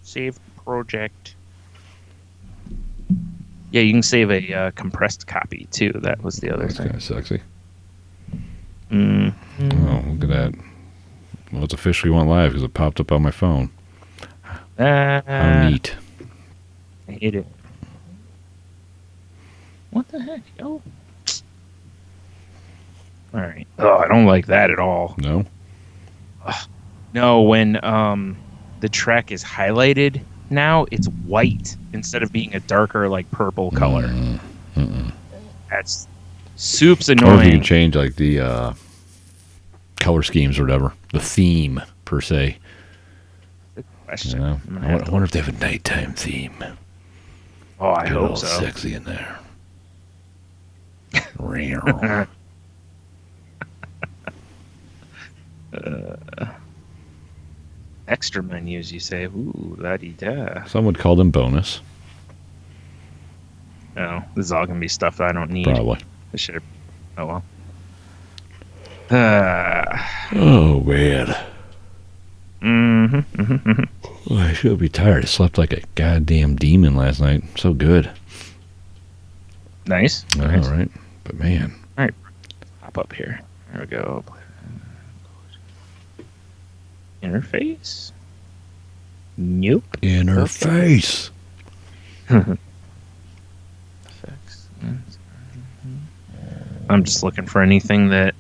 Save project. Yeah, you can save a compressed copy too. That was the other That's thing. kind of sexy. Mm. Oh, look at that. Well, it's officially went live because it popped up on my phone. How neat. I hate it. What the heck? Oh. All right. Oh, I don't like that at all. No? No, when the track is highlighted now, it's white instead of being a darker, like, purple color. That's soup's Or if you annoying. can change, like, the color schemes or whatever. The theme, per se. Good question. You know? I wonder if they have a nighttime theme. Oh, I Get hope all so. sexy in there. Extra menus, you say? Ooh, la-di-da. Some would call them bonus. Oh, this is all going to be stuff that I don't need. Probably. I should have... Oh, well. Oh, man. Mm-hmm. Oh, I should be tired. I slept like a goddamn demon last night. So good. Nice. All Nice. right. But, man. All right. Hop up here. There we go. Interface? Nope. Interface. Effects. I'm just looking for anything that,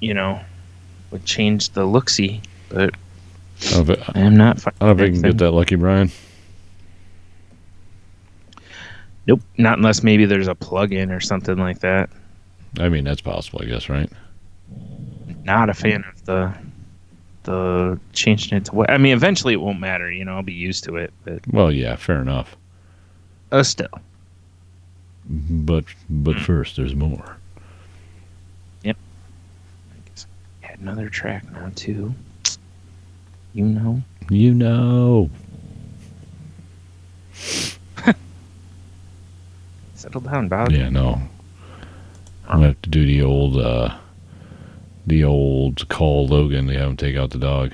would change the look-see, but I am not finding I don't know if I can anything. get that Lucky Brian. Nope. Not unless maybe there's a plug-in or something like that. I mean, that's possible, I guess, right? Not a fan of the changing it to what. I mean, eventually it won't matter. I'll be used to it. But Well, yeah, fair enough. still. But first, there's more. Yep. I guess add another track now too. You know. Settle down, Bob. Yeah, no. I'm gonna have to do the old call Logan to have him take out the dog.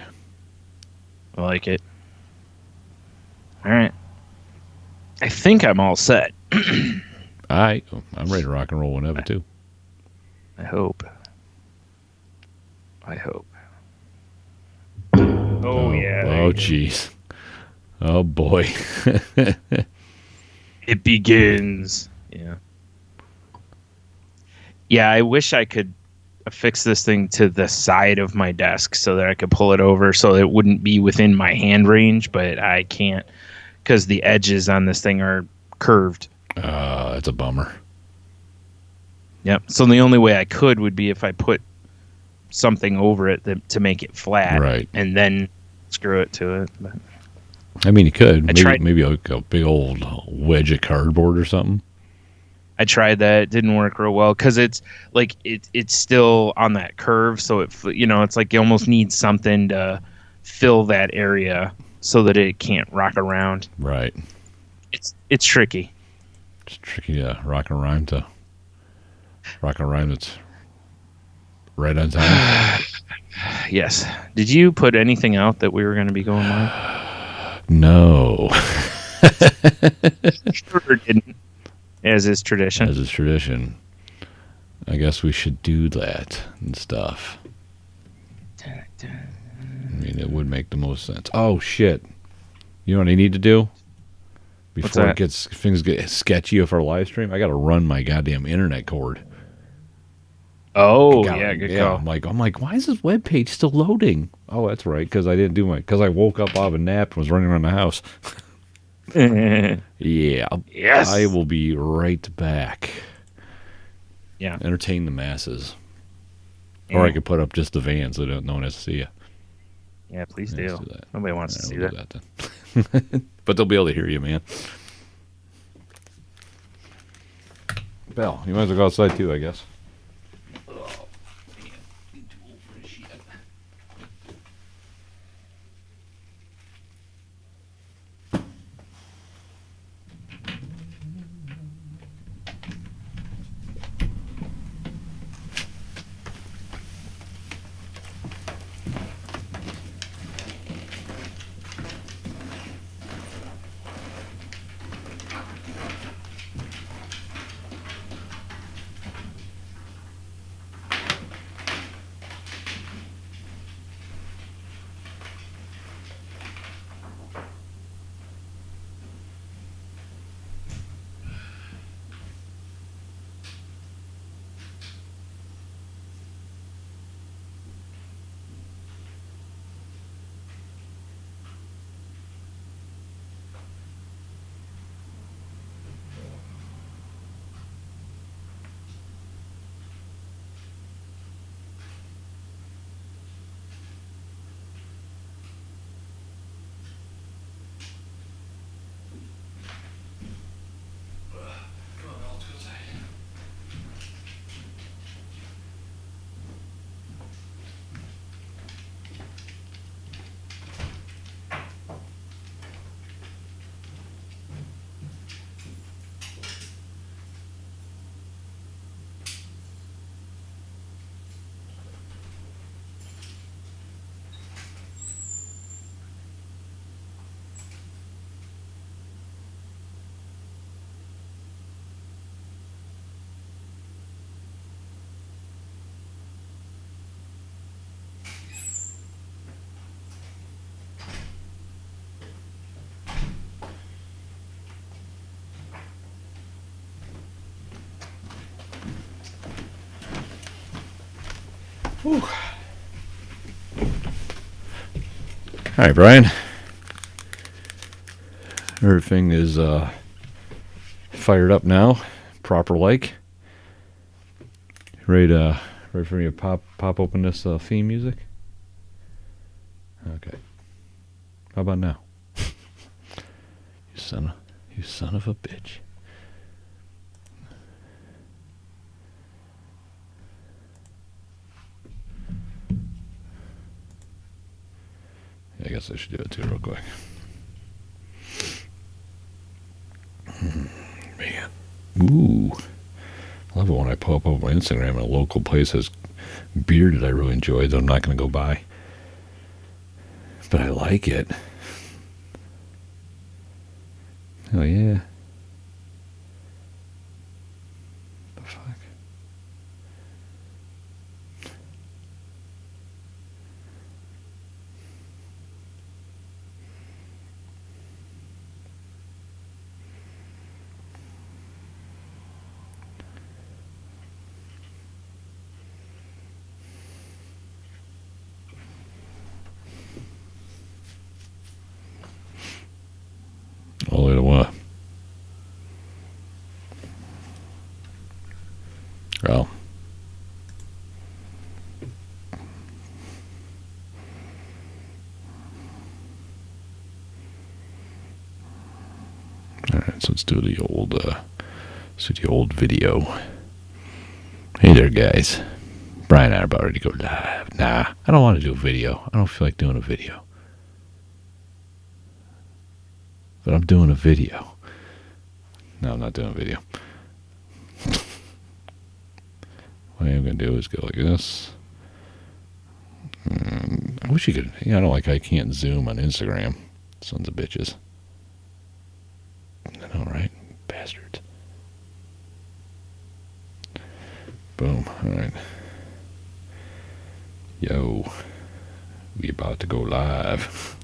I like it. All right. I think I'm all set. I'm ready to rock and roll whenever, too. I hope. Oh, yeah. Oh, jeez. Oh, boy. It begins. Yeah. Yeah, I wish I could affix this thing to the side of my desk so that I could pull it over so it wouldn't be within my hand range, but I can't because the edges on this thing are curved. That's a bummer. Yep. So the only way I could would be if I put something over it to make it flat, Right. and then screw it to it. But I mean, you could. tried- Maybe a big old wedge of cardboard or something. I tried that. It didn't work real well because it's like it's still on that curve, so it's like you almost need something to fill that area so that it can't rock around. Right. It's tricky. It's tricky to rock a rhyme that's right on time. Yes. Did you put anything out that we were going to be going live? No. Sure didn't. As is tradition. As is tradition. I guess we should do that and stuff. I mean, it would make the most sense. Oh, shit. You know what I need to do? Before things get sketchy with our live stream, I got to run my goddamn internet cord. Oh, yeah, good call. I'm like, why is this webpage still loading? Oh, that's right, because I woke up out of a nap and was running around the house. Yeah. Yes. I will be right back. Yeah. Entertain the masses. Yeah. Or I could put up just the van so no one has to see you. Yeah, please do. Let's do that. Nobody wants to see we'll that. do that then. But they'll be able to hear you, man. Bell, you might as well go outside too, I guess. All right, Brian. Everything is fired up now, proper like. Ready for me to pop open this theme music? Okay. How about now? You son of a bitch. Yeah, I guess I should do it too real quick. Man. Ooh. I love it when I pop up on Instagram and a local place has beer that I really enjoy that I'm not going to go buy. But I like it. Oh, yeah. The fuck? All the way to what? Well. Alright, so let's do the old video. Hey there, guys. Brian and I are about ready to go live. Nah, I don't want to do a video. I don't feel like doing a video. But I'm doing a video. No, I'm not doing a video. What I am going to do is go like this. I wish you could. I don't like I can't zoom on Instagram. Sons of bitches. I know, right? Bastards. Boom. All right. Yo. We about to go live.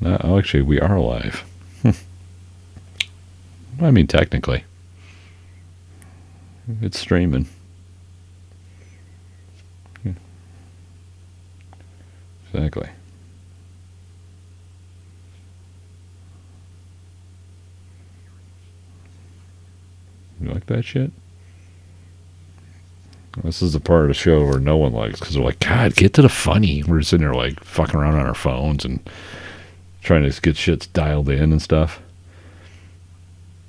No, actually, we are live. I mean, technically. It's streaming. Exactly. You like that shit? This is the part of the show where no one likes, because they're like, God, get to the funny. We're sitting there like fucking around on our phones and trying to get shit dialed in and stuff.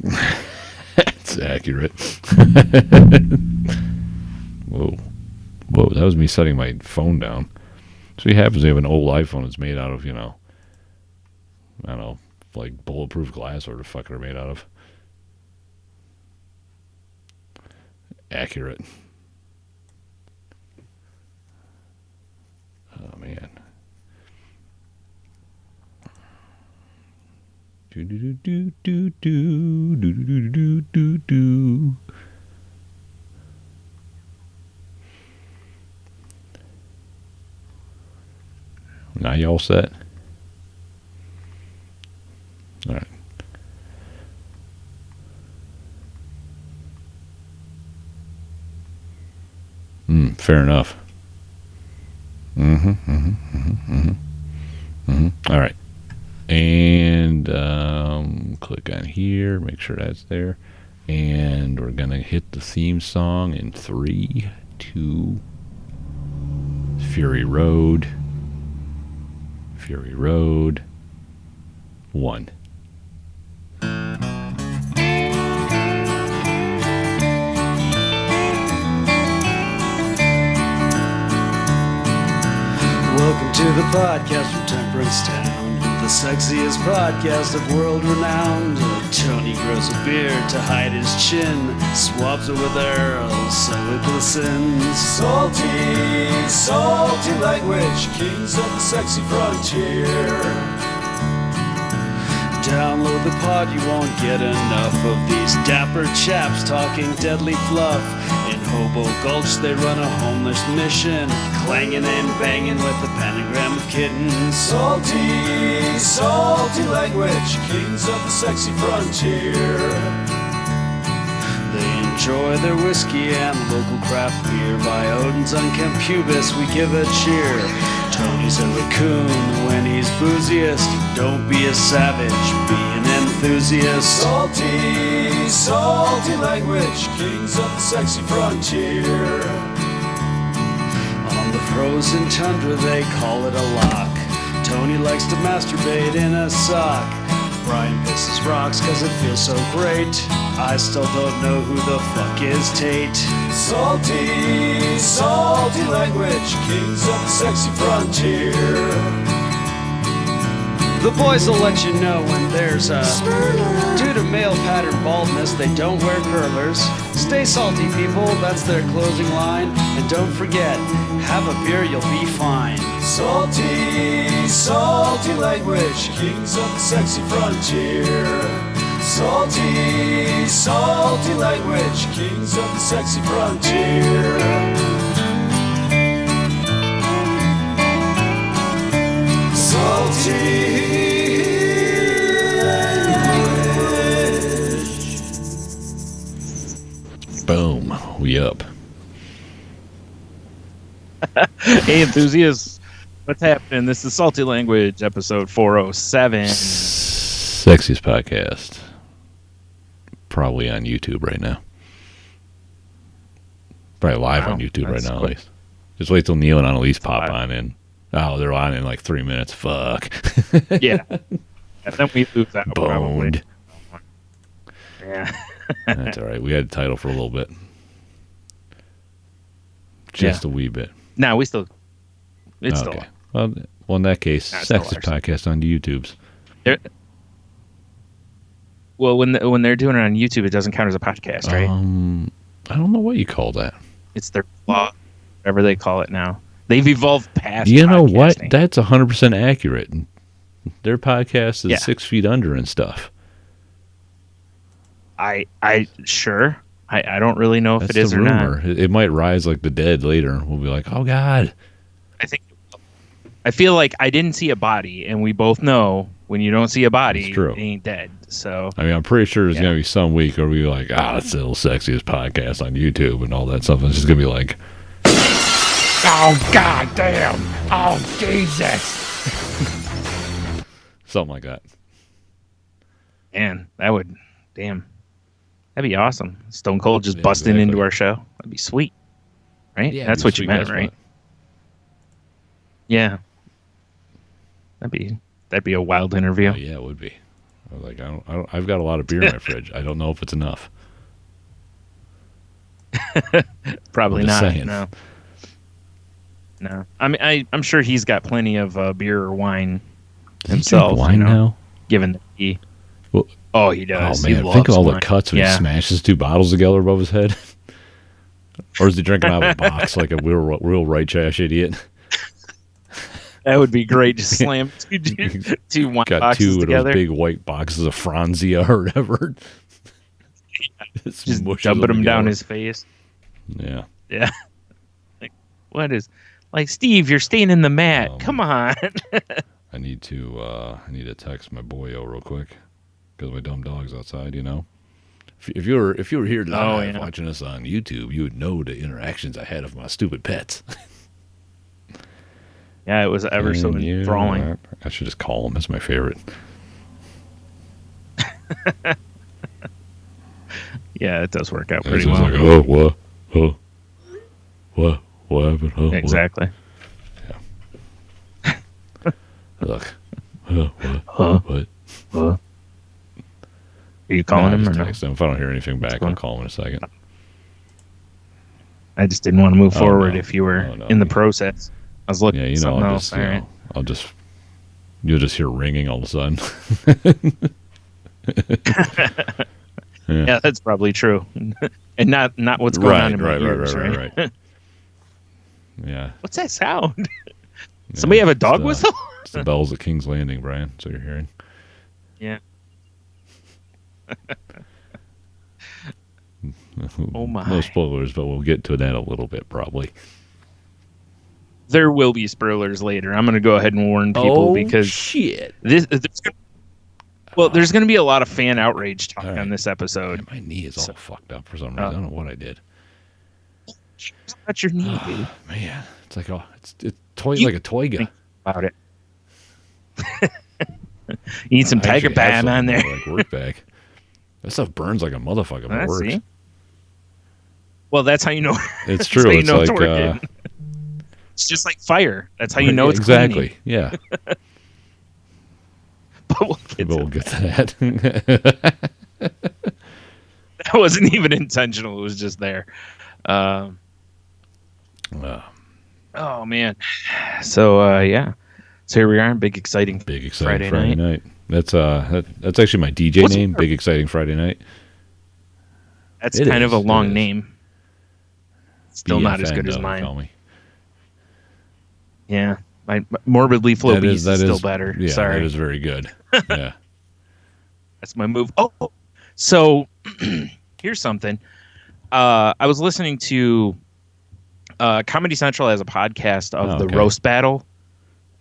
It's accurate. Whoa, that was me setting my phone down. So what happens, they have an old iPhone that's made out of, I don't know, like bulletproof glass or the fuck they're made out of. Accurate. Oh, man. Do do do do do do do do do do. Now you all set? All right. Fair enough. All right. And click on here, make sure that's there. And we're going to hit the theme song in 3, 2, Fury Road, 1. Welcome to the podcast from Temperance Town, the sexiest podcast of world renowned. Tony grows a beard to hide his chin, swabs it with arrows so it glistens. Salty language, kings of the sexy frontier. Download the pod, you won't get enough of these dapper chaps talking deadly fluff in Hobo Gulch, they run a homeless mission, clanging and banging with the pentagram of kittens. Salty, salty language, kings of the sexy frontier. They enjoy their whiskey and local craft beer. By Odin's unkempt pubis, we give a cheer. Tony's a raccoon when he's booziest. Don't be a savage, be an enthusiast. Salty, salty language, kings of the sexy frontier. On the frozen tundra, they call it a lock. Tony likes to masturbate in a sock. Brian pisses rocks cause it feels so great. I still don't know who the fuck is Tate. Salty, salty language, kings of the sexy frontier. The boys will let you know when there's a due to male pattern baldness, they don't wear curlers. Stay salty, people, that's their closing line. And don't forget, have a beer, you'll be fine. Salty, salty language, kings of the sexy frontier. Salty, salty language, kings of the sexy frontier. Salty language. Boom. We up. Hey, enthusiasts. What's happening? This is Salty Language, episode 407. Sexiest podcast. Probably on YouTube right now. Probably live on YouTube right now, at least. Just wait till Neil and Annalise pop on in. Oh, they're on in like 3 minutes. Fuck. Yeah. And then we lose that. Boned. Probably. Yeah. That's all right. We had a title for a little bit. Just a wee bit. No, we still. It's okay. still. Well, in that case, Sexiest podcast on the YouTubes. Well, when they're doing it on YouTube, it doesn't count as a podcast, right? I don't know what you call that. It's their law, whatever they call it now. They've evolved past. You know what? That's 100% accurate. Their podcast is 6 feet under and stuff. I don't really know if That's it is the or rumor. not. It might rise like the dead later. We'll be like, oh God. I feel like I didn't see a body, and we both know when you don't see a body, it's true. It ain't dead. So I mean, I'm pretty sure there's gonna be some week where we like, that's the sexiest podcast on YouTube and all that stuff. And it's just gonna be like, oh God damn, oh Jesus, something like that. Man, that'd be awesome. Stone Cold just busting into our show. That'd be sweet, right? Yeah, that's what you meant, right? Yeah, that'd be a wild interview. Oh, yeah, it would be. Like I've got a lot of beer in my fridge. I don't know if it's enough. Probably not. Saying. No. I mean, I'm sure he's got plenty of beer or wine Does himself. He drink wine now? Given that he. Well, oh, he does. Oh man, think of all the cuts when he smashes 2 bottles together above his head. Or is he drinking out of a box like a real right trash idiot? That would be great. Just slam two wine boxes together. Got 2 of those big white boxes of Franzia or whatever. Just dumping them down his face. Yeah. Yeah. Like, what is... Like, Steve, you're staying in the mat. Come on. I need to text my boyo real quick. Because my dumb dog's outside, you know. If you were here live watching us on YouTube, you would know the interactions I had with my stupid pets. Yeah, it was ever so enthralling. I should just call him. That's my favorite. Yeah, it does work out pretty well. Like, oh, what happened? Oh, exactly. Yeah. Look. What? Are you calling him or no? If I don't hear anything back, I'll call him in a second. I just didn't want to move forward if you were in the process. I was looking at something else. You'll just hear ringing all of a sudden. Yeah, that's probably true. And not what's going on in my ears, right. Yeah. What's that sound? Somebody have a dog whistle? It's the bells at King's Landing, Brian. So you're hearing. Yeah. Oh my. No spoilers, but we'll get to that a little bit probably. There will be spoilers later. I'm going to go ahead and warn people because shit. there's going to be a lot of fan outrage talk on this episode. Man, my knee is all fucked up for some reason. I don't know what I did. That's your knee, dude. Man, it's like it's like a toy gun. About it. You need some Tiger Balm on there. Like work bag. That stuff burns like a motherfucker. But it works. See? Well, that's how you know. It's true. It's like it's just like fire. That's how you know it's exactly. Cleaning. Yeah. But we'll get to that. That wasn't even intentional. It was just there. Oh man. So yeah. So here we are. Big exciting Friday night. That's actually my DJ name. Big exciting Friday night. That's kind of a long name. Still not as good as mine. Call me. Yeah, my morbidly flow beast is still better. Yeah, Sorry, that is very good. Yeah, that's my move. Oh, so here's something. I was listening to Comedy Central has a podcast of the Roast Battle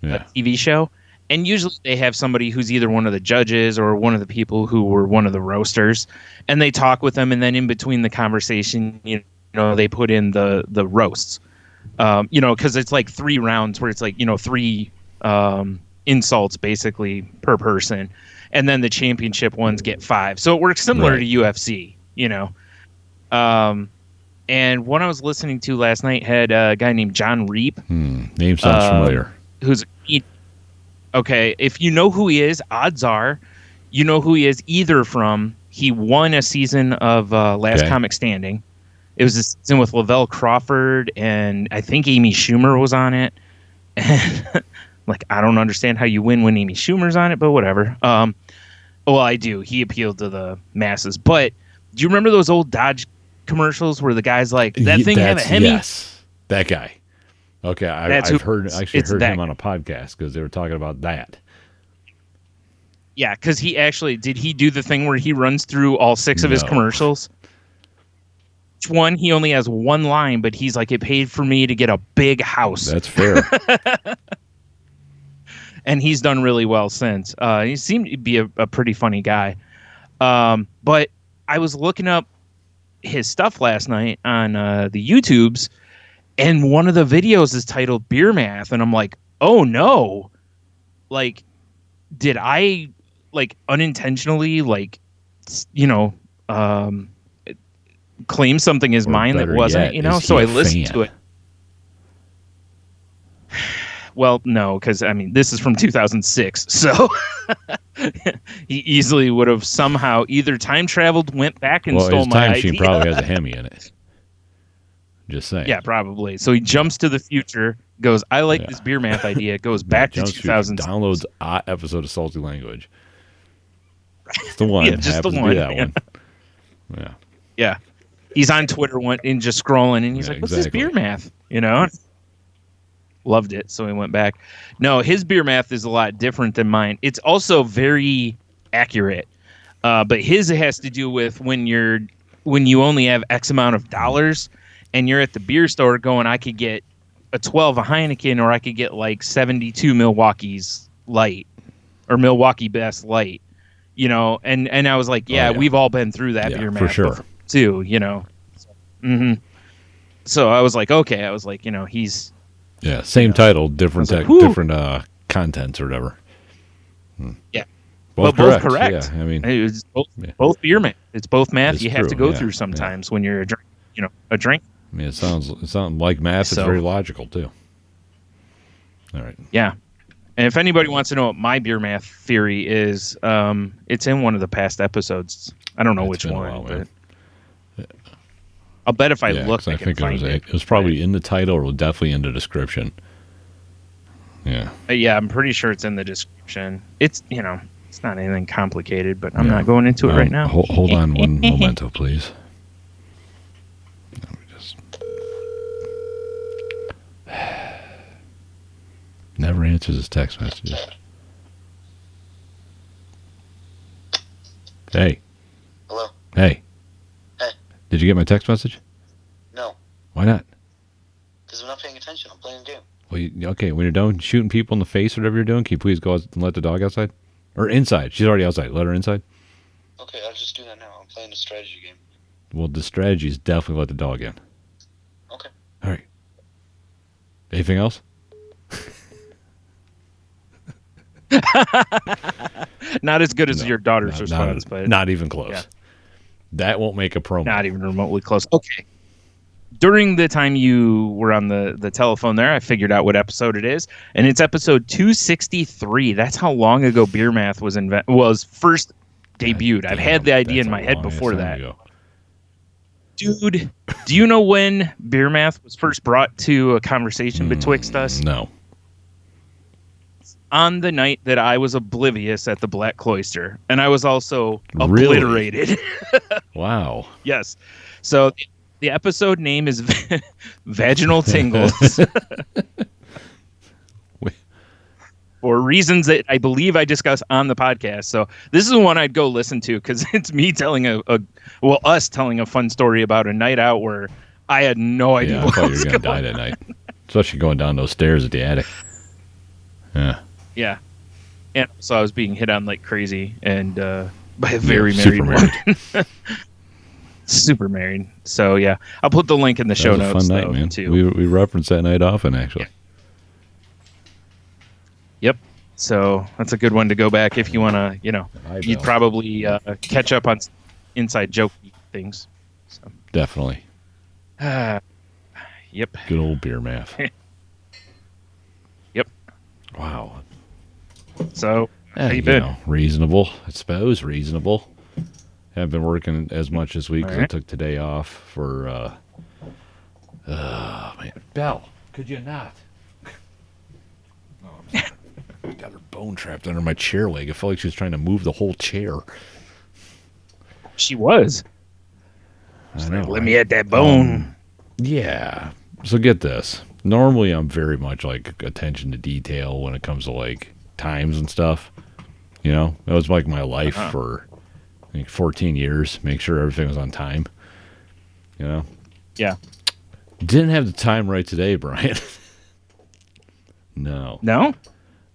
TV show, and usually they have somebody who's either one of the judges or one of the people who were one of the roasters, and they talk with them, and then in between the conversation, you know, they put in the roasts. Because it's like 3 rounds where it's like, 3 insults basically per person. And then the championship ones get 5. So it works similar to UFC, and one I was listening to last night had a guy named John Reap. Name sounds familiar. Okay, if you know who he is, odds are you know who he is either from he won a season of Last Comic Standing. It was a season with Lavelle Crawford, and I think Amy Schumer was on it. And like, I don't understand how you win when Amy Schumer's on it, but whatever. Well, I do. He appealed to the masses. But do you remember those old Dodge commercials where the guy's like, that thing have a Hemi? Yes, that guy. Okay, I've heard him on a podcast because they were talking about that. Yeah, because did he do the thing where he runs through all 6 of his commercials? One, he only has 1 line, but he's like, it paid for me to get a big house. That's fair. And he's done really well since. He seemed to be a pretty funny guy. But I was looking up his stuff last night on the YouTubes, and one of the videos is titled Beer Math, and I'm like, oh no. Like, did I unintentionally claim something as mine that wasn't, so I listened to it. Well, no, because I mean, this is from 2006, so he easily would have somehow either time traveled, went back and stole my idea. His time machine probably has a Hemi in it. Just saying. Yeah, probably. So he jumps to the future, goes, I like this Beer Math idea, goes back to 2006. Downloads an episode of Salty Language. It's the one. Just the one. That one. Yeah. Yeah. He's on Twitter and just scrolling, and he's like, what's this Beer Math? Loved it, so he went back. No, his Beer Math is a lot different than mine. It's also very accurate, but his has to do with when you only have X amount of dollars, and you're at the beer store going, I could get a 12 a Heineken, or I could get like 72 Milwaukee's Light, or Milwaukee Best Light, and I was like, we've all been through that Beer Math for sure. before, too, Mm-hmm. So I was like, okay. I was like, he's same title, different different contents or whatever. Yeah, both correct. Yeah, I mean, it's both beer math. It's both math. It's you have to go through sometimes when you're a drink. I mean, it sounds like math. It's very logical too. All right. Yeah, and if anybody wants to know what my beer math theory is, it's in one of the past episodes. I don't know which one, but I'll bet if I look, I can find it. It was probably in the title or definitely in the description. Yeah. Yeah, I'm pretty sure it's in the description. It's, it's not anything complicated, but I'm not going into it right now. Hold on one momento, please. Let me just... Never answers his text messages. Hey. Hello. Hey. Hey. Did you get my text message? No, Why not? because I'm not paying attention. I'm playing a game. Well, okay, when you're done shooting people in the face or whatever you're doing, can you please go out and let the dog outside? Or inside. She's already outside. Let her inside. Okay, I'll just do that now. I'm playing a strategy game. Well, the strategy is definitely let the dog in. Okay. All right. Anything else? Not as good as No, your daughter's response, but not even close. Yeah. That won't make a promo. not even remotely close. Okay. During the time you were on the telephone there, I figured out what episode it is, and it's episode 263. That's how long ago Beer Math was first debuted. I've had the idea in my head before that. Dude, do you know when Beer Math was first brought to a conversation betwixt us? No. On the night that I was oblivious at the Black Cloister, and I was also Really? obliterated. Wow. Yes. So the episode name is Vaginal Tingles. For reasons that I believe I discussed on the podcast. So this is the one I'd go listen to because it's me telling us telling a fun story about a night out where I had no idea Yeah, I what thought you was were going to going die that night. Especially going down those stairs at the attic. Yeah. Yeah. And so I was being hit on like crazy and by a very super married woman. Super married. So yeah, I'll put the link in the show That notes was a fun night, man. too. We referenced that night often, actually. Yep. So that's a good one to go back if you want to, you'd know. probably catch up on inside joke things. So. Definitely. Yep. Good old Beer Math. Yep. Wow. So, how you You been? know, reasonable. I suppose reasonable. Haven't been working as much this week because I Alright. took today off for. Man, Belle, could you not? Oh, I'm sorry. I got her bone trapped under my chair leg. I felt like she was trying to move the whole chair. She was. I know. Let me at that bone. Yeah. So get this. Normally, I'm very much like attention to detail when it comes to like times and stuff. You know, that was like my life for I think 14 years. Make sure everything was on time. You know. Yeah. Didn't have the time right today, Brian. No. No?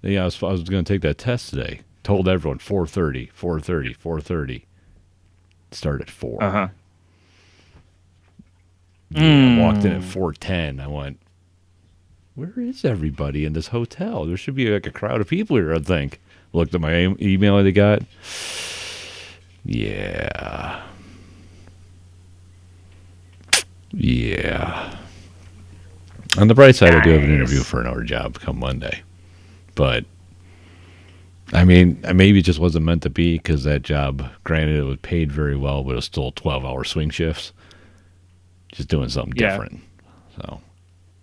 Yeah, I was going to take that test today. Told everyone 4:30, 4:30, 4:30. Start at 4. Uh-huh. I walked in at 4:10. I went, where is everybody in this hotel? There should be like a crowd of people here, I think. Looked at my email they got. Yeah. Yeah. On the bright side, I do have an interview for another job come Monday. But, I mean, maybe it just wasn't meant to be because that job, granted, it was paid very well, but it was still 12-hour swing shifts. Just doing something different. So,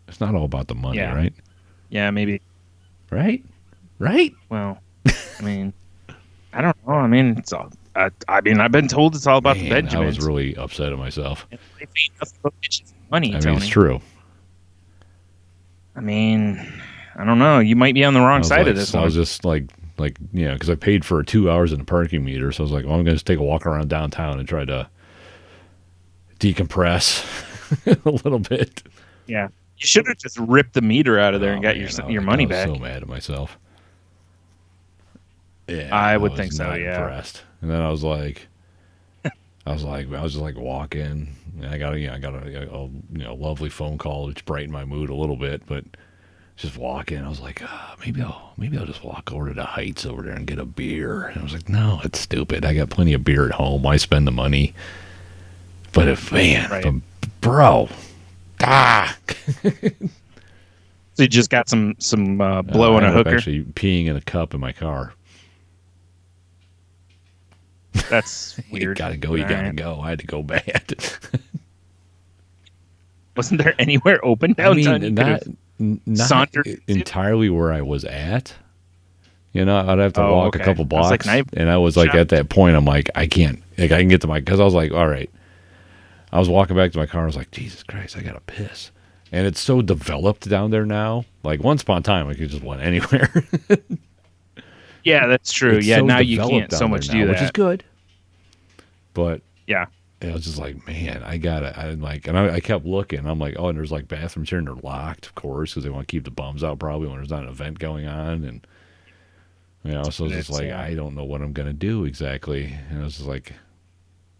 it's not all about the money, right? Yeah, maybe. Right? Right? Well, I mean, I don't know. I mean, it's all. I mean, I've been told it's all about the Man, Benjamins. I was really upset at myself. Life ain't nothing but bitches and money, I mean, Tony. it's true. I mean, I don't know. You might be on the wrong side of this I one. was just like, you know, because I paid for 2 hours in the parking meter, so I was like, well, I'm going to take a walk around downtown and try to decompress a little bit. Yeah. You should have just ripped the meter out of there and got your money back. I was so mad at myself. Yeah, I would think so, not yeah. Impressed. And then I was just like walking. And I got a lovely phone call which brightened my mood a little bit, but just walking, I was like, maybe I'll just walk over to the Heights over there and get a beer. And I was like, no, it's stupid. I got plenty of beer at home. Why spend the money? But bro, So you just got some blow on I a ended up hooker? actually peeing in a cup in my car. That's weird. You gotta go. I had to go bad. Wasn't there anywhere open downtown? I mean, not sauntered entirely where I was at. You know, I'd have to walk a couple blocks. And I was like, at that point, I'm like, I can't. Like, I can get to my, because I was like, all right. I was walking back to my car. I was like, Jesus Christ, I gotta piss. And it's so developed down there now. Like, once upon a time, I could just went anywhere. Yeah, that's true. It's yeah, so now you developed can't down so much there now, do that. which is good. But Yeah. I was just like, man, I kept looking. I'm like, oh, and there's like bathrooms here, and they're locked, of course, because they want to keep the bums out probably when there's not an event going on, and so it's just like, I don't know what I'm gonna do exactly, and I was just like,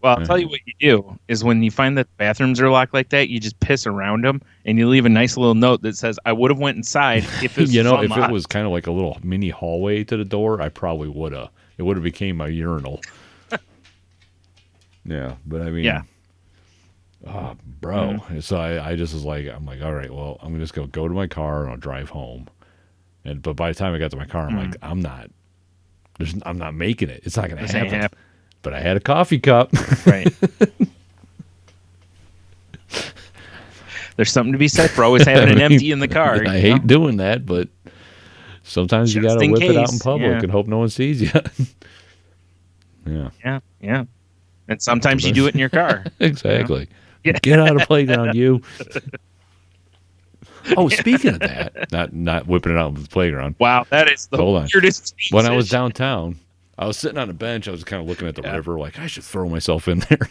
well, I'll tell you what you do is when you find that bathrooms are locked like that, you just piss around them and you leave a nice little note that says, "I would have went inside if it was if it was kind of like a little mini hallway to the door, I probably would have. It would have became my urinal. Yeah, but I mean, bro. Mm-hmm. So I just was like, I'm like, all right, well, I'm just gonna go to my car and I'll drive home. But by the time I got to my car, I'm like, I'm not making it. It's not gonna happen. But I had a coffee cup. Right. There's something to be said for always having an empty in the car. I hate doing that, but sometimes you got to whip it out in public and hope no one sees you. Yeah. Yeah. And sometimes you do it in your car. Exactly. Yeah. Get out of the playground, you. Oh, speaking of that, not whipping it out in the playground. Wow, that is the weirdest transition. When I was downtown, I was sitting on a bench. I was kind of looking at the river, like I should throw myself in there.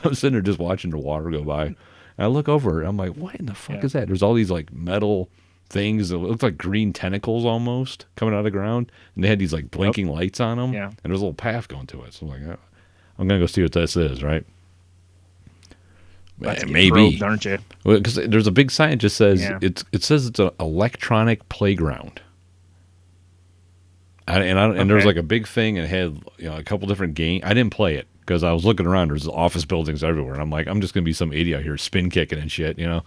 I was sitting there just watching the water go by, and I look over. And I'm like, "What in the fuck is that?" There's all these like metal things that look like green tentacles almost coming out of the ground, and they had these like blinking lights on them. Yeah, and there's a little path going to it. So I'm like, I'm gonna go see what this is, right? Maybe, probed, aren't you? Because there's a big sign that just says it says it's an electronic playground. And there was like a big thing and it had a couple different games. I didn't play it because I was looking around. There's office buildings everywhere, and I'm like, I'm just gonna be some idiot out here spin kicking and shit. It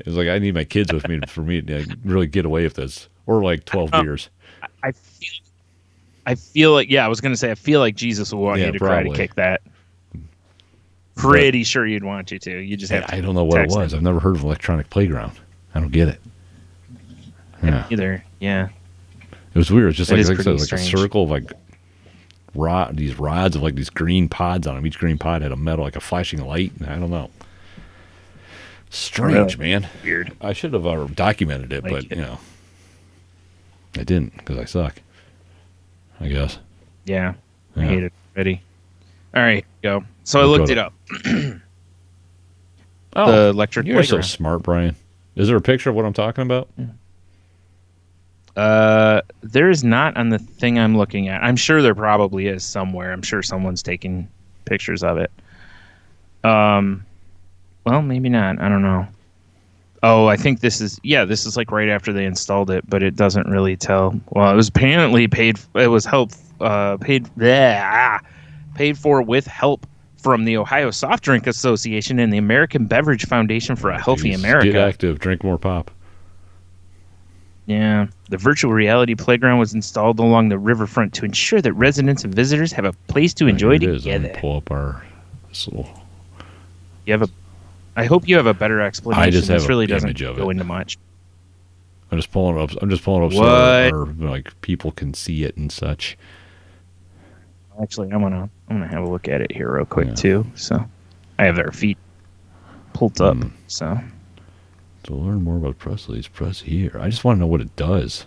was like I need my kids with me for me to really get away with this, or like 12 beers. I feel like I was gonna say I feel like Jesus will want you to try to kick that. Pretty sure you'd want you to. You just have to. I don't know what it was. I've never heard of electronic playground. I don't get it. Yeah. Either. Yeah. It was weird. It's just like a circle of like these rods of like these green pods on them. Each green pod had a metal, like a flashing light. I don't know. Strange, man. Weird. I should have documented it, but I didn't because I suck. I guess. Yeah. I hate it already. All right, go. So I looked it up. The electric playground. You're so smart, Brian. Is there a picture of what I'm talking about? There is not on the thing I'm looking at. I'm sure there probably is somewhere. I'm sure someone's taking pictures of it. Well, maybe not. I don't know. Oh, I think this is like right after they installed it, but it doesn't really tell. Well, it was apparently paid. It was paid for with help from the Ohio Soft Drink Association and the American Beverage Foundation for a Healthy America. Get active, drink more pop. Yeah, the virtual reality playground was installed along the riverfront to ensure that residents and visitors have a place to enjoy together. Pull up our. I hope you have a better explanation. I just have this really an doesn't image of go it. into much. I'm just pulling it up so our, like people can see it and such. Actually, I'm gonna have a look at it here real quick too. So I have their feet pulled up. So to learn more about Presley's, press here. I just want to know what it does.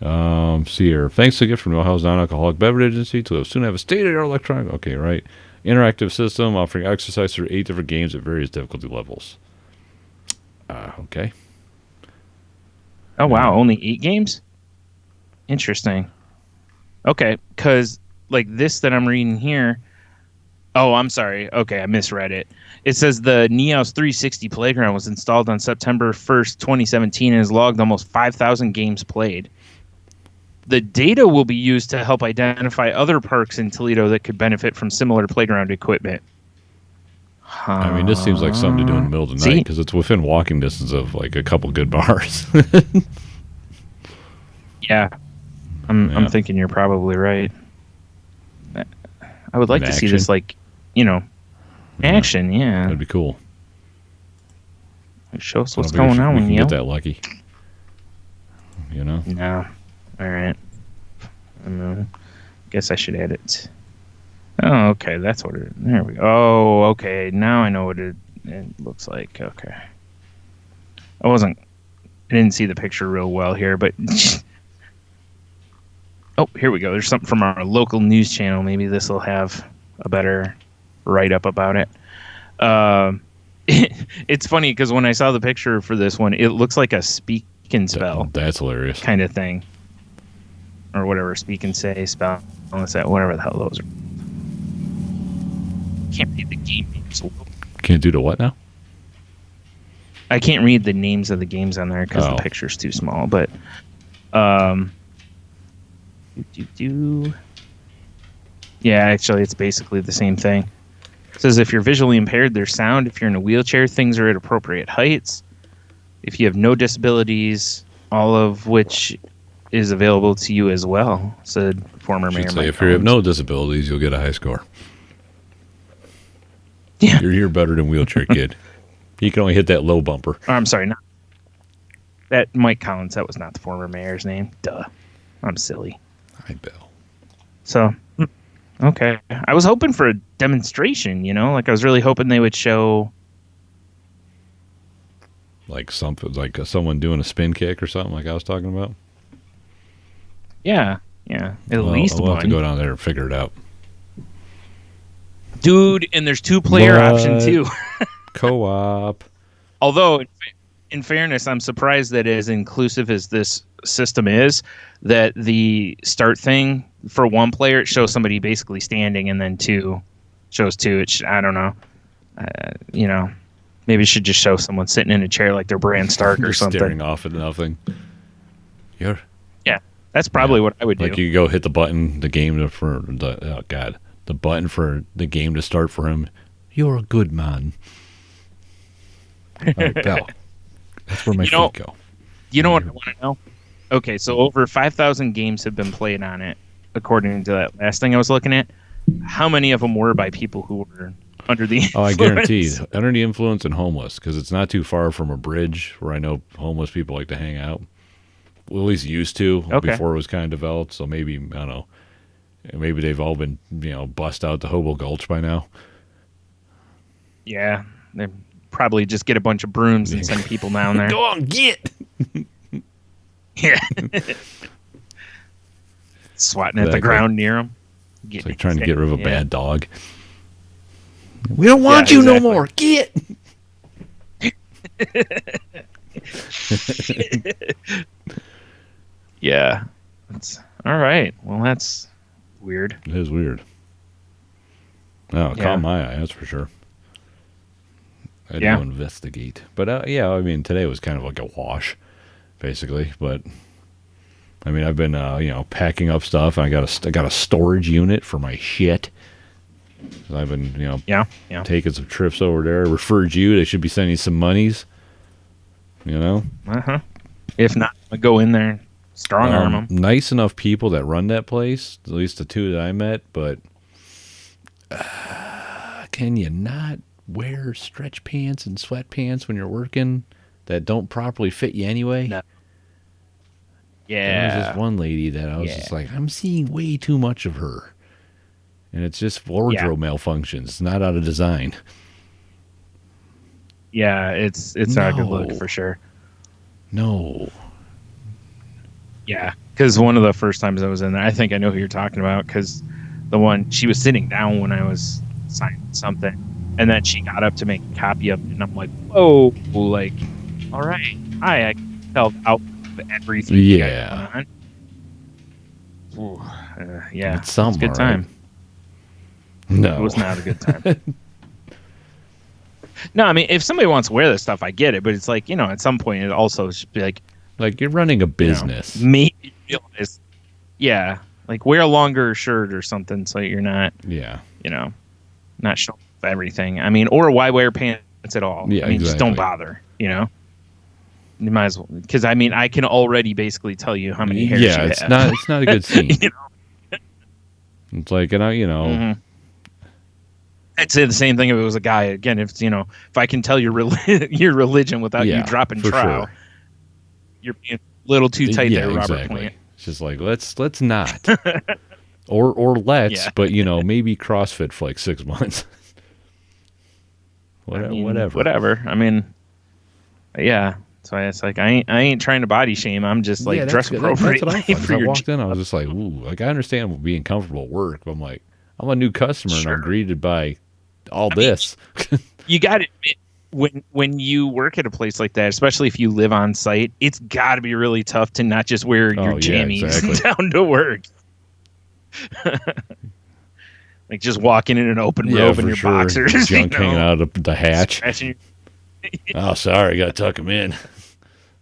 See here. Thanks to a gift from Ohio's non-alcoholic beverage agency, to soon have a state-of-the-art electronic. Okay, right. Interactive system offering exercise through 8 different games at various difficulty levels. Okay. Oh wow, only 8 games? Interesting. Okay, because like this that I'm reading here. Oh, I'm sorry. Okay, I misread it. It says the Neos 360 Playground was installed on September 1st, 2017 and has logged almost 5,000 games played. The data will be used to help identify other parks in Toledo that could benefit from similar playground equipment. I mean, this seems like something to do in the middle of the night because it's within walking distance of like a couple good bars. Yeah. I'm thinking you're probably right. I would like to see this, like, action, yeah. That'd be cool. Show us what's going on. We can get that lucky. No. All right. Guess I should add it. Oh, okay. That's what it. There we go. Oh, okay. Now I know what it looks like. Okay. I didn't see the picture real well here, but Oh, here we go. There's something from our local news channel. Maybe this will have a better write-up about it. It's funny because when I saw the picture for this one, it looks like a speak and spell That's hilarious. kind of thing. Or whatever, speak and say, spell, whatever the hell those are. Can't read the game names. Can't do the what now? I can't read the names of the games on there because Oh. the picture's too small. But, yeah, actually, it's basically the same thing. It says if you're visually impaired, there's sound. If you're in a wheelchair, things are at appropriate heights. If you have no disabilities, all of which is available to you as well, said former Mayor Should Mike say if you have Collins. no disabilities, you'll get a high score. Yeah. You're better than wheelchair kid. You can only hit that low bumper. Oh, I'm sorry, not that Mike Collins. That was not the former mayor's name. Duh, I'm silly. Hi, Bill. So, okay, I was hoping for a demonstration. Like I was really hoping they would show. Like something like someone doing a spin kick or something like I was talking about. Yeah, at least we'll have to one. go down there and figure it out. Dude, and there's 2-player option What? too. Co-op. Although, in fairness, I'm surprised that as inclusive as this system is, that the start thing for 1 player, it shows somebody basically standing, and then 2 shows 2. I don't know. Maybe it should just show someone sitting in a chair like they're Bran Stark or Just something. staring off at nothing. Yeah. That's probably what I would do. Like you go hit the button, the button for the game to start for him. You're a good man. All right, Bell. That's where my feet go. You know what I want to know? Okay, so over 5,000 games have been played on it, according to that last thing I was looking at. How many of them were by people who were under the influence? Oh, I guarantee. Under the influence and homeless, because it's not too far from a bridge where I know homeless people like to hang out. Well, at least used to before it was kind of developed. So maybe, I don't know, maybe they've all been, bust out to Hobo Gulch by now. Yeah, they probably just get a bunch of brooms and send people down there. Go on, get! Yeah. Swatting at the Exactly. ground near them. It's like trying to get rid of a bad dog. We don't want Yeah, you no exactly. more. Get! Yeah. That's all right. Well, that's weird. It is weird. Oh, it Yeah. caught my eye, that's for sure. I had Yeah. to investigate. But, yeah, I mean, today was kind of like a wash, basically. But, I mean, I've been, packing up stuff. I got a storage unit for my shit. I've been, Yeah. taking some trips over there. Referred you. They should be sending some monies. Uh-huh. If not, I'll go in there, strong arm them. Nice enough people that run that place, at least the 2 that I met, but can you not wear stretch pants and sweatpants when you're working that don't properly fit you anyway? No. There was Yeah. this one lady that I was just like, I'm seeing way too much of her. And it's just wardrobe malfunctions. It's not out of design. Yeah, it's not a good look No. for sure. No. Yeah, because one of the first times I was in there, I think I know who you're talking about, because the one, she was sitting down when I was signing something, and then she got up to make a copy of it, and I'm like, whoa, like, all right, I can tell out everything. Yeah. Yeah, It's some, it's a good all time. No. It was not a good time. No, I mean, if somebody wants to wear this stuff, I get it, but it's like, at some point, it also should be like, Like, you're running a business. maybe realize, yeah, like wear a longer shirt or something so you're not, Yeah. not showing off everything. I mean, or why wear pants at all? Yeah, I mean, just don't exactly. bother, You might as well, because I mean, I can already basically tell you how many hairs Yeah, you it's have. not a good scene. You It's like, Mhm. I'd say the same thing if it was a guy. Again, if I can tell your your religion without you Yeah, dropping for trowel, sure. you're being a little too tight yeah, there, Robert exactly. Plant. It's just like let's not, or let's, Yeah. but maybe CrossFit for like 6 months. I mean, Whatever. Whatever. I mean, yeah. So it's like I ain't trying to body shame. I'm just like dress appropriately. That's what I thought. For I your walked in, I was just like, ooh, like I understand being comfortable at work, but I'm like, I'm a new customer and I'm greeted by all this. You got to admit, when you work at a place like that, especially if you live on site, it's got to be really tough to not just wear your jammies down to work. Like just walking in an open robe in your boxers, junk hanging out of the hatch. Oh, sorry, got to tuck them in.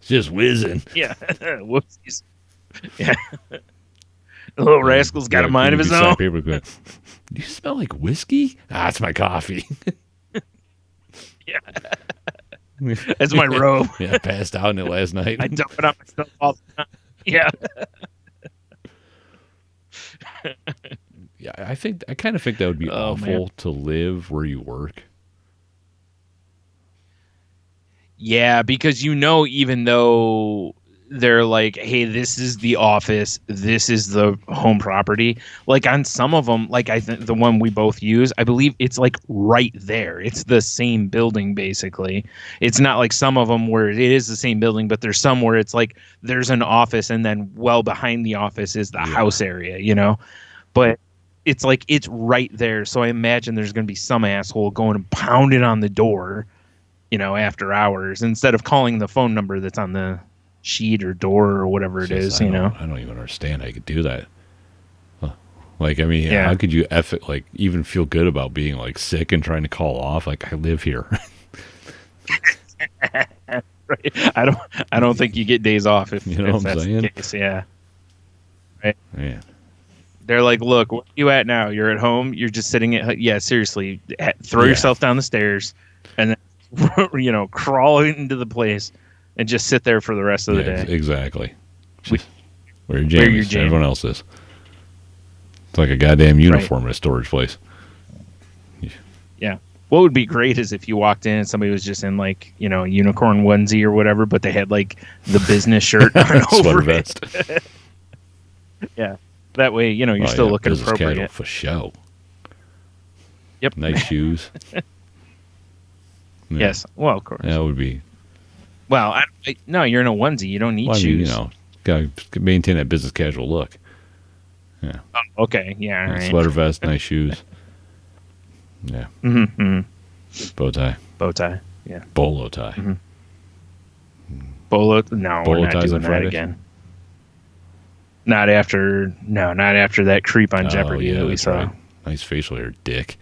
It's just whizzing. Yeah, whoopsies. Yeah, the little rascal's got a mind of his own. Paper going, do you smell like whiskey? Ah, it's my coffee. Yeah, that's my robe. Yeah, I passed out in it last night. I dump it on myself all the time. Yeah. Yeah, I kind of think that would be awful to live where you work. Yeah, because even though they're like, hey, this is the office, this is the home property. Like on some of them, like I think the one we both use, I believe it's like right there. It's the same building basically. It's not like some of them where it is the same building, but there's some where it's like there's an office and then well behind the office is the house area, But it's like it's right there. So I imagine there's going to be some asshole going and pounding on the door, after hours instead of calling the phone number that's on the sheet or door or whatever it is, I don't even understand how you could do that. Like, I mean, how could you even feel good about being like sick and trying to call off? Like, I live here. Right. I don't think you get days off if what that's I'm saying? the case. Yeah. Right. Yeah. They're like, look, where are you at now? You're at home. You're just sitting seriously, throw yourself down the stairs and then, crawl into the place and just sit there for the rest of the day. Exactly. Where your jammies. Everyone else is. It's like a goddamn uniform at a storage place. Yeah. What would be great is if you walked in and somebody was just in like, a unicorn onesie or whatever, but they had like the business shirt on over vest. Yeah. That way, you're still looking appropriate. For show. Yep. Nice shoes. Yeah. Yes. Well, of course. That would be. Well, no, you're in a onesie. You don't need shoes. Gotta maintain that business casual look. Yeah. Oh, okay. Yeah. All right. Sweater vest, nice shoes. Yeah. Mm-hmm. Bow tie. Bow tie. Yeah. Bolo tie. Mm-hmm. Bolo. No, we're not doing that again. Not after that creep on Jeopardy that we saw. Right. Nice facial hair, dick.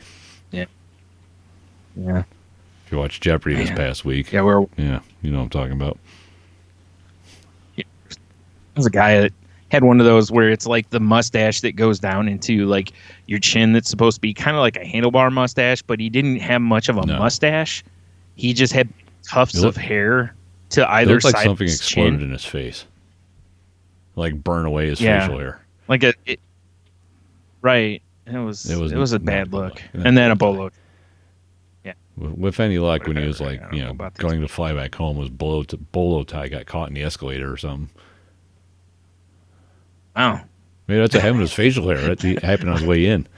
Yeah. Yeah. If you watched Jeopardy this past week. Yeah, you know what I'm talking about. Yeah. There's a guy that had one of those where it's like the mustache that goes down into like your chin that's supposed to be kind of like a handlebar mustache, but he didn't have much of a mustache. He just had tufts of hair to either side. It looked like something exploded in his face. Like burn away his facial hair. Like right. It was a bad look. And then a bolo. Yeah. With any luck, when he was like, going to fly back home, was bolo tie got caught in the escalator or something. Wow. Maybe that's what happened to his facial hair. That happened on his way in.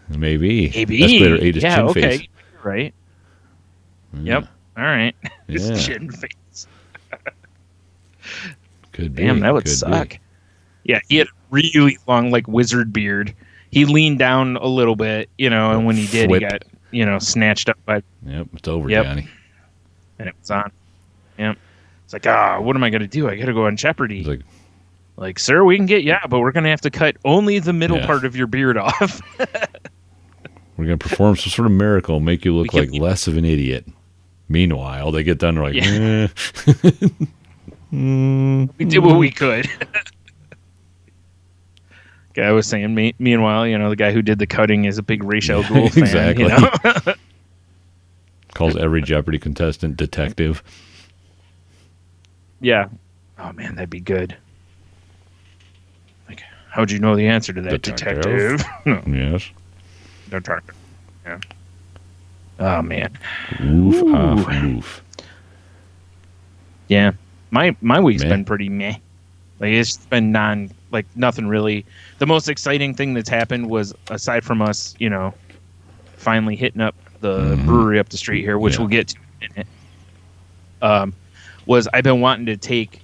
Maybe. Escalator ate his chin face. Right. Yeah. Yep. All right. Yeah. His chin face. Could be. Damn, that would suck. Yeah, he had a really long, like, wizard beard. He leaned down a little bit, and when he did, he got, snatched up by... Yep, it's over, Johnny. And it was on. Yep. It's like, what am I going to do? I got to go on Jeopardy. Like, sir, we can get but we're going to have to cut only the middle part of your beard off. We're going to perform some sort of miracle, make you look like less of an idiot. Meanwhile, they get done, like, we did what we could. Guy was saying, meanwhile, the guy who did the cutting is a big Ra's al Ghul fan. Exactly. Calls every Jeopardy contestant detective. Yeah. Oh, man, that'd be good. Like, how'd you know the answer to that, detective? No. Yes. Detective. Yeah. Oh, man. Oof. Yeah. My week's been pretty meh. Like, it's been nothing really. The most exciting thing that's happened was, aside from us, finally hitting up the brewery up the street here, which we'll get to in a minute. was I've been wanting to take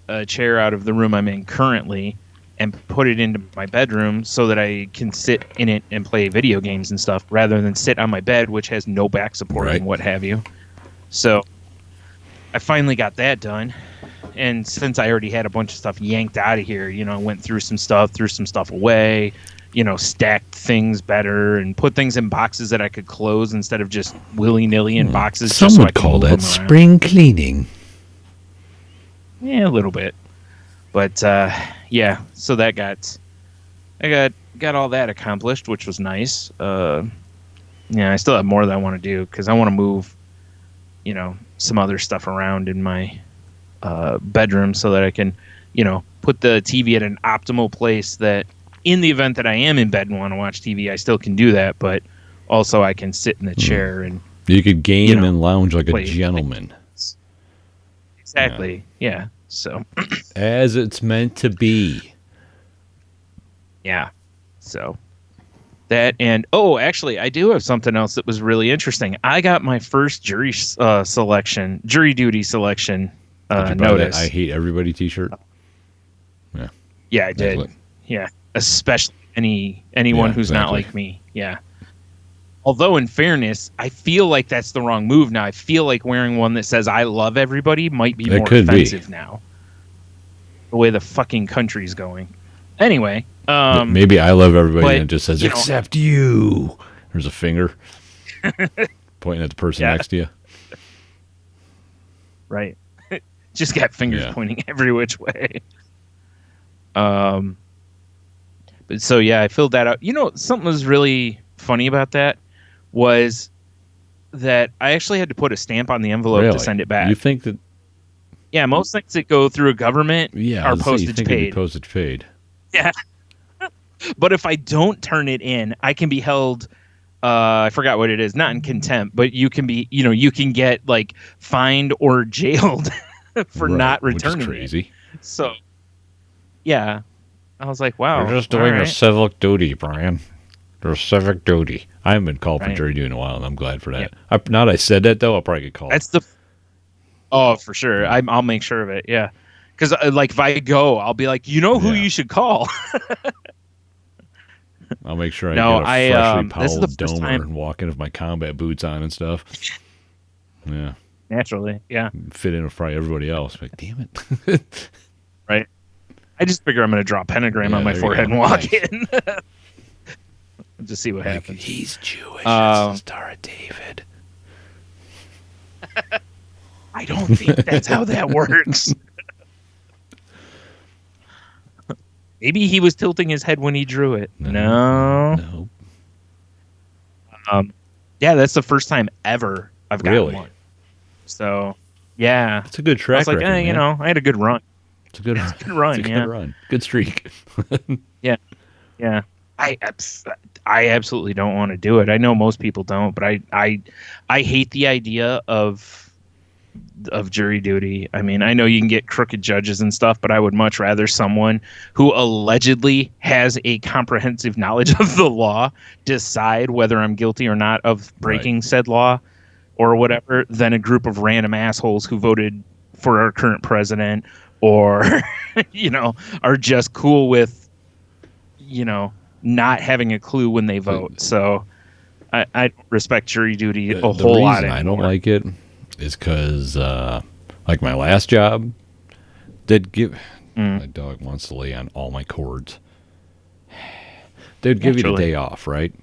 a chair out of the room I'm in currently and put it into my bedroom so that I can sit in it and play video games and stuff rather than sit on my bed, which has no back support and what have you. So I finally got that done. And since I already had a bunch of stuff yanked out of here, I went through some stuff, threw some stuff away, stacked things better and put things in boxes that I could close instead of just willy-nilly in boxes. Some just so would I can call move that them around. spring cleaning. Yeah, a little bit. But yeah, so I got all that accomplished, which was nice. Yeah, I still have more that I want to do because I want to move, some other stuff around in my bedroom so that I can, put the TV at an optimal place that in the event that I am in bed and want to watch TV, I still can do that, but also I can sit in the chair and you could game and lounge like a gentleman. Exactly. Yeah. So as it's meant to be. Yeah. So that and actually I do have something else that was really interesting. I got my first jury duty selection notice. I Hate Everybody t-shirt. Yeah, I did. Yeah, especially anyone who's not like me. Yeah. Although, in fairness, I feel like that's the wrong move now. I feel like wearing one that says "I love everybody" might be more offensive now. The way the fucking country's going. Anyway, maybe "I love everybody" and it just says "except you." There's a finger pointing at the person next to you. Right. Just got fingers pointing every which way. But so yeah, I filled that out. Something was really funny about that was that I actually had to put a stamp on the envelope to send it back. You think that? Yeah, most things that go through a government are postage paid. Postage paid. Yeah. But if I don't turn it in, I can be held. I forgot what it is. Not in contempt, but you can be. You can get like fined or jailed for not returning which is crazy. it. So, yeah, I was like, wow. You're just doing a civic duty, Brian. There's civic duty. I haven't been called for jury duty in a while, and I'm glad for that. Yep. Now that I said that, though, I'll probably get called. That's for sure. I'll make sure of it. Yeah, because if I go, I'll be like, who you should call. I'll make sure I get a freshly powelled domer and walk in with my combat boots on and stuff. Yeah. Naturally, yeah. Fit in with probably everybody else. Like, damn it. Right. I just figure I'm going to draw a pentagram on my forehead and walk in. Just see what happens. He's Jewish. That's the Star of David. I don't think that's how that works. Maybe he was tilting his head when he drew it. No. Yeah, that's the first time ever I've gotten one. So, yeah. It's a good track record, I had a good run. It's a good run. It's a good run. Good streak. Yeah. Yeah. I absolutely don't want to do it. I know most people don't, but I hate the idea of jury duty. I mean, I know you can get crooked judges and stuff, but I would much rather someone who allegedly has a comprehensive knowledge of the law decide whether I'm guilty or not of breaking said law or whatever than a group of random assholes who voted for our current president or, are just cool with, not having a clue when they vote. So I respect jury duty a whole lot. The reason I don't like it is because, like my last job, they'd give... My dog wants to lay on all my cords. They'd give you the day off, right?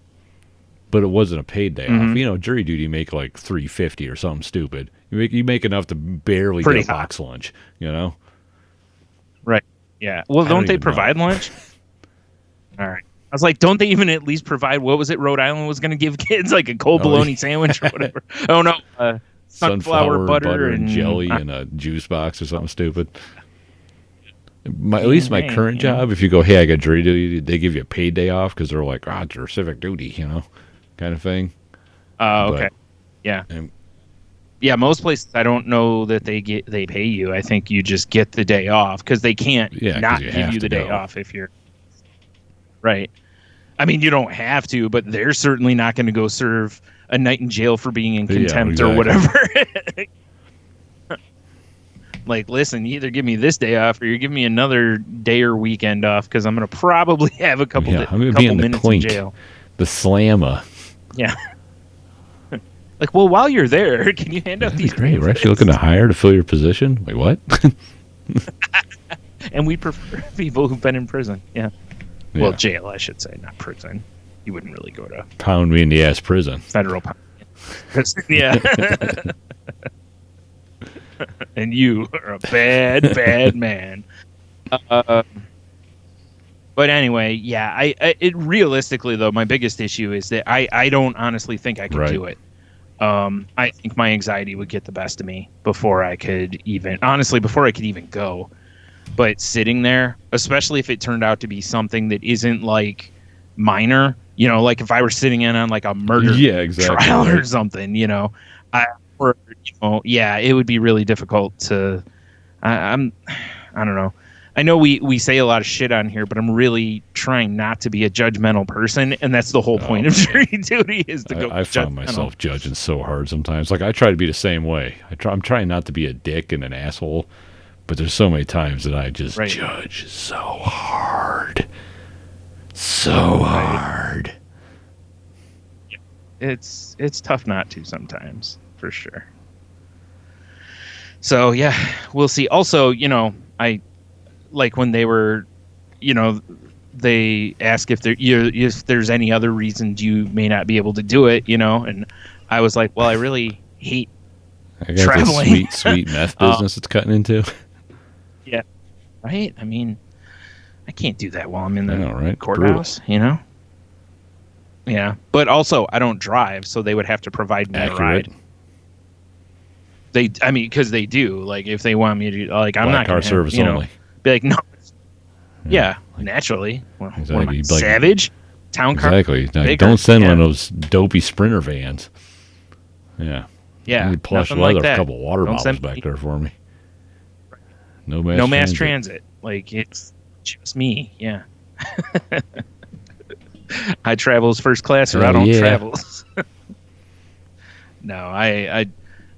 But it wasn't a paid day off. Jury duty you make like $3.50 or something stupid. You make enough to barely get a box lunch, Right. Yeah. Well, don't they provide lunch? All right. I was like, don't they even at least provide, what was it Rhode Island was going to give kids? Like a cold bologna sandwich or whatever. Oh, no. Sunflower butter and jelly in a juice box or something stupid. At least my current job, if you go, hey, I got jury duty, they give you a paid day off because they're like, it's your civic duty, kind of thing. Okay. Yeah. Yeah, most places I don't know that they pay you. I think you just get the day off because they can't not give you the day off if you're right. I mean, you don't have to, but they're certainly not going to go serve a night in jail for being in contempt or whatever. Like, listen, you either give me this day off or you give me another day or weekend off because I'm going to probably have a couple I'm gonna be in the minutes clink, in jail. the slammer. Yeah. Like, well, while you're there, can you hand out That'd be these great. We're pamphlets? actually looking to hire to fill your position. Wait, what? And we prefer people who've been in prison. Yeah. Yeah. Well, jail, I should say, not prison. You wouldn't really go to Pound me in the ass prison. federal prison. Yeah. And you are a bad man. But anyway, yeah. It realistically though, my biggest issue is that I don't honestly think I could Right. do it. I think my anxiety would get the best of me before I could even go. But sitting there, especially if it turned out to be something that isn't like minor, like if I were sitting in on like a murder trial or something, it would be really difficult to. I don't know. I know we say a lot of shit on here, but I'm really trying not to be a judgmental person, and that's the whole point of jury duty is to go. I found myself judging so hard sometimes. Like I try to be the same way. I'm trying not to be a dick and an asshole, but there's so many times that I just judge so hard, hard. It's tough not to sometimes, for sure. So yeah, we'll see. Also, I like when they were, they ask if there's any other reasons you may not be able to do it, and I was like, well, I really hate traveling. This sweet meth business it's cutting into. Yeah, right. I mean, I can't do that while I'm in the courthouse, Yeah, but also I don't drive, so they would have to provide me a ride. Because they do. Like, if they want me to, like, I'm not car service only. Be like, no. Yeah, naturally. Well, exactly. What am I, Savage? Town car? Exactly. Now, don't send one of those dopey Sprinter vans. Yeah. Yeah. I need plush leather, a couple water bottles back there for me. No mass transit. Like, it's just me. Yeah. I travels first class or I don't travel. No, I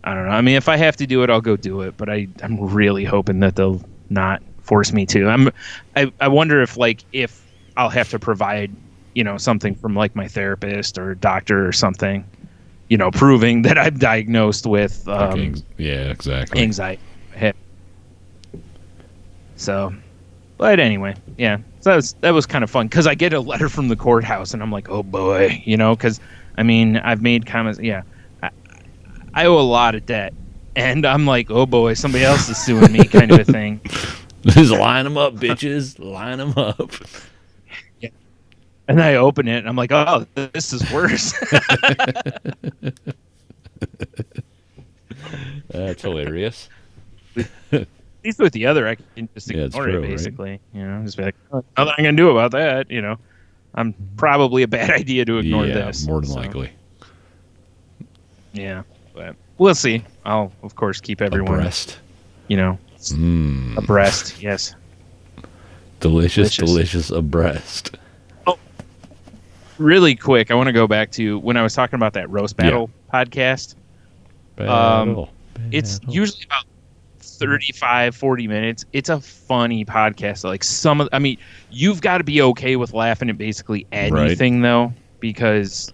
don't know. I mean, if I have to do it, I'll go do it. But I'm really hoping that they'll not force me to. I wonder if I'll have to provide, something from like my therapist or doctor or something, proving that I'm diagnosed with exactly anxiety. So, but anyway, yeah. So that was kind of fun because I get a letter from the courthouse and I'm like, oh boy, because I mean I've made comments. Yeah, I owe a lot of debt, and I'm like, oh boy, somebody else is suing me, kind of a thing. Just line them up, bitches. Line them up. Yeah. And I open it, and I'm like, oh, this is worse. That's hilarious. At least with the other, I can just ignore it, basically. Right? Just be like, oh, nothing I can do about that. I'm probably a bad idea to ignore this. More than likely. Yeah, but we'll see. I'll, of course, keep everyone abreast. Abreast, yes. Delicious abreast. Oh, really quick, I want to go back to when I was talking about that roast battle podcast. It's usually about 35, 40 minutes. It's a funny podcast. Like you've got to be okay with laughing at basically anything, though, because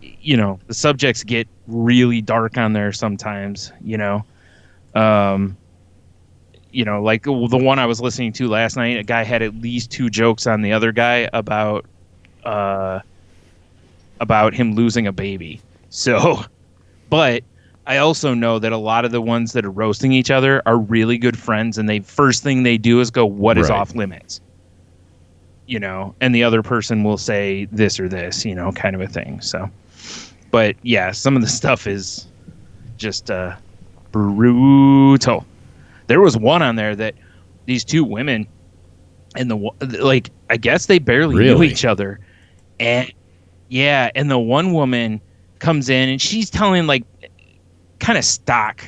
the subjects get really dark on there sometimes. Like the one I was listening to last night, a guy had at least 2 jokes on the other guy about him losing a baby. So, but I also know that a lot of the ones that are roasting each other are really good friends, and first thing they do is go, "What is off limits?" And the other person will say this or this, kind of a thing. So, but yeah, some of the stuff is just brutal. There was one on there that these 2 women, and I guess they barely knew each other, and the one woman comes in and she's telling kind of stock,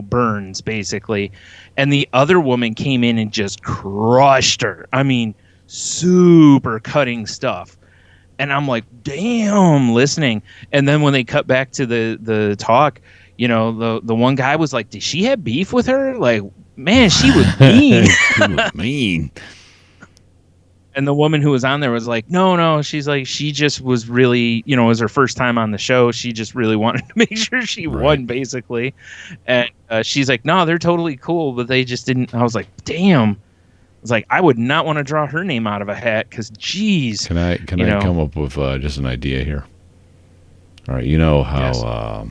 burns basically, and the other woman came in and just crushed her. I mean, super cutting stuff. And I'm like, damn, listening. And then when they cut back to the talk, the one guy was like, did she have beef with her? Like, man, she was mean. She was mean. And the woman who was on there was like, no, she's like, she just was really, it was her first time on the show. She just really wanted to make sure she won, basically. And she's like, no, they're totally cool, but they just didn't. I was like, damn. I was like, I would not want to draw her name out of a hat because, geez. Can I come up with just an idea here? All right, you know how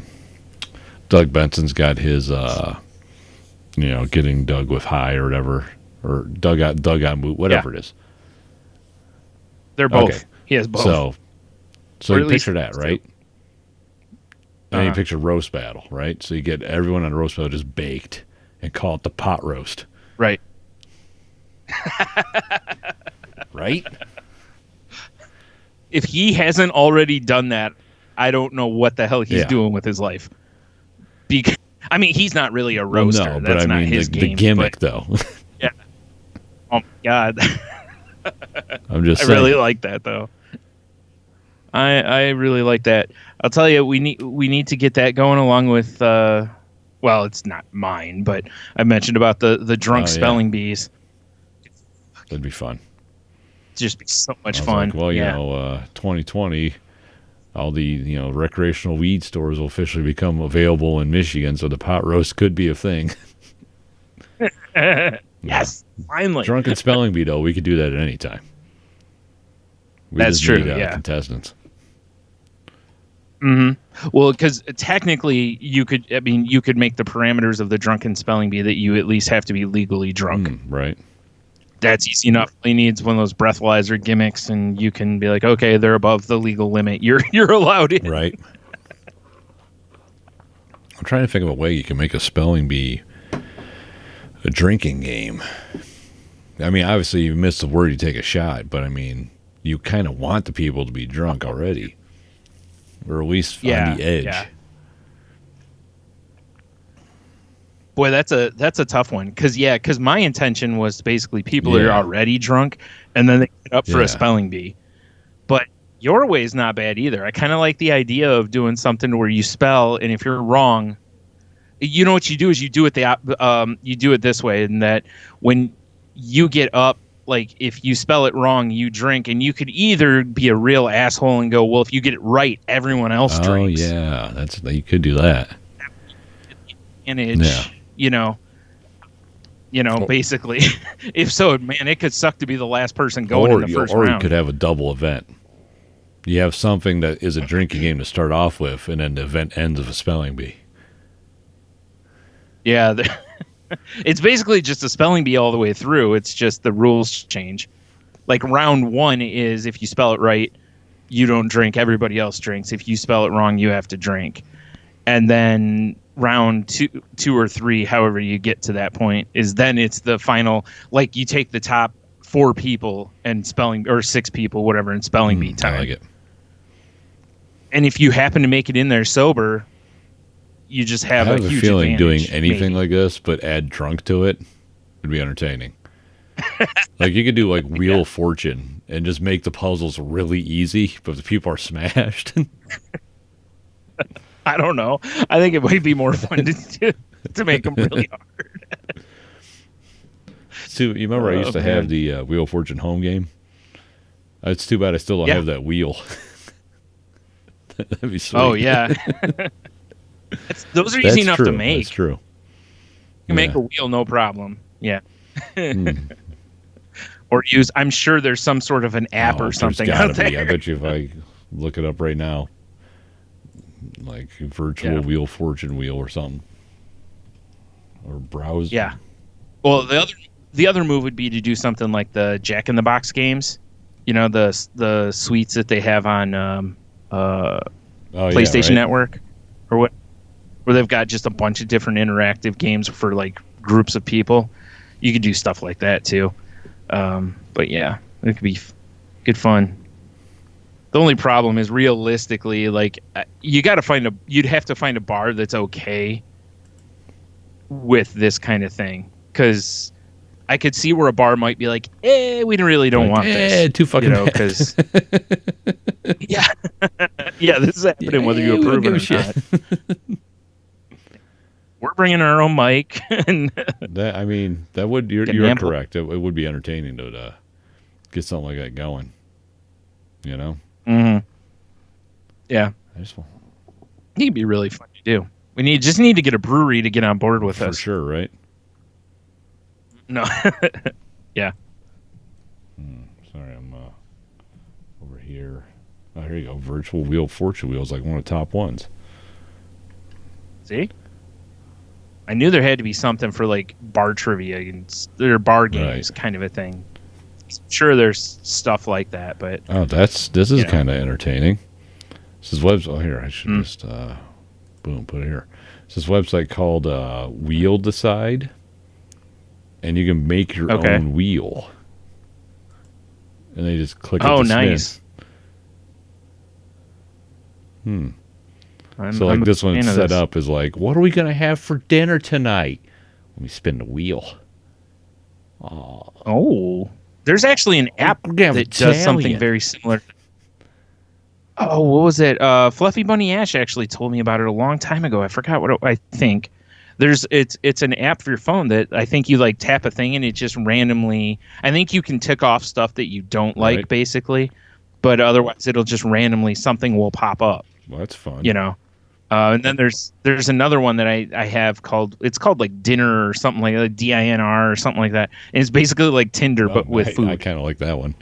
Doug Benson's got his, getting Doug with high or whatever, or Doug got moot, whatever it is. They're both. Okay. He has both. So you picture that, right? And you picture roast battle, right? So you get everyone on a roast battle just baked and call it the pot roast. Right. Right? If he hasn't already done that, I don't know what the hell he's doing with his life. Because he's not really a roaster. Well, no, that's but not his game. The gimmick, though. Yeah. Oh my God. I'm just saying. I really like that, though. I really like that. I'll tell you, we need to get that going along with. Well, it's not mine, but I mentioned about the drunk spelling bees. That'd be fun. It'd just be so much fun. Like, well, 2020, all the recreational weed stores will officially become available in Michigan, so the pot roast could be a thing. Yes, finally. Drunken spelling bee, though, we could do that at any time. That's true. Need, contestants. Mm-hmm. Well, because technically, you could make the parameters of the drunken spelling bee that you at least have to be legally drunk. Right. That's easy enough. He needs one of those breathalyzer gimmicks, and you can be like, okay, they're above the legal limit. You're allowed in. Right. I'm trying to think of a way you can make a spelling bee a drinking game. Obviously, you miss the word, you take a shot, but you kind of want the people to be drunk already, or at least on the edge. Yeah. Boy, that's a tough one, because my intention was basically people are already drunk, and then they get up for a spelling bee. But your way is not bad either. I kind of like the idea of doing something where you spell, and if you're wrong, what you do is you do it this way, and that when you get up, like if you spell it wrong, you drink, and you could either be a real asshole and go, well, if you get it right, everyone else drinks. Oh yeah, you could do that. Basically, if so, man, it could suck to be the last person going in the first round. Or you could have a double event. You have something that is a drinking game to start off with, and then the event ends with a spelling bee. Yeah, it's basically just a spelling bee all the way through. It's just the rules change. Like round 1 is if you spell it right, you don't drink. Everybody else drinks. If you spell it wrong, you have to drink. And then round two or 3, however you get to that point, is then it's the final. Like you take the top 4 people and spelling, or 6 people, whatever, in spelling bee time. I like it. And if you happen to make it in there sober, you just have a huge feeling advantage, doing anything like this, but add drunk to it would be entertaining. Like you could do like Wheel of Fortune and just make the puzzles really easy, but the people are smashed. I don't know. I think it might be more fun to make them really hard. So you remember I used to have the Wheel of Fortune home game? It's too bad I still don't have that wheel. That'd be sweet. Oh yeah. Those are easy enough to make. That's true. You can make a wheel, no problem. Yeah. Or I'm sure there's some sort of an app or something out there. I bet you if I look it up right now, like virtual Wheel Fortune wheel or something, or browse. Yeah. Well, the other move would be to do something like the Jack in the Box games. The suites that they have on PlayStation Network, or what? Where they've got just a bunch of different interactive games for like groups of people. You could do stuff like that too. But yeah, it could be good fun. The only problem is realistically, like you'd have to find a bar that's okay with this kind of thing. Because I could see where a bar might be like, we really don't want this. Too fucking because yeah, this is happening whether you approve it or not. we're bringing our own mic, and that would you're correct. It would be entertaining to get something like that going. You know. Mm-hmm. Yeah, it'd be really fun to do. We just need to get a brewery to get on board with us for sure, right? No, yeah. Sorry, I'm over here. Oh, here you go. Virtual Wheel Fortune Wheel is like one of the top ones. See, I knew there had to be something for like bar trivia or bar games, kind of a thing. I'm sure there's stuff like that, but this is kind of entertaining. This is website. Oh, here I should just boom, put it here. It's this website called Wheel Decide, and you can make your own wheel. And they just click. Oh, nice. So like this one set up is like, what are we gonna have for dinner tonight? Let me spin the wheel. Oh, there's actually an app that does something very similar. Oh, what was it? Fluffy Bunny Ash actually told me about it a long time ago. I forgot what I think. It's an app for your phone that I think you like tap a thing and it just randomly. I think you can tick off stuff that you don't like basically, but otherwise it'll just randomly something will pop up. Well, that's fun. You know. And then there's another one that I have called like Dinner or something like DINR or something like that. And it's basically like Tinder but with food. I kind of like that one.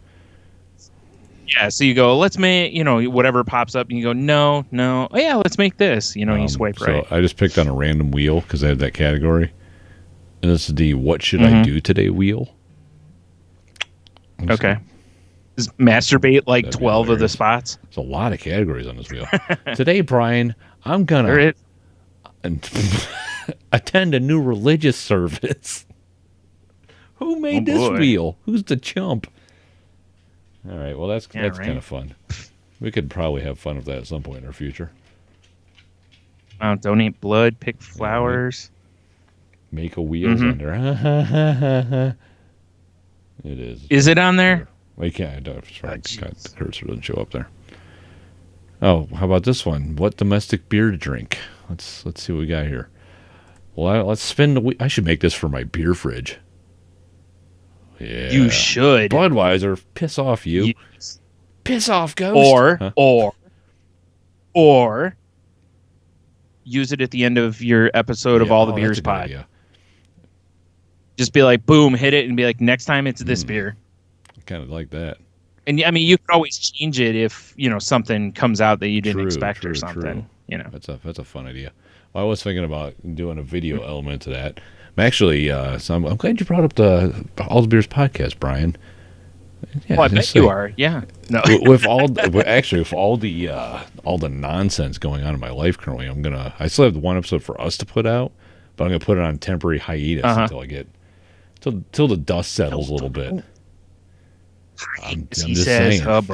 Yeah, so you go, let's make, whatever pops up, and you go, no. Oh, yeah, let's make this. And you swipe right. So I just picked on a random wheel because I had that category. And this is the What Should I Do Today wheel. Okay. Just masturbate like 12 of the spots. There's a lot of categories on this wheel. Today, Brian, I'm going to attend a new religious service. Who made this wheel? Who's the chump? All right, well, that's kind of fun. We could probably have fun with that at some point in our future. Donate blood, pick flowers. Make a wheels under. It is. Is it on there? Well, you can't. The cursor doesn't show up there. Oh, how about this one? What domestic beer to drink? Let's see what we got here. Well, let's spin the wheel. I should make this for my beer fridge. Yeah. You should. Budweiser, piss off you. Piss off, Ghost. Or use it at the end of your episode of All the Beers Pod. Idea. Just be like, boom, hit it, and be like, next time it's this beer. I kind of like that. And I mean, you can always change it if something comes out that you didn't expect or something. That's a fun idea. Well, I was thinking about doing a video element to that. I'm actually, so I'm glad you brought up the All the Beers podcast, Brian. Yeah, well, I bet you are. Yeah. No. with all the nonsense going on in my life currently, I still have one episode for us to put out, but I'm gonna put it on temporary hiatus until I get till the dust settles a little bit. I'm just saying. I don't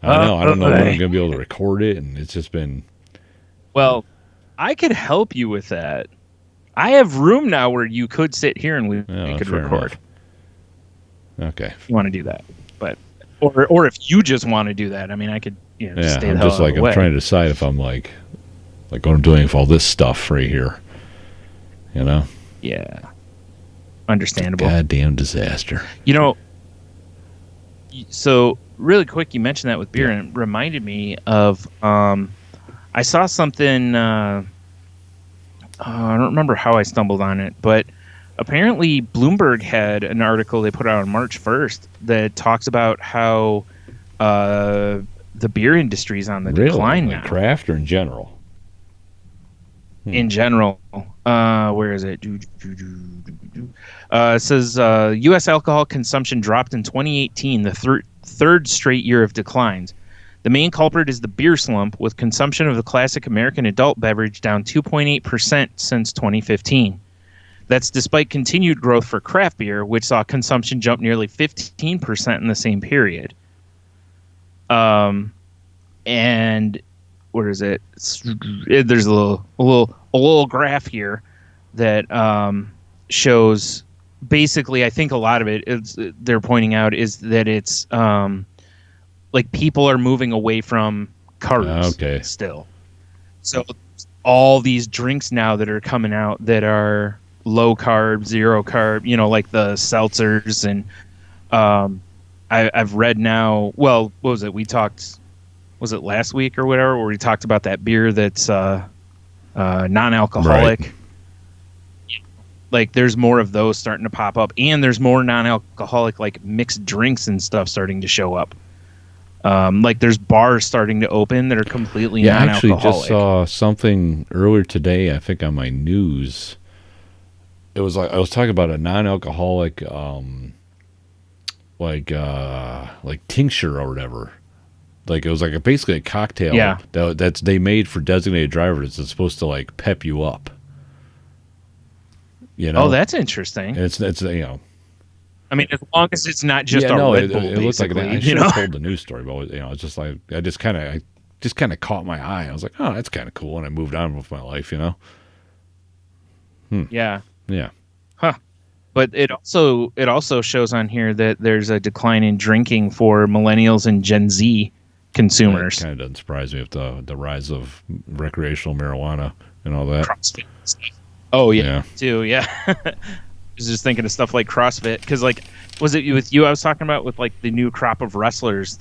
know when I'm gonna be able to record it, and it's just been. Well, I could help you with that. I have room now where you could sit here and we could record. Enough. Okay. If you want to do that, but or if you just want to do that, I mean, I could stay the hell out of the way. I'm trying to decide if I'm like what I'm doing with all this stuff right here. Yeah. Understandable. Goddamn disaster. So really quick, you mentioned that with beer, and it reminded me of I saw something. I don't remember how I stumbled on it, but apparently Bloomberg had an article they put out on March 1st that talks about how the beer industry is on the decline now. Craft or in general? In general. Where is it? It says U.S. alcohol consumption dropped in 2018, the third straight year of declines. The main culprit is the beer slump, with consumption of the classic American adult beverage down 2.8% since 2015. That's despite continued growth for craft beer, which saw consumption jump nearly 15% in the same period. And where is it? There's a little graph here that shows basically. I think a lot of it they're pointing out is that it's like people are moving away from cars still. So all these drinks now that are coming out that are low carb, zero carb, like the seltzers. And I've read now, well, what was it? Was it last week or whatever, where we talked about that beer that's non-alcoholic? Right. Like there's more of those starting to pop up, and there's more non-alcoholic like mixed drinks and stuff starting to show up. Like there's bars starting to open that are completely non-alcoholic. I actually just saw something earlier today, I think on my news. It was like I was talking about a non-alcoholic like tincture or whatever. Like it was like basically a cocktail that's they made for designated drivers that's supposed to like pep you up. Oh, that's interesting. It's I mean, as long as it's not just a Red Bull, it looks like that. I should have told the news story, but it's just like I just kind of caught my eye. I was like, oh, that's kind of cool, and I moved on with my life, Yeah. Yeah. Huh. But it also shows on here that there's a decline in drinking for millennials and Gen Z consumers. It kind of doesn't surprise me with the rise of recreational marijuana and all that. CrossFit stuff. Oh yeah, too. Yeah. I was just thinking of stuff like CrossFit because, like, was it with you? I was talking about with like the new crop of wrestlers.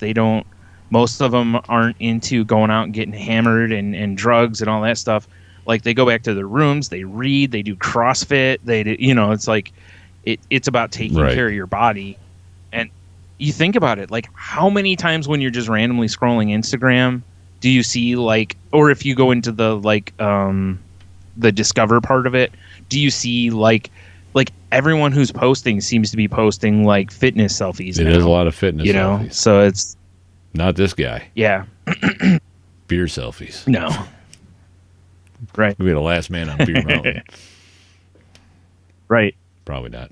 Most of them aren't into going out and getting hammered and drugs and all that stuff. Like they go back to their rooms, they read, they do CrossFit. It's like it's about taking care of your body. And you think about it, like how many times when you're just randomly scrolling Instagram do you see like, or if you go into the like the discover part of it, do you see like everyone who's posting seems to be posting like fitness selfies? It is a lot of fitness selfies. So it's not this guy. Yeah. Beer selfies. No. Right. We'll be the last man on Beer Mountain. Right. Probably not.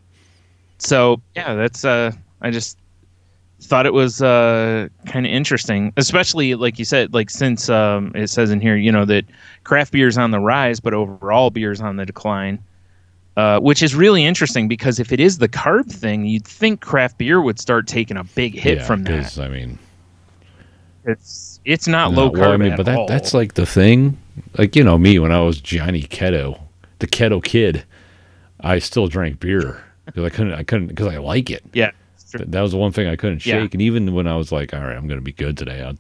So yeah, that's I just thought it was kind of interesting, especially like you said, like since it says in here, that craft beer is on the rise, but overall beer is on the decline, which is really interesting because if it is the carb thing, you'd think craft beer would start taking a big hit from that. Because I mean, it's not low carb at all. That's like the thing. Like me when I was Johnny Keto, the Keto Kid, I still drank beer because I couldn't because I like it. Yeah. That was the one thing I couldn't shake. And even when I was like, all right, I'm going to be good today,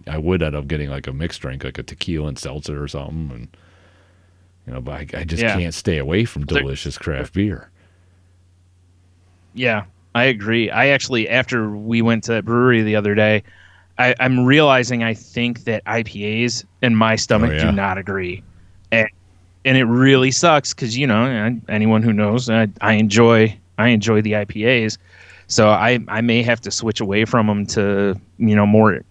I would end up getting like a mixed drink, like a tequila and seltzer or something. And, but I just can't stay away from delicious craft beer. Yeah, I agree. I actually, after we went to that brewery the other day, I'm realizing I think that IPAs and my stomach do not agree. And it really sucks because, anyone who knows, I enjoy the IPAs. So I may have to switch away from them to, more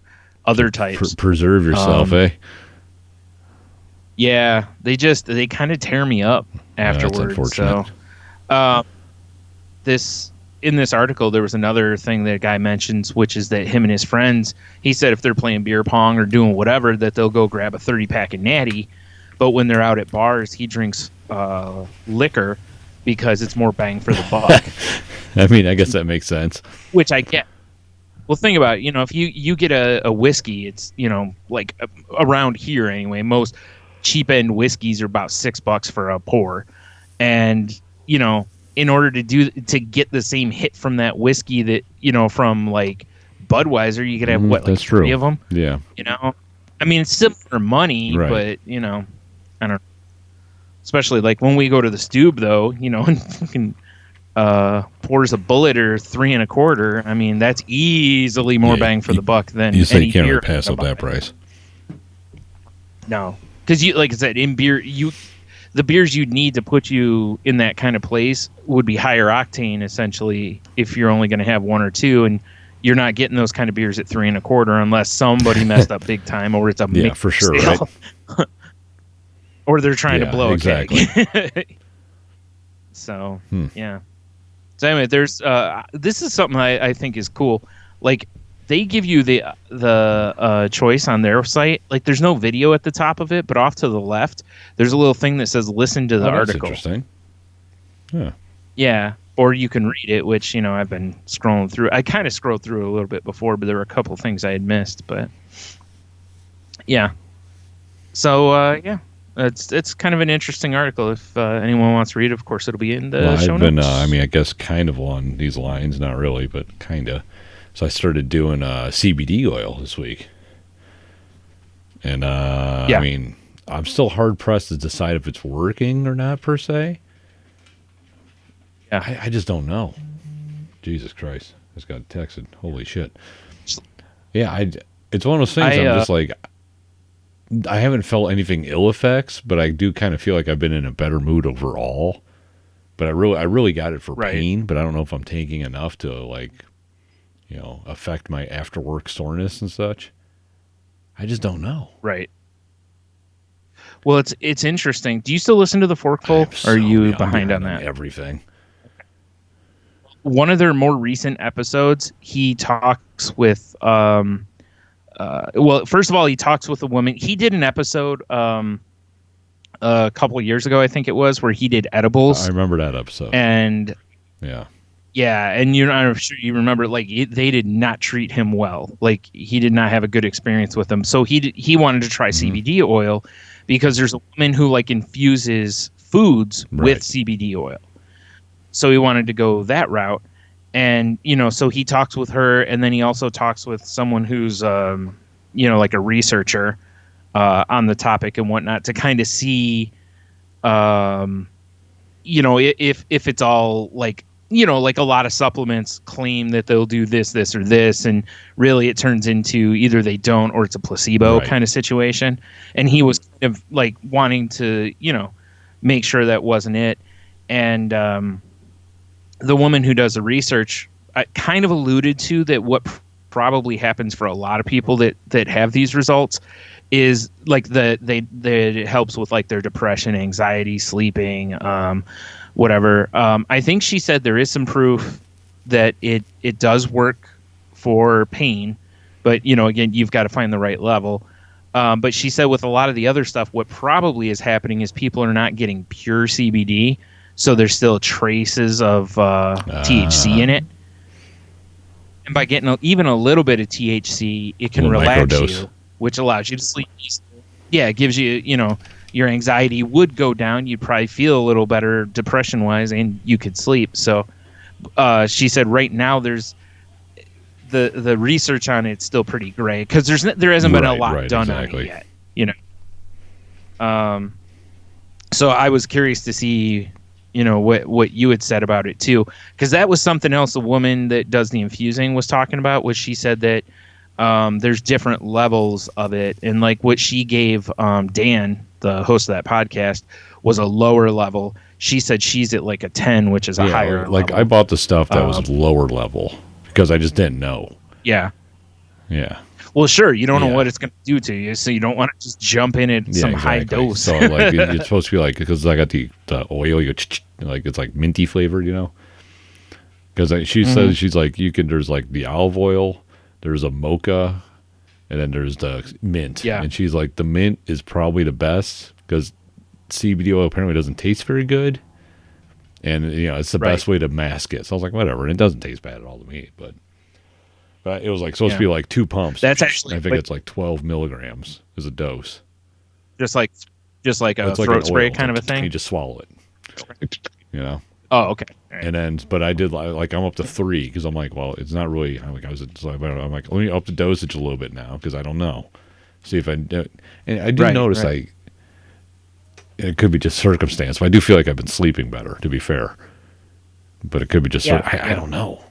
other types. Preserve yourself, eh? Yeah, they kind of tear me up afterwards. That's unfortunate. So in this article, there was another thing that a guy mentions, which is that him and his friends, he said if they're playing beer pong or doing whatever, that they'll go grab a 30-pack of Natty. But when they're out at bars, he drinks liquor because it's more bang for the buck. I mean, I guess that makes sense. Which I get. Well, think about it. If you get a whiskey, it's, like around here anyway, most cheap end whiskeys are about $6 for a pour. And, in order to get the same hit from that whiskey that, from like Budweiser, you could have like 3 of them? Yeah. I mean, it's similar money, but, I don't know. Especially like when we go to the Stube, though, and fucking pours a bullet or 3 1/4. I mean, that's easily more bang for the buck than you say any you can't beer really pass up that price. No, because like I said, in beer, the beers you'd need to put you in that kind of place would be higher octane, essentially, if you're only going to have 1 or 2, and you're not getting those kind of beers at 3 1/4 unless somebody messed up big time, or it's a mixed for sure, sale. Right? Or they're trying to blow a keg. So yeah. So anyway, there's this is something I think is cool. Like they give you the choice on their site. Like there's no video at the top of it, but off to the left, there's a little thing that says "Listen to the article." That's interesting. Yeah. Yeah, or you can read it, which I've been scrolling through. I kind of scrolled through a little bit before, but there were a couple things I had missed. But yeah. So yeah. It's kind of an interesting article. If anyone wants to read it, of course, it'll be in the show I've been, notes. I guess kind of along these lines, not really, but kind of. So I started doing CBD oil this week. And, I mean, I'm still hard-pressed to decide if it's working or not, per se. Yeah. I just don't know. Jesus Christ. I just got texted. Holy shit. Yeah, it's one of those things I'm just like, I haven't felt anything ill effects, but I do kind of feel like I've been in a better mood overall. But I really got it for pain, but I don't know if I'm taking enough to, like, you know, affect my after-work soreness and such. I just don't know. Right. Well, it's interesting. Do you still listen to the Forkful? Or are you behind on that? Everything. One of their more recent episodes, he talks with well, first of all, he talks with a woman. He did an episode a couple of years ago, I think it was, where he did edibles. I remember that episode. And yeah, and I'm sure you remember, like, they did not treat him well. Like, he did not have a good experience with them. So he wanted to try CBD oil because there's a woman who, like, infuses foods with CBD oil. So he wanted to go that route. And, you know, so he talks with her, and then he also talks with someone who's, you know, like a researcher on the topic and whatnot to kind of see, you know, if it's all, like, you know, like a lot of supplements claim that they'll do this, this, or this, and really it turns into either they don't or it's a placebo kind of situation. And he was kind of like wanting to, you know, make sure that wasn't it. And the woman who does the research kind of alluded to that what probably happens for a lot of people that have these results is like it helps with like their depression, anxiety, sleeping, whatever. I think she said there is some proof that it does work for pain, but, you know, again, you've got to find the right level. But she said with a lot of the other stuff, what probably is happening is people are not getting pure CBD, so there's still traces of THC in it. And by getting even a little bit of THC, it can relax you, which allows you to sleep easily. Yeah, it gives you, you know, your anxiety would go down. You'd probably feel a little better depression-wise, and you could sleep. So she said right now there's the research on it's still pretty gray because there hasn't been a lot done on it yet. You know. So I was curious to see, you know, what you had said about it too, because that was something else the woman that does the infusing was talking about. Was she said that there's different levels of it, and like what she gave Dan, the host of that podcast, was a lower level. She said she's at like a 10, which is a higher like level. I bought the stuff that was lower level because I just didn't know. Yeah. Well, sure, you don't know what it's going to do to you, so you don't want to just jump in at some high dose. So like it's supposed to be like, because I got the oil, you go, like it's like minty flavored, you know. Because she says she's like there's like the olive oil, there's a mocha, and then there's the mint. Yeah. And she's like the mint is probably the best because CBD oil apparently doesn't taste very good, and you know it's the best way to mask it. So I was like, whatever, and it doesn't taste bad at all to me, but it was like supposed to be like 2 pumps. That's actually, I think it's like 12 milligrams is a dose. Just like a throat spray kind of a thing. You just swallow it. You know. Oh, okay. Right. And then, but I did like I'm up to 3 because I'm like, well, it's not really. I'm like, let me up the dosage a little bit now because I don't know. See if I do. And I do notice it could be just circumstance, but I do feel like I've been sleeping better, to be fair. But it could be just I don't know.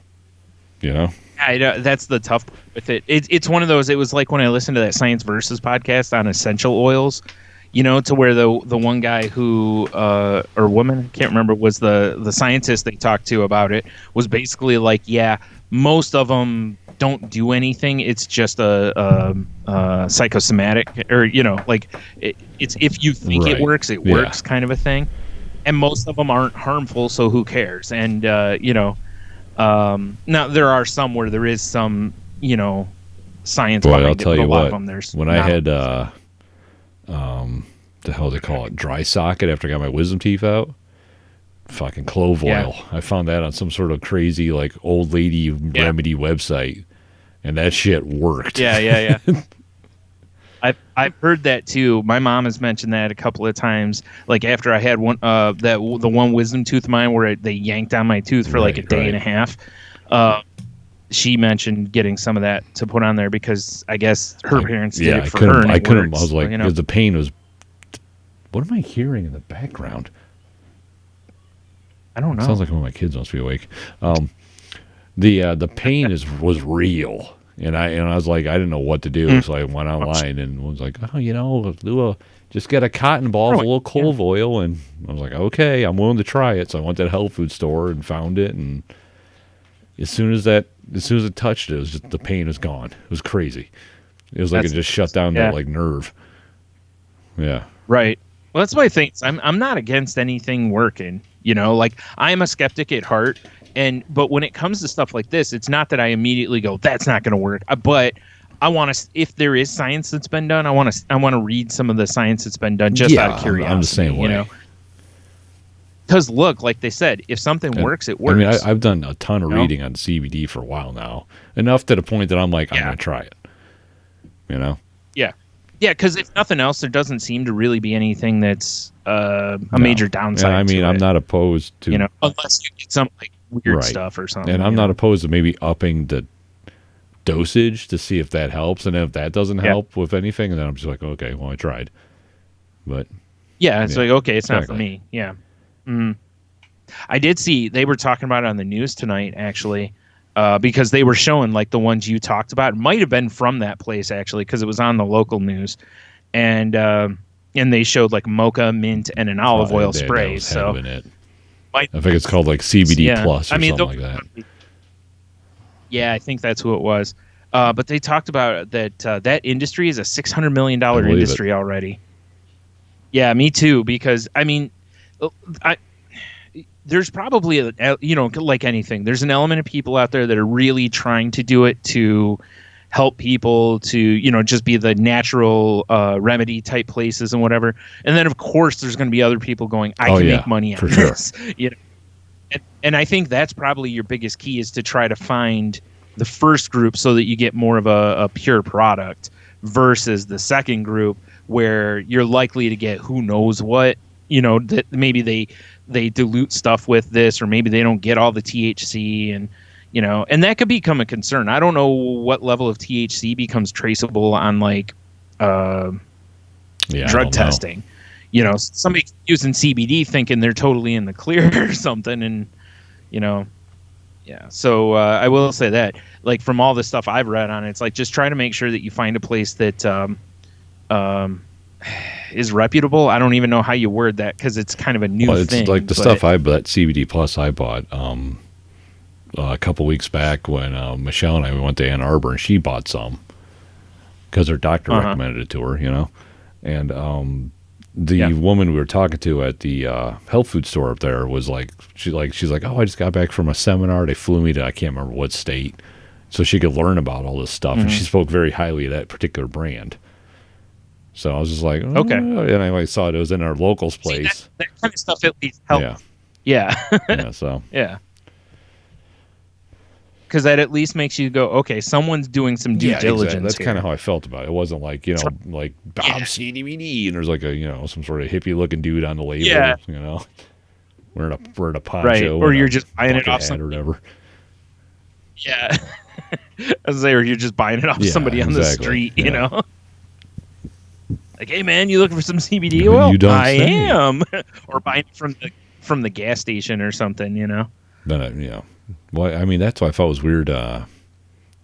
You know. I know, that's the tough part with it. It's one of those. It was like when I listened to that Science Versus podcast on essential oils, you know, to where the one guy who or woman, I can't remember, was the scientist they talked to about it, was basically like, yeah, most of them don't do anything. It's just a psychosomatic, or, you know, like it's if you think it works, it works kind of a thing. And most of them aren't harmful, so who cares? And you know. Now there are some where there is some, you know, science behind I'll tell it, but you a lot what, of them there's when I had the hell they call it, dry socket after I got my wisdom teeth out, fucking clove oil. I found that on some sort of crazy like old lady remedy website, and that shit worked. Yeah. I've heard that too. My mom has mentioned that a couple of times. Like after I had one the one wisdom tooth of mine where they yanked on my tooth for like a day and a half. She mentioned getting some of that to put on there because I guess her parents did it for her. And I couldn't. Works, I was like, you know? because the pain was. What am I hearing in the background? I don't know. It sounds like one of my kids must be awake. The pain was real, and I was like, I didn't know what to do, so I went online and was like, just get a cotton ball full of clove oil, and I was like, okay, I'm willing to try it. So I went to the health food store and found it, and as soon as it touched it, was just the pain was gone. It was crazy. It was like it just shut down that like nerve. Yeah. Right. Well, that's my thing. I'm not against anything working. You know, like I'm a skeptic at heart, but when it comes to stuff like this, it's not that I immediately go, that's not going to work. But I want to, if there is science that's been done, I want to read some of the science that's been done just out of curiosity. I'm the same way. You know? Because look, like they said, if something works, it works. I mean, I've done a ton of reading on CBD for a while now, enough to the point that I'm like, I'm going to try it. You know? Yeah. Yeah, because if nothing else, there doesn't seem to really be anything that's a major downside. I mean, I'm not opposed to... You know, unless you get some like weird stuff or something. And I'm not opposed to maybe upping the dosage to see if that helps. And if that doesn't help with anything, then I'm just like, okay, well, I tried. But... Yeah, it's like, okay, it's not for me. Yeah. Mm. I did see they were talking about it on the news tonight, actually, because they were showing like the ones you talked about. It might have been from that place actually, because it was on the local news, and they showed like mocha, mint, and an olive oil spray. So I think it's called like CBD Plus or something like that. Yeah, I think that's who it was. But they talked about that that industry is a $600 million industry already. Yeah, me too. Because I mean, there's probably like anything, there's an element of people out there that are really trying to do it to help people to just be the natural remedy type places and whatever. And then of course there's going to be other people going, I can make money out of this. You know, and I think that's probably your biggest key, is to try to find the first group so that you get more of a pure product versus the second group where you're likely to get who knows what. That maybe they dilute stuff with this, or maybe they don't get all the THC, and and that could become a concern. I don't know what level of THC becomes traceable on like drug testing. Somebody using CBD thinking they're totally in the clear or something, and yeah. So I will say that, like, from all the stuff I've read on it, it's like just try to make sure that you find a place that is reputable. I don't even know how you word that, because it's kind of a new thing. It's like the stuff that CBD Plus I bought a couple weeks back when Michelle and I went to Ann Arbor, and she bought some because her doctor recommended it to her, and the woman we were talking to at the health food store up there was like, she's like, oh, I just got back from a seminar. They flew me to, I can't remember what state, so she could learn about all this stuff, and she spoke very highly of that particular brand. So I was just like, okay. And I saw it was in our locals place. See, that kind of stuff at least helps. Yeah. So. Yeah. Because that at least makes you go, okay, someone's doing some due diligence. Exactly. That's kind of how I felt about it. It wasn't like, like Bob CBD, and there's like a, some sort of hippie looking dude on the label, wearing a poncho. Right. Or you're just buying it off or whatever. Yeah. As they, or you're just buying it off somebody on the street, you know? Like, hey man, you looking for some CBD oil? You don't I am. Or buying it from the gas station or something, Then well, I mean, that's why I thought it was weird. The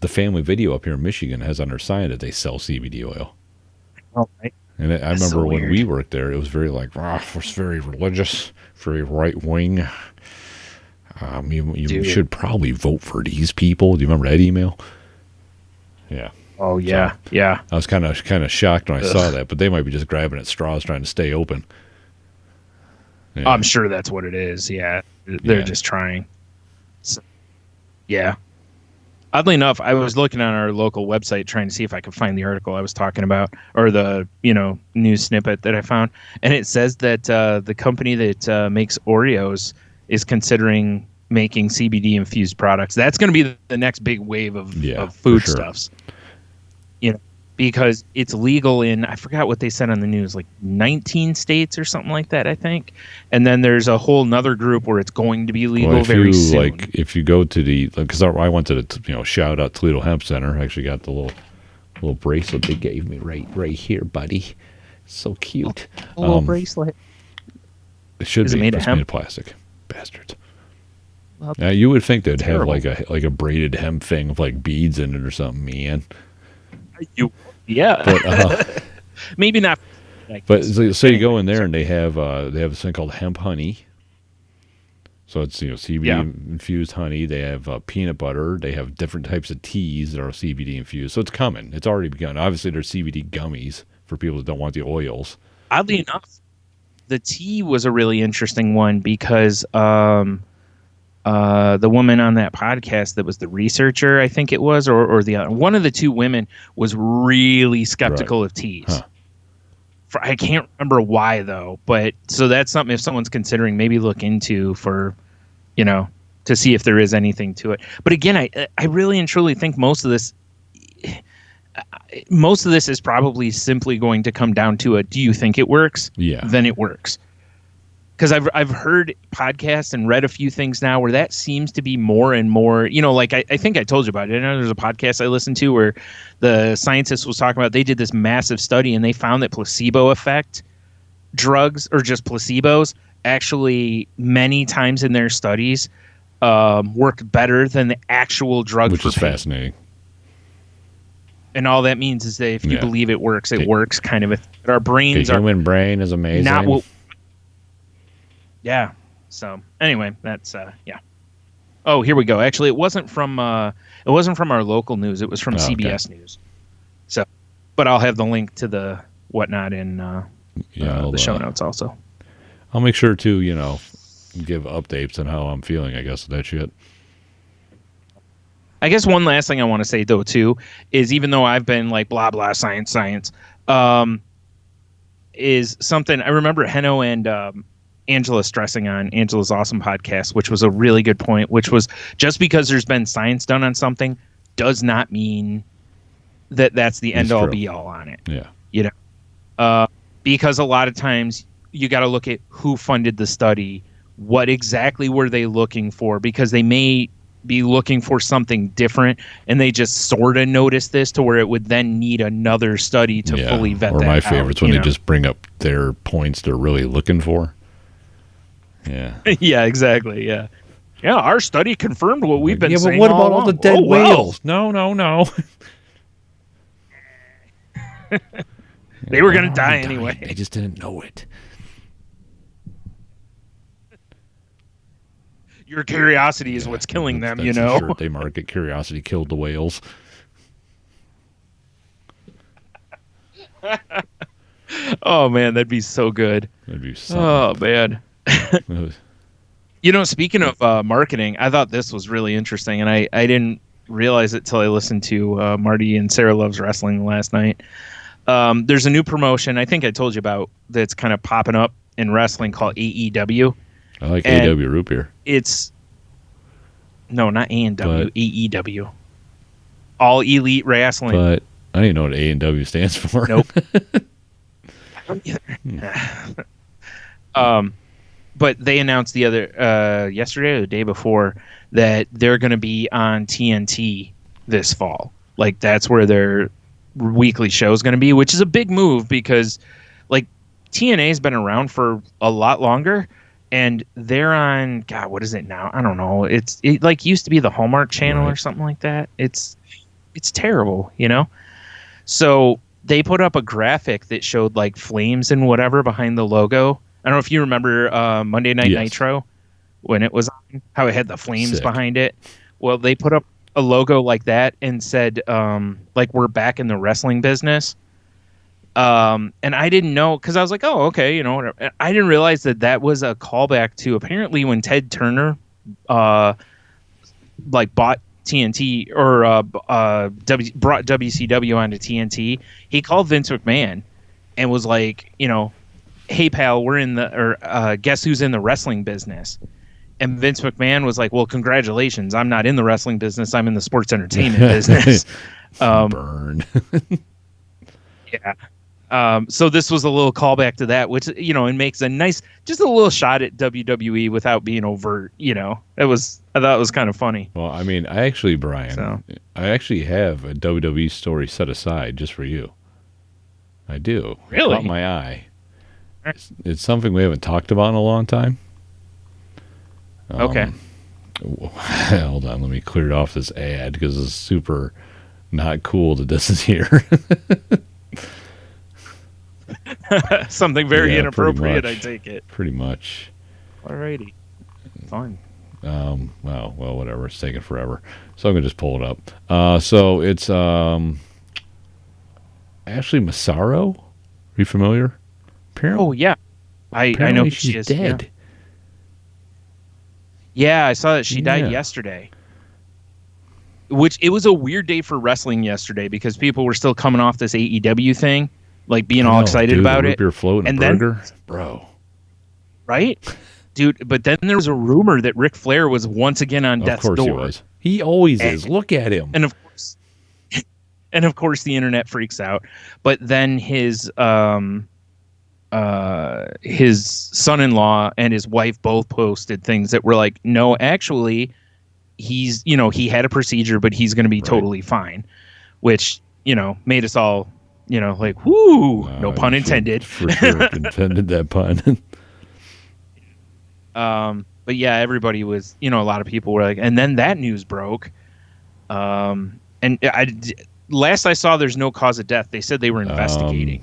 Family Video up here in Michigan has on their sign that they sell CBD oil. Oh, right. And I remember when we worked there, it was very like, it was very religious, very right wing. You should probably vote for these people. Do you remember that email? Yeah. Oh yeah, yeah. I was kind of shocked when I saw that, but they might be just grabbing at straws trying to stay open. Yeah. I'm sure that's what it is. Yeah, they're just trying. So, yeah. Oddly enough, I was looking on our local website trying to see if I could find the article I was talking about, or the news snippet that I found, and it says that the company that makes Oreos is considering making CBD infused products. That's going to be the next big wave of foodstuffs. because it's legal in, I forgot what they said on the news, like 19 states or something like that, I think. And then there's a whole nother group where it's going to be legal very soon. Like, if you go to the, because I went to the, shout out Toledo Hemp Center. I actually got the little bracelet they gave me right here, buddy. So cute. A little bracelet. It should Is be. it made of It's hemp? made of plastic. Bastards. Well, Now you would think they'd terrible. have like a braided hemp thing with like beads in it or something, man. Yeah. But Maybe not. But so you go in there and they have this thing called hemp honey. So it's CBD infused honey. They have peanut butter. They have different types of teas that are CBD infused. So it's coming. It's already begun. Obviously, there's CBD gummies for people that don't want the oils. Oddly enough, the tea was a really interesting one because the woman on that podcast that was the researcher, I think it was, or the other, one of the two women was really skeptical of teas. Huh. I can't remember why though, but so that's something if someone's considering, maybe look into for, to see if there is anything to it. But again, I really and truly think most of this is probably simply going to come down to do you think it works? Yeah. Then it works. Because I've heard podcasts and read a few things now where that seems to be more and more, like I think I told you about it. I know there's a podcast I listened to where the scientist was talking about, they did this massive study and they found that placebo effect drugs, or just placebos, actually many times in their studies work better than the actual drug. Which for is pain. Fascinating. And all that means is that if you believe it works, it works kind of. Our brains the human brain is amazing. Not what. Yeah. So anyway, that's yeah. Oh, here we go. Actually, it wasn't from our local news. It was from CBS News. So, but I'll have the link to the whatnot in the show notes also. I'll make sure to give updates on how I'm feeling. I guess that shit. I guess one last thing I want to say though too is, even though I've been like blah blah science, is something I remember Heno and Angela stressing on Angela's awesome podcast, which was a really good point, which was just because there's been science done on something does not mean that that's the end all be all on it. Yeah. Because a lot of times you got to look at who funded the study, what exactly were they looking for, because they may be looking for something different and they just sort of noticed this to where it would then need another study to fully vet that out. Or my favorites when they just bring up their points they're really looking for. Yeah. Yeah, exactly. Yeah. Yeah, our study confirmed what we've been saying. Yeah, but what about all the dead whales? Well. No. They were going to die anyway. They just didn't know it. Your curiosity is what's killing them, that's the shirt they market. Curiosity killed the whales. Oh, man, that'd be so good. That'd be so Oh, man. Speaking of marketing, I thought this was really interesting, and I didn't realize it till I listened to Marty and Sarah Loves Wrestling last night. There's a new promotion I think I told you about that's kind of popping up in wrestling called AEW. I like AEW root beer. It's no, not A&W, AEW. All Elite Wrestling. But I don't even know what A&W stands for. Nope. But they announced the other yesterday or the day before that they're going to be on TNT this fall. Like that's where their weekly show is going to be, which is a big move because like TNA has been around for a lot longer, and they're on what is it now? I don't know. It like used to be the Hallmark Channel or something like that. It's terrible, So they put up a graphic that showed like flames and whatever behind the logo. I don't know if you remember Monday Night Nitro when it was on, how it had the flames behind it. Well, they put up a logo like that and said, like, we're back in the wrestling business. And I didn't know, because I was like, oh, okay, whatever. I didn't realize that was a callback to apparently when Ted Turner bought TNT or brought WCW onto TNT. He called Vince McMahon and was like, hey pal, we're in guess who's in the wrestling business? And Vince McMahon was like, well, congratulations, I'm not in the wrestling business, I'm in the sports entertainment business. Burn. Yeah. So this was a little callback to that, which and makes a nice, just a little shot at WWE without being overt. I thought it was kind of funny. Well, I mean, I actually, Brian, So. I actually have a WWE story set aside just for you. I do. Really? It caught my eye. It's something we haven't talked about in a long time. Okay. Hold on, let me clear off this ad because it's super not cool that this is here. Something very Yeah, inappropriate, pretty I much. take it. Pretty much. Alrighty. Fine. Well, whatever. It's taking forever. So I'm going to just pull it up. So it's Ashley Massaro. Are you familiar? Apparently, Oh, yeah. I know apparently who she's she is. dead. Yeah, I saw that she died Yeah. yesterday. Which, it was a weird day for wrestling yesterday because people were still coming off this AEW thing, like being I all know, excited dude, about a root it. beer float and And a then- burger. Bro. Right? Dude, but then there was a rumor that Ric Flair was once again on Of death's course door. he was. He always is. Look at him. And of course the internet freaks out. But then his son-in-law and his wife both posted things that were like, no, actually he's, he had a procedure, but he's going to be totally fine, which, made us all, like, whoo, no pun intended. For sure intended that pun. But yeah, everybody was, a lot of people were like, and then that news broke. Last I saw, there's no cause of death. They said they were investigating.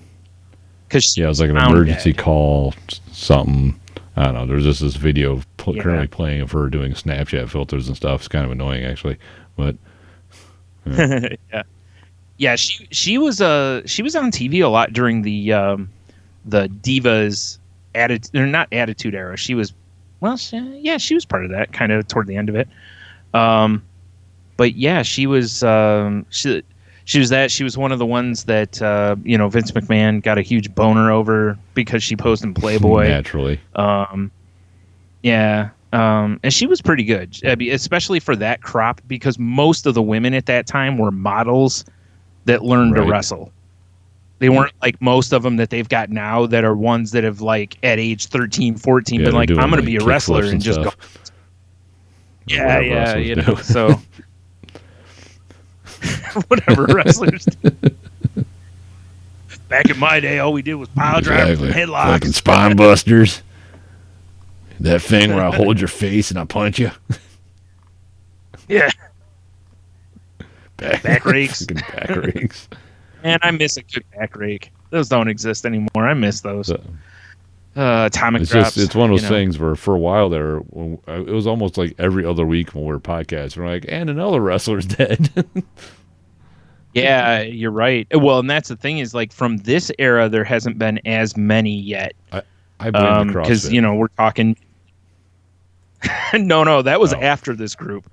Cause Yeah, it was like an found emergency dead. call, something. I don't know. There's just this video Yeah. currently playing of her doing Snapchat filters and stuff. It's kind of annoying, actually. But Yeah, she was on TV a lot during the Divas attitude, or not attitude era. She was, she was part of that kind of toward the end of it. But yeah, she was she was that. She was one of the ones that Vince McMahon got a huge boner over because she posed in Playboy. naturally. And she was pretty good, I mean, especially for that crop, because most of the women at that time were models that learned to Right. wrestle. They weren't like most of them that they've got now that are ones that have, like, at age 13, 14, Yeah, been they're like, doing, I'm going like, to be a kick wrestler flips and just go. stuff. Or Yeah, whatever wrestlers do. so whatever wrestlers do. Back in my day, all we did was pile drive from Fucking headlocks. spine busters. That thing where I hold your face and I punch you. Yeah. Back rakes. Fucking back rakes. Man, I miss a good back rake. Those don't exist anymore. I miss those. So- Atomic It's drops. just, it's one of those you know. things where for a while there, it was almost like every other week when we were podcasting, we're like, and another wrestler's dead. Yeah, you're right. Well, and that's the thing is, like, from this era, there hasn't been as many yet. I blame the Because, CrossFit. we're talking. No, that was Oh. after this group.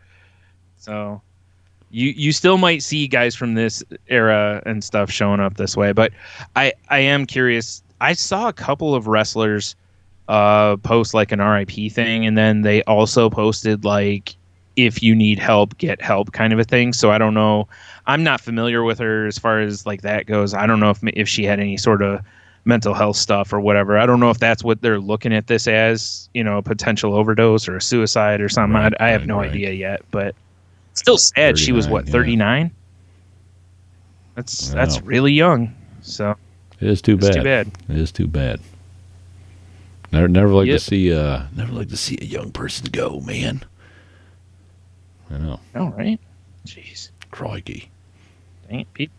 So you still might see guys from this era and stuff showing up this way. But I am curious. I saw a couple of wrestlers post like an RIP thing, and then they also posted like, if you need help, get help kind of a thing. So I don't know. I'm not familiar with her as far as like that goes. I don't know if she had any sort of mental health stuff or whatever. I don't know if that's what they're looking at this as, a potential overdose or a suicide or something. Right, I have no right. idea yet, but still sad. She was 39, yeah. 39. That's Wow. really young. So It is too it's bad. too bad. It is too bad. Never like Yep. to see a young person go, man. I know. All right. Jeez. Crikey. Dang it, people.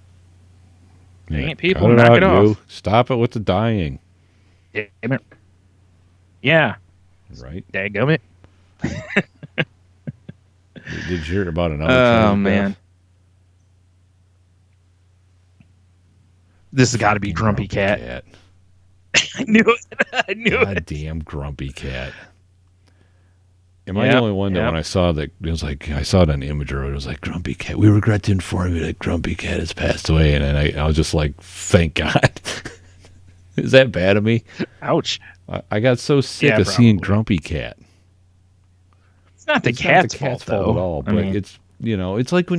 Yeah, Dang it, people, cut knock out, it off. you. Stop it with the dying. Damn it. Yeah. Right? Dadgummit. Did you hear about another? Oh, tragic man. death? This has got to be Fucking Grumpy Cat. I knew it. I knew it. Goddamn Grumpy Cat. Am I Yep, the only one that yep. when I saw that, it was like, I saw it on Imager, it was like, Grumpy Cat, we regret to inform you that Grumpy Cat has passed away. And then I was just like, thank God. Is that bad of me? Ouch. I got so sick Yeah, of seeing probably. Grumpy Cat. It's not the It's cat's, not the cat's fault, fault though. at all, I but mean, it's, it's like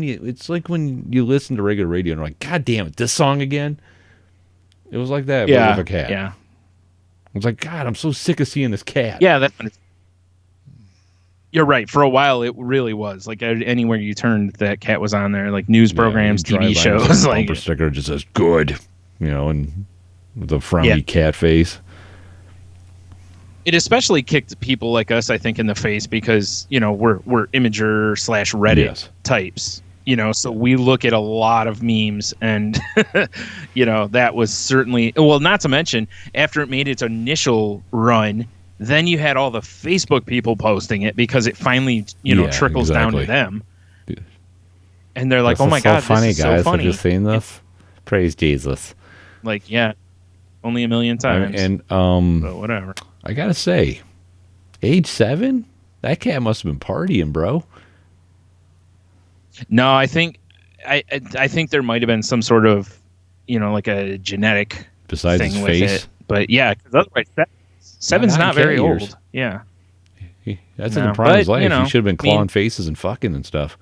when you listen to regular radio and you're like, God damn it, this song again. It was like that, Yeah, but with a cat. yeah, I was like, God, I'm so sick of seeing this cat. yeah. You're right. For a while, it really was like anywhere you turned, that cat was on there. Like news programs, you drive TV by and there's shows, a like bumper sticker just says "good," and with a frowny cat face. It especially kicked people like us, I think, in the face because we're Imager / Reddit types. So we look at a lot of memes, and that was certainly not to mention after it made its initial run. Then you had all the Facebook people posting it because it finally, trickles down to them. And they're like, "Oh my God, funny, this is guys. so funny." Have you seen this? Praise Jesus. Like, yeah, only a million times. But whatever. I gotta say, age 7, that cat must have been partying, bro. No, I think there might have been some sort of, like a genetic besides thing his with face. it. But yeah, because otherwise, Seven's not very old. Yeah, that's in the prime of his life. He should have been clawing mean, faces and fucking and stuff.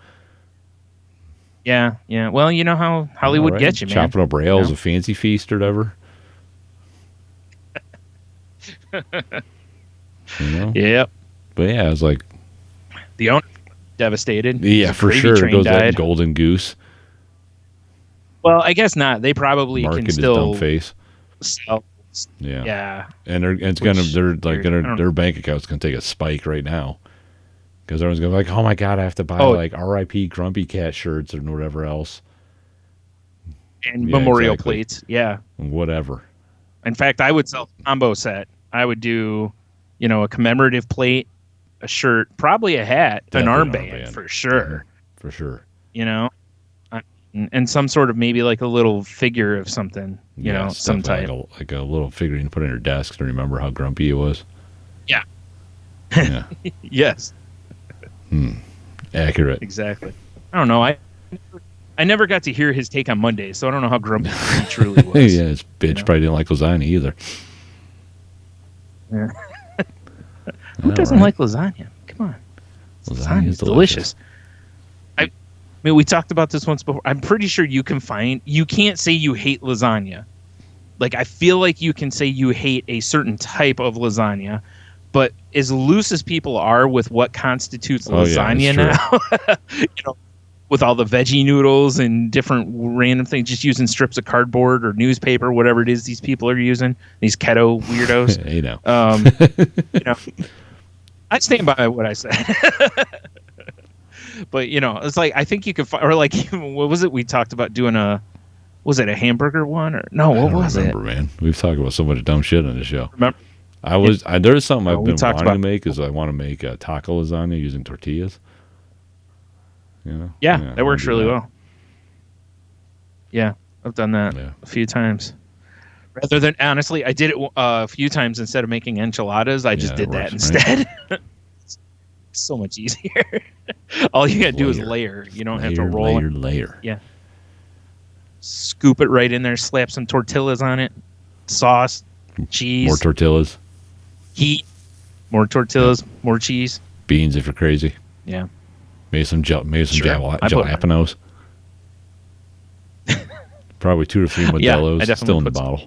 Yeah, yeah. Well, you know how Hollywood gets you, man. Chopping up rails, a fancy feast or whatever. Yep. But yeah, I was like, the owner devastated. Yeah, for sure. Goes that golden goose. Well, I guess not. They probably Market can still dumb face. Sell. Yeah. Yeah. And their bank account's gonna take a spike right now. Because everyone's gonna be like, oh my God, I have to buy like R.I.P. Grumpy Cat shirts and whatever else. And memorial plates. Yeah. Whatever. In fact, I would sell a combo set. I would do, a commemorative plate, a shirt, probably a hat, Definitely an armband for sure. For sure. And some sort of maybe like a little figure of something, some type. Like a little figure you can put on your desk to remember how grumpy he was. Yeah. Yeah. Yes. Accurate. Exactly. I don't know. I never got to hear his take on Monday, so I don't know how grumpy he truly was. Yeah, his bitch probably didn't like lasagna either. Yeah. Who doesn't like lasagna? Come on. Lasagna is delicious. I mean, we talked about this once before. I'm pretty sure you can't say you hate lasagna. Like, I feel like you can say you hate a certain type of lasagna, but as loose as people are with what constitutes lasagna now, with all the veggie noodles and different random things, just using strips of cardboard or newspaper, whatever it is these people are using, these keto weirdos. I stand by what I said. But, it's like, I think you could find, or like, what was it? We talked about doing was it a hamburger one or no? What was it? Man, we've talked about so much dumb shit on the show. Remember? There's something I've been wanting to make is I want to make a taco lasagna using tortillas. Yeah, that works really well. Yeah, I've done that a few times. Rather than, honestly, I did it a few times instead of making enchiladas. I just did that instead. Right? It's so much easier. All you gotta do is layer. You don't have to roll. Layer. Yeah. Scoop it right in there. Slap some tortillas on it. Sauce, cheese. More tortillas. Heat. More tortillas. More cheese. Beans if you're crazy. Yeah. Maybe some jalapenos. Probably 2 or 3 Modelo's still in the bottle.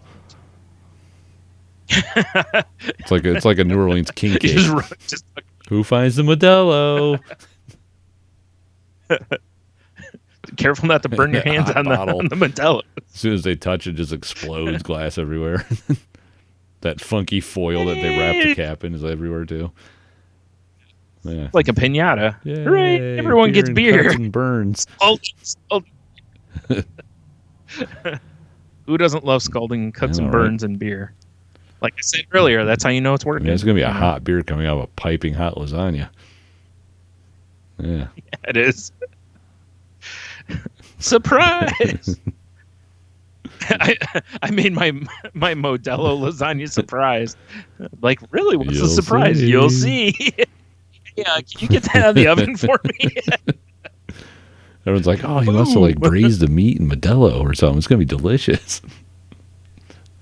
It's like a New Orleans king cake. Who finds the Modelo? Careful not to burn your hands on the Modelo. As soon as they touch it, just explodes glass everywhere. That funky foil that they wrap the cap in is everywhere too. Yeah. Like a piñata. Hooray! Everyone gets beer. And burns. Who doesn't love scalding cuts and burns and beer? Like I said earlier, that's how you know it's working. It's going to be a hot beer coming out of a piping hot lasagna. Yeah. It is. Surprise! I made my Modelo lasagna surprise. Like, really? What's the surprise? See. You'll see. Yeah, can you get that out of the oven for me? Everyone's like, oh, he must have like braised the meat in Modelo or something. It's going to be delicious.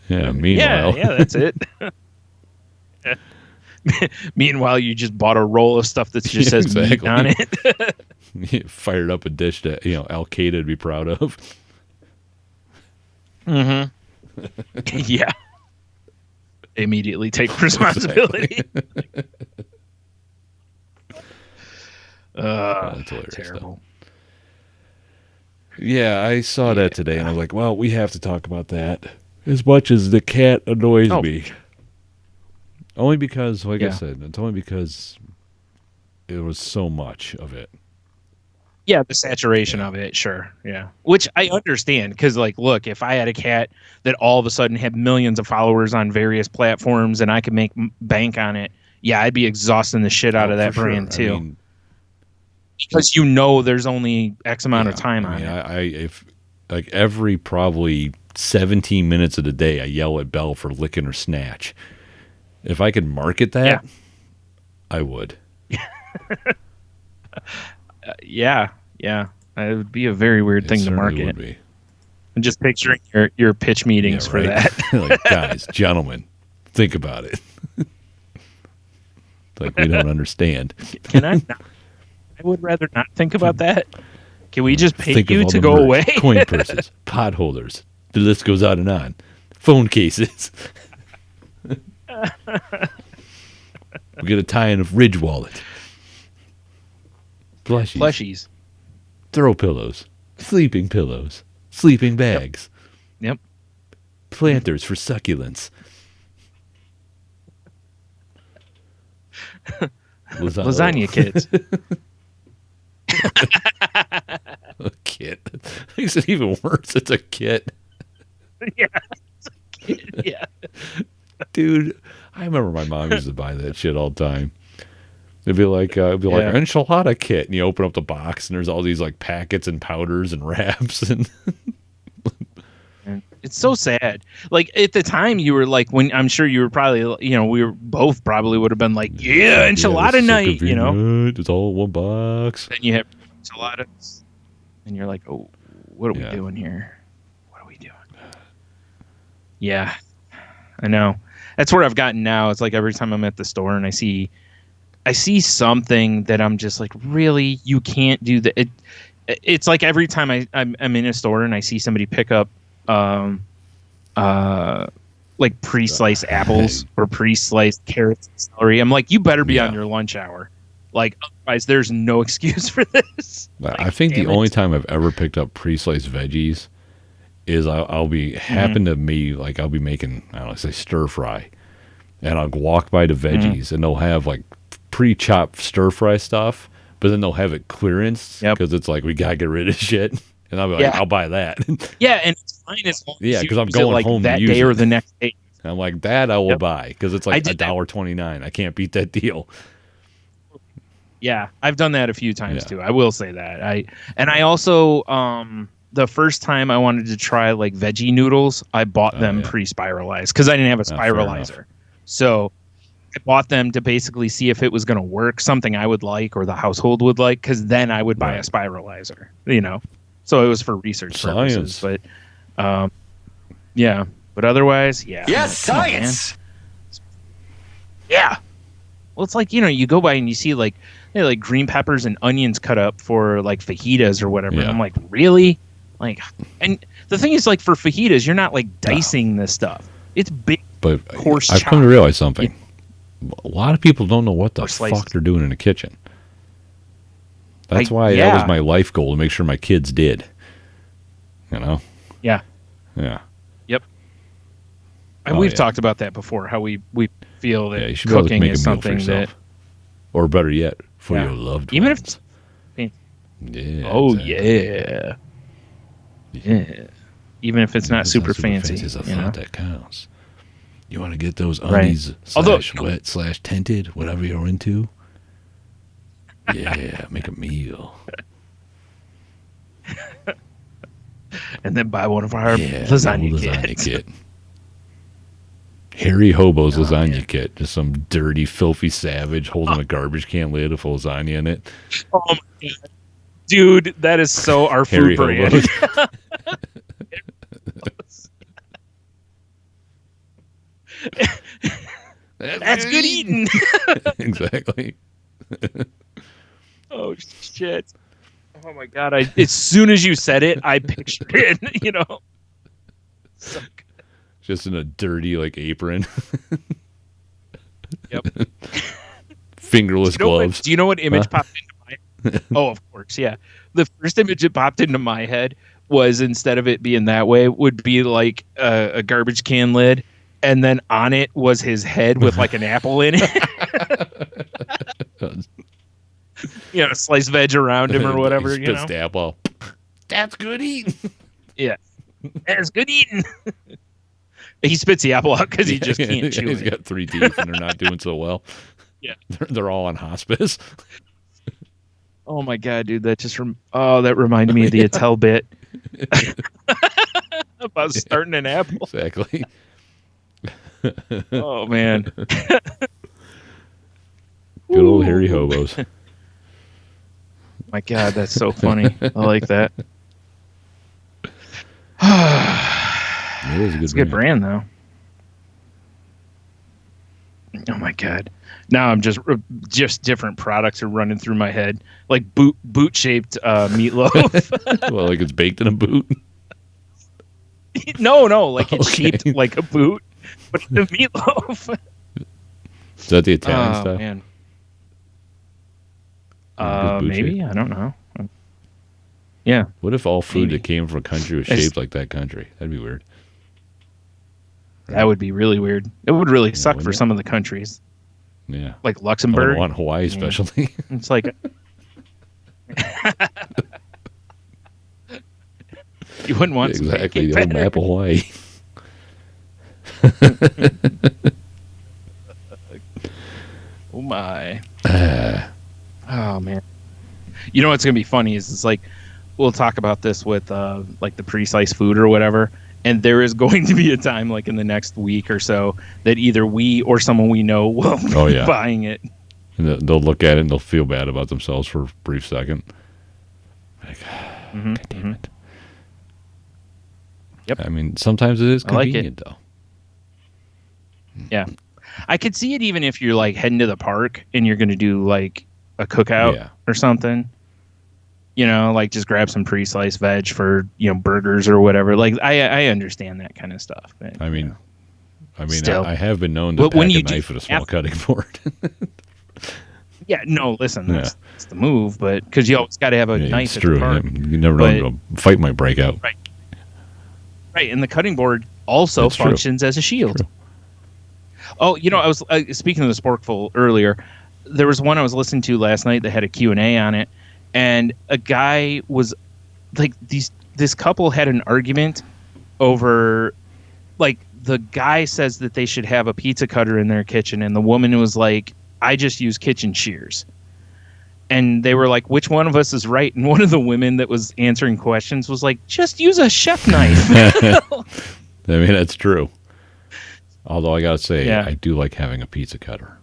Yeah, meanwhile. Yeah, that's it. Meanwhile, you just bought a roll of stuff that just says meat on it. You fired up a dish that, Al Qaeda would be proud of. Mm-hmm. Yeah. Immediately take responsibility. That's hilarious, Terrible. Yeah, I saw that today, and I was like, well, we have to talk about that. As much as the cat annoys me. Only because, like I said, it's only because it was so much of it. Yeah, the saturation of it, sure. Yeah. Which I understand, because, like, look, if I had a cat that all of a sudden had millions of followers on various platforms and I could make bank on it, yeah, I'd be exhausting the shit out of that brand, too. I mean, because there's only X amount of time on it. If like every probably 17 minutes of the day, I yell at Belle for licking her snatch. If I could market that, I would. Yeah. It would be a very weird thing to market. Would be. I'm just picturing your pitch meetings for that. Like, guys, gentlemen, think about it. Like, we don't understand. Can I not? I would rather not think about that. Can we just pay you to go away? Coin purses, pot holders. The list goes on and on. Phone cases. We get a tie-in of Ridge wallet. Plushies. Throw pillows. Sleeping pillows. Sleeping bags. Yep. Planters for succulents. Lasagna kits. A kit. Makes it even worse. It's a kit. Yeah. It's a kit. Yeah. Dude, I remember my mom used to buy that shit all the time. It'd be like enchilada kit, and you open up the box, and there's all these like packets and powders and wraps, and it's so sad. Like at the time, you were like, when I'm sure you were probably, we were both probably would have been like, enchilada night, It's all in one box. Then you have enchiladas, and you're like, oh, what are we doing here? What are we doing? Yeah, I know. That's where I've gotten now. It's like every time I'm at the store and I see something that I'm just like, really, you can't do that. It's like every time I'm in a store and I see somebody pick up like pre-sliced apples or pre-sliced carrots and celery, I'm like, you better be on your lunch hour. Like, otherwise there's no excuse for this. Like, I think the only time I've ever picked up pre-sliced veggies is I'll be I'll be making, I don't know, say stir fry, and I'll walk by the veggies and they'll have like pre-chopped stir fry stuff, but then they'll have it clearance because it's like, we gotta get rid of shit, and I'll be like, I'll buy that. Yeah, and it's fine as long as because I'm going home that to use day it. or the next day. And I'm like, that I will buy because it's like $1.29. I can't beat that deal. Yeah, I've done that a few times too. I will say that. I also the first time I wanted to try like veggie noodles, I bought them pre-spiralized because I didn't have a spiralizer. So I bought them to basically see if it was going to work, something I would like or the household would like, because then I would buy a spiralizer, So it was for research purposes. But but otherwise, Yes, science! Yeah. Well, it's like, you go by and you see like green peppers and onions cut up for like fajitas or whatever. And I'm like, really? Like, and the thing is, like, for fajitas, you're not like dicing this stuff. It's big, coarse. I've come to realize something. A lot of people don't know what the fuck they're doing in the kitchen. That's why that was my life goal, to make sure my kids did. Yeah. Yeah. Yep. And we've talked about that before, how we feel that you should cooking is something that, or better yet, for your loved ones. Even if even if it's not super fancy, is a thought that counts. You want to get those undies /wet/ tinted, whatever you're into. Yeah, make a meal. And then buy one of our lasagna kit. Harry Hobo's lasagna kit. Just some dirty, filthy savage holding a garbage can lid of lasagna in it. Oh my God. Dude, that is so our food brand. That's good eating. Exactly. Oh shit. Oh my God. As soon as you said it, I pictured it, So good. Just in a dirty like apron. Yep. Fingerless gloves. Do you know what image popped into my head? Oh, of course, yeah. The first image that popped into my head was, instead of it being that way, would be like a garbage can lid, and then on it was his head with like an apple in it. Sliced veg around him or whatever. He spits the apple. That's good eating. Yeah, that's good eating. He spits the apple out because he just can't chew He's it. got 3 teeth and they're not doing so well. Yeah, they're all on hospice. Oh my god, dude! That that reminded me of the Attell bit about starting an apple. Exactly. Oh man. Good old hairy hobos. My god, that's so funny. I like that. It is a good It's a good brand, though. Oh my god! Now I'm just different products are running through my head, like boot shaped meatloaf. Well, like it's baked in a boot. No, like it's shaped like a boot, but the meatloaf. Is that the Italian style? Man. Maybe, I don't know. Yeah. What if all food Maybe. that came from a country was shaped like that country? That'd be weird. That would be really weird. It would really suck for wouldn't it? some of the countries, Yeah. like I Luxembourg. want Hawaii especially. It's like you wouldn't want some Exactly. pancake The old batter. map of Hawaii. Oh my. Oh man. You know what's gonna be funny is it's like we'll talk about this with like the pre-sliced food or whatever, and there is going to be a time like in the next week or so that either we or someone we know will be buying it. And they'll look at it and they'll feel bad about themselves for a brief second. Like, God damn it. Yep. I mean, sometimes it is convenient, though. Yeah. I could see it even if you're like heading to the park and you're going to do like a cookout or something. Like just grab some pre-sliced veg for, burgers or whatever. Like I understand that kind of stuff. But, I mean, still. I have been known to pack a knife with a small cutting board. Yeah, no, listen, that's the move, but because you always got to have a knife it's at true. the park. You never know, a fight might break out. Right, and the cutting board also functions as a shield. Oh, I was speaking of the Sporkful earlier. There was one I was listening to last night that had a Q&A on it, and a guy was like, this couple had an argument over, like, the guy says that they should have a pizza cutter in their kitchen, and the woman was like, I just use kitchen shears. And they were like, which one of us is right? And one of the women that was answering questions was like, just use a chef knife. I mean, that's true. Although I got to say, I do like having a pizza cutter.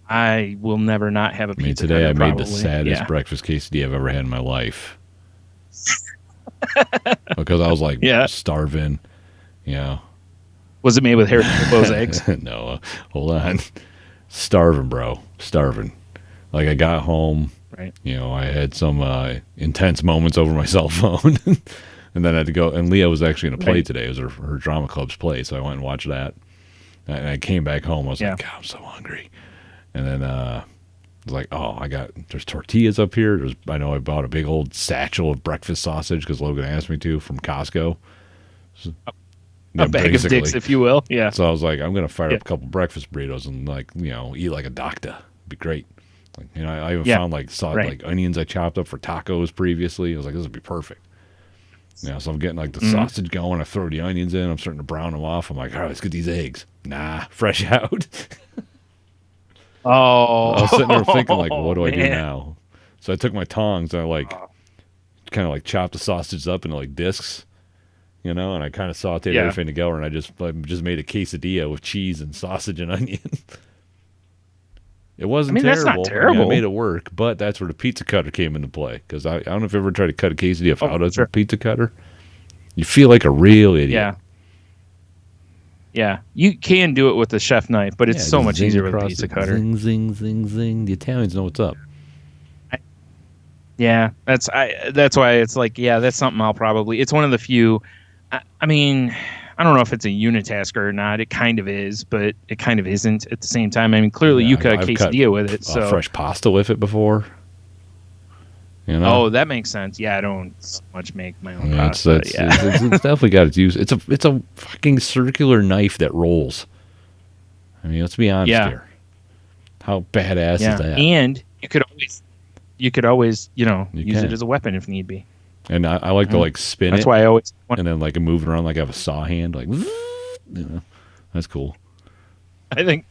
I will never not have a pizza cutter. Today I made probably. the saddest breakfast quesadilla I've ever had in my life. Because I was like starving, Was it made with Haribo's eggs? No, hold on. Starving, bro. Starving. Like I got home, right? I had some intense moments over my cell phone. And then I had to go, and Leah was actually going to play today. It was her drama club's play, so I went and watched that. And I came back home. I was like, God, I'm so hungry. And then I was like, there's tortillas up here. I know I bought a big old satchel of breakfast sausage because Logan asked me to from Costco. A bag of dicks, if you will. Yeah. So I was like, I'm going to fire up a couple breakfast burritos and eat like a doctor. It'd be great. Like, I even found like onions I chopped up for tacos previously. I was like, this would be perfect. So I'm getting like the sausage going. I throw the onions in. I'm starting to brown them off. I'm like, all right, let's get these eggs. Nah, fresh out. Oh. I was sitting there thinking like, what do I do now? So I took my tongs and I kind of chopped the sausage up into like discs, and I kind of sauteed everything together, and I just made a quesadilla with cheese and sausage and onion. It wasn't terrible. That's not terrible. I made it work, but that's where the pizza cutter came into play. Because I don't know if you ever tried to cut a quesadilla without a pizza cutter. You feel like a real idiot. Yeah. You can do it with a chef knife, but it's so much easier with a pizza cutter. Zing, zing, zing, zing. The Italians know what's up. That's why it's like, that's something I'll probably. It's one of the few. I mean, I don't know if it's a unitasker or not. It kind of is, but it kind of isn't at the same time. I mean, clearly you cut a quesadilla with it. So fresh pasta with it before. You know? Oh, that makes sense. Yeah, I don't so much make my own Yeah, pasta. it's definitely got its use. It's a fucking circular knife that rolls. I mean, let's be honest here. How badass is that? And you could always use it as a weapon if need be. And I like to like spin it. That's why I always and then like move it around like I have a saw hand, like that's cool. I think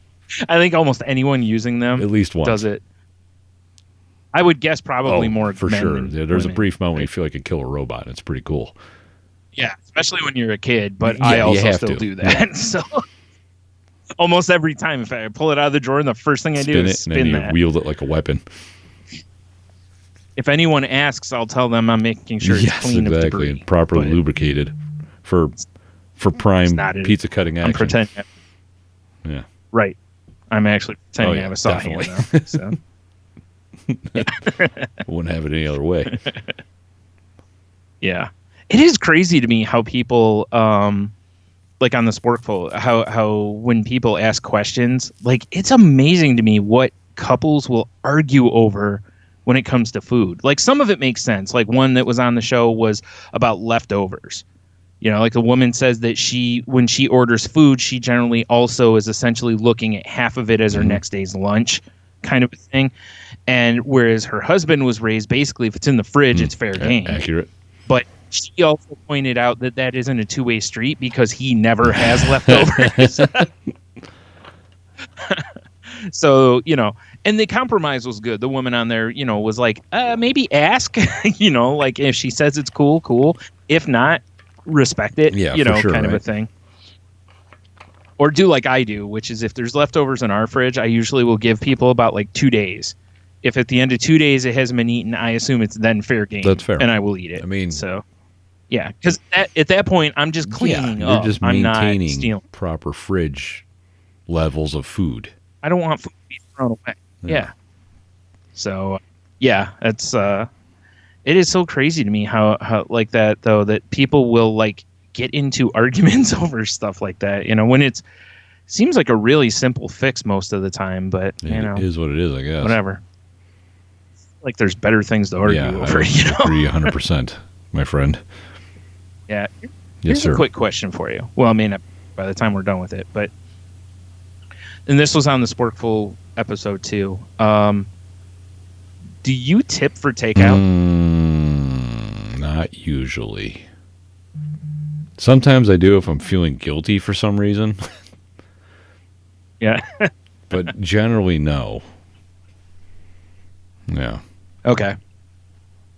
almost anyone using them at least once does it. I would guess probably more for men sure. than There's women. a brief moment where you feel like you kill a robot. It's pretty cool. Yeah, especially when you're a kid. But I also still do that. Yeah. So almost every time, if I pull it out of the drawer, and the first thing I do is spin and then that. You wield it like a weapon. If anyone asks, I'll tell them I'm making sure it's clean of debris. And properly lubricated for prime pizza cutting action. I'm pretending. Yeah. Right. I'm actually pretending I have a saw hand now. So. Wouldn't have it any other way. Yeah. It is crazy to me how people like on the Sporkful, how when people ask questions, like it's amazing to me what couples will argue over when it comes to food. Like some of it makes sense. Like one that was on the show was about leftovers. You know, like the woman says that when she orders food, she generally also is essentially looking at half of it as her next day's lunch kind of a thing. And whereas her husband was raised, basically, if it's in the fridge, it's fair game. Accurate. But she also pointed out that isn't a two-way street because he never has leftovers. So, and the compromise was good. The woman on there, was like, maybe ask, like if she says it's cool. If not, respect it, sure, kind of a thing. Or do like I do, which is if there's leftovers in our fridge, I usually will give people about like 2 days. If at the end of 2 days it hasn't been eaten, I assume it's then fair game. That's fair. And I will eat it. I mean, so yeah, because at that point, I'm just cleaning you're up. just I'm maintaining not proper fridge levels of food. I don't want food to be thrown away. Yeah. So, it's it is so crazy to me how like that though, that people will like get into arguments over stuff like that. When it seems like a really simple fix most of the time, but it is what it is, I guess. Whatever. Like there's better things to argue over. I agree 100%, my friend. Yeah. Yes, Here's sir. a quick question for you. Well, I mean, by the time we're done with it, but and this was on the Sporkful episode too. Do you tip for takeout? Not usually. Sometimes I do if I'm feeling guilty for some reason. Yeah. But generally, no. Yeah. Okay.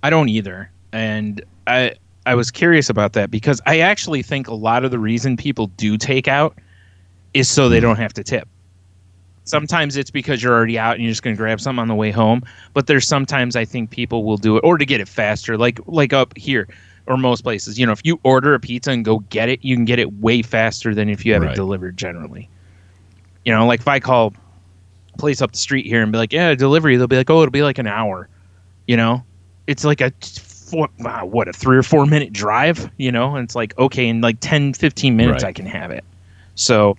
I don't either. And I was curious about that because I actually think a lot of the reason people do take out is so they don't have to tip. Sometimes it's because you're already out and you're just going to grab something on the way home. But there's sometimes I think people will do it or to get it faster, like up here or most places. If you order a pizza and go get it, you can get it way faster than if you have it delivered generally. Like if I call a place up the street here and be like, yeah, delivery, they'll be like, oh, it'll be like an hour. It's like a 3 or 4 minute drive, and it's like, okay, in like 10, 15 minutes, I can have it. So,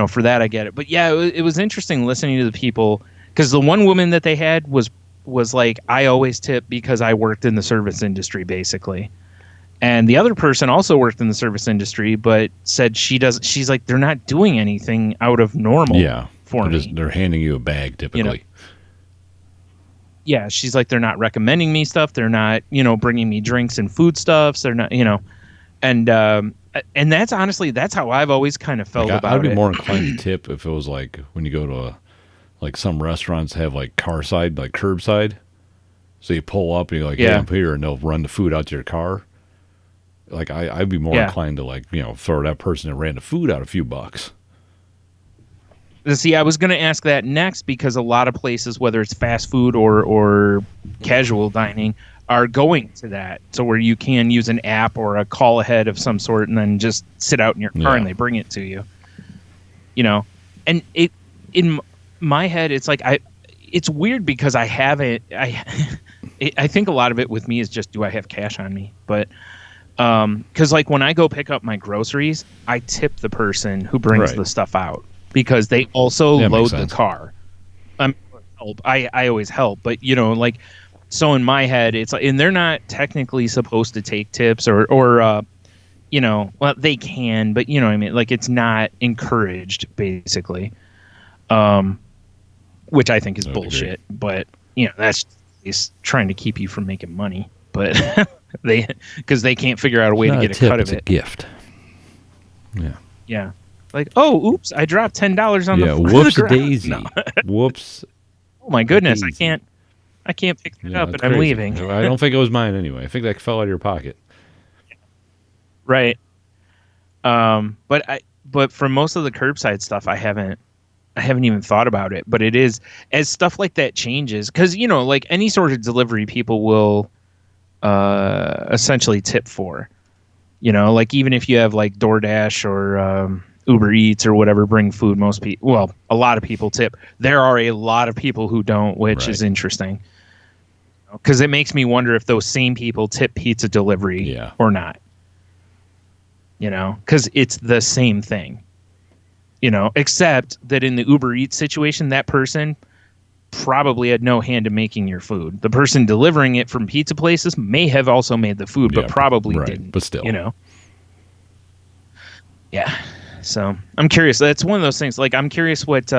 for that, I get it. But yeah, it was interesting listening to the people because the one woman that they had was like, I always tip because I worked in the service industry, basically. And the other person also worked in the service industry, but said she's like, they're not doing anything out of normal for me. They're handing you a bag typically. Yeah, she's like, they're not recommending me stuff. They're not, bringing me drinks and foodstuffs. They're not, and that's honestly, that's how I've always kind of felt about it. I'd be more inclined to tip if it was like when you go to like some restaurants have like curbside. So you pull up and you're like, hey, I'm here, and they'll run the food out to your car. Like I'd be more inclined to like, throw that person that ran the food out a few bucks. See, I was going to ask that next because a lot of places, whether it's fast food or casual dining, are going to that. So where you can use an app or a call ahead of some sort and then just sit out in your car and they bring it to you. And it in my head, it's like it's weird because I think a lot of it with me is just, do I have cash on me? But Because like when I go pick up my groceries, I tip the person who brings Right. the stuff out because they also That makes load the sense. car. I always help, but like, so in my head, it's like, and they're not technically supposed to take tips or well, they can, but you know what I mean? Like, it's not encouraged, basically. Which I think is I would bullshit, but that's is trying to keep you from making money, but because they can't figure out a way to get a cut of It's a it. gift. Yeah. Yeah. Like, oh, oops, I dropped $10 on Yeah. the Whoops ground. daisy. No. Whoops. Oh my goodness, daisy. I can't pick that Yeah, up, that's and I'm crazy. leaving. I don't think it was mine anyway. I think that fell out of your pocket. Right. But for most of the curbside stuff, I haven't even thought about it. But it is, as stuff like that changes, because like any sort of delivery, people will essentially tip for. Like even if you have like DoorDash or Uber Eats or whatever bring food, a lot of people tip. There are a lot of people who don't, which is Right. interesting. Because it makes me wonder if those same people tip pizza delivery or not. Because it's the same thing. Except that in the Uber Eats situation, that person probably had no hand in making your food. The person delivering it from pizza places may have also made the food, but probably didn't. But still. Yeah. So I'm curious. That's one of those things. Like, I'm curious what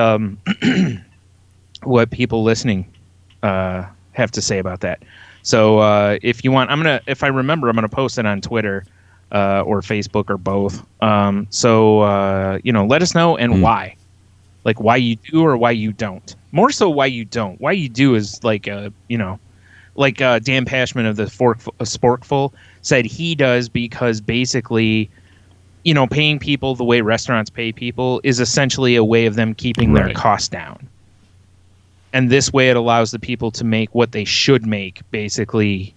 what people listening have to say about that. So if you want, if I remember, I'm gonna post it on Twitter or Facebook or both. So let us know and why. Like why you do or why you don't. More so why you don't. Why you do is like Dan Pashman of the Sporkful said he does because basically, paying people the way restaurants pay people is essentially a way of them keeping their costs down. And this way it allows the people to make what they should make, basically,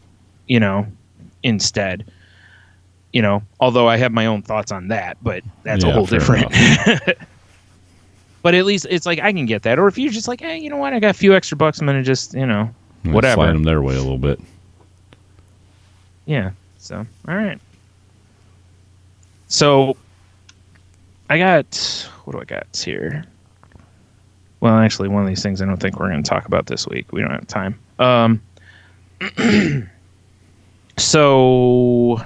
instead. Although I have my own thoughts on that, but that's a whole different. But at least it's like I can get that. Or if you're just like, hey, you know what? I got a few extra bucks. I'm going to just, whatever. Slide them their way a little bit. Yeah. So, all right. So, what do I got here? Well, actually, one of these things I don't think we're going to talk about this week. We don't have time. So,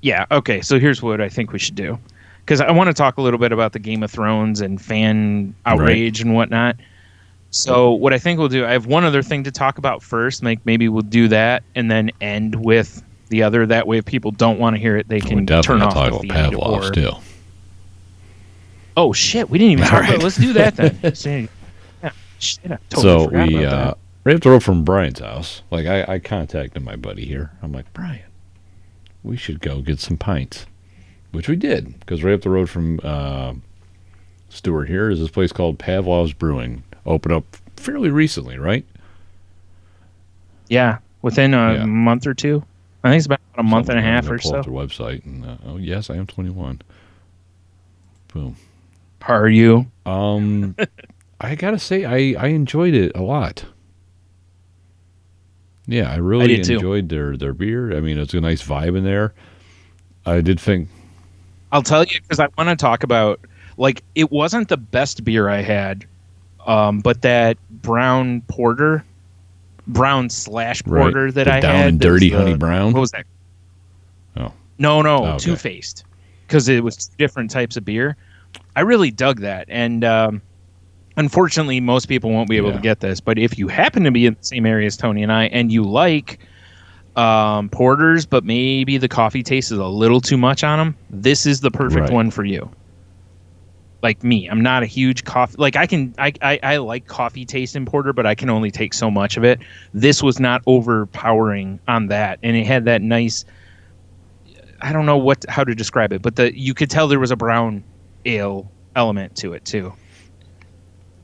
yeah. Okay. So here's what I think we should do. Because I want to talk a little bit about the Game of Thrones and fan outrage and whatnot. So what I think we'll do, I have one other thing to talk about first. Maybe we'll do that and then end with the other. That way, if people don't want to hear it, they can turn off the feed. Pavlov still. Oh shit, we didn't even talk about it. Let's do that then. Yeah, shit, I totally forgot about that. Right up the road from Brian's house. Like I contacted my buddy here. I'm like, Brian, we should go get some pints. Which we did, because right up the road from Stewart here is this place called Pavlov's Brewing. Opened up fairly recently, right? Yeah, within a month or two. I think it's about a month and a half or so. Pull up their website, and oh yes, I am 21. Boom. Are you? I gotta say, I enjoyed it a lot. Yeah, I really enjoyed their beer. I mean, it's a nice vibe in there. I did think. I'll tell you, because I want to talk about, like, it wasn't the best beer I had, but that brown porter, brown/porter that I had. Down and Dirty Honey Brown? What was that? Oh. No, okay. Two-Faced, because it was two different types of beer. I really dug that, and unfortunately, most people won't be able to get this, but if you happen to be in the same area as Tony and I, and you like porters, but maybe the coffee taste is a little too much on them, this is the perfect one for you. Like me, I'm not a huge coffee. Like I like coffee taste in porter, but I can only take so much of it. This was not overpowering on that, and it had that nice. I don't know how to describe it, but you could tell there was a brown ale element to it too.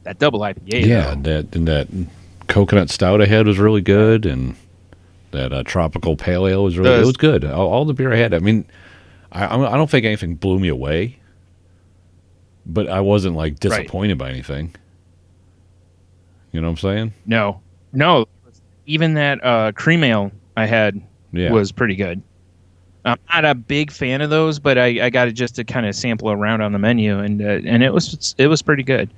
That double IPA. Yeah, that coconut stout I had was really good, and that tropical pale ale was really. It was good. All the beer I had. I mean, I don't think anything blew me away, but I wasn't like disappointed by anything. You know what I'm saying? No. Even that cream ale I had Yeah. was pretty good. I'm not a big fan of those, but I got it just to kind of sample around on the menu, and it was pretty good.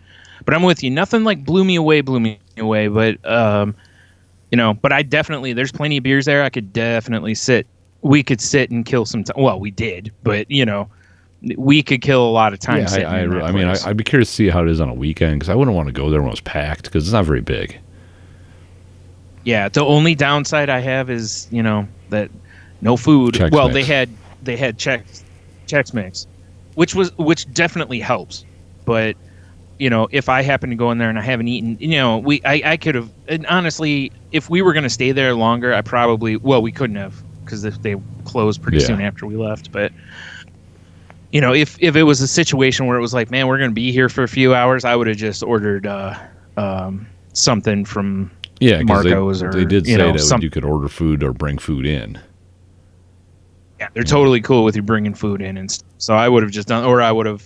But I'm with you. Nothing like blew me away. But but I definitely there's plenty of beers there. I could definitely sit. We could sit and kill some time. Well, we did, but we could kill a lot of time. Yeah, I mean, I'd be curious to see how it is on a weekend because I wouldn't want to go there when it was packed because it's not very big. Yeah, the only downside I have is that no food. Chex Well, Mix. they had Chex Mix, which definitely helps. But if I happen to go in there and I haven't eaten, I could have. And honestly, if we were going to stay there longer, we couldn't have because they closed pretty soon after we left. But if it was a situation where it was like, man, we're going to be here for a few hours, I would have just ordered something from Marco's they did say that you could order food or bring food in. Yeah, they're totally cool with you bringing food in and stuff. So I would have just done, or I would have,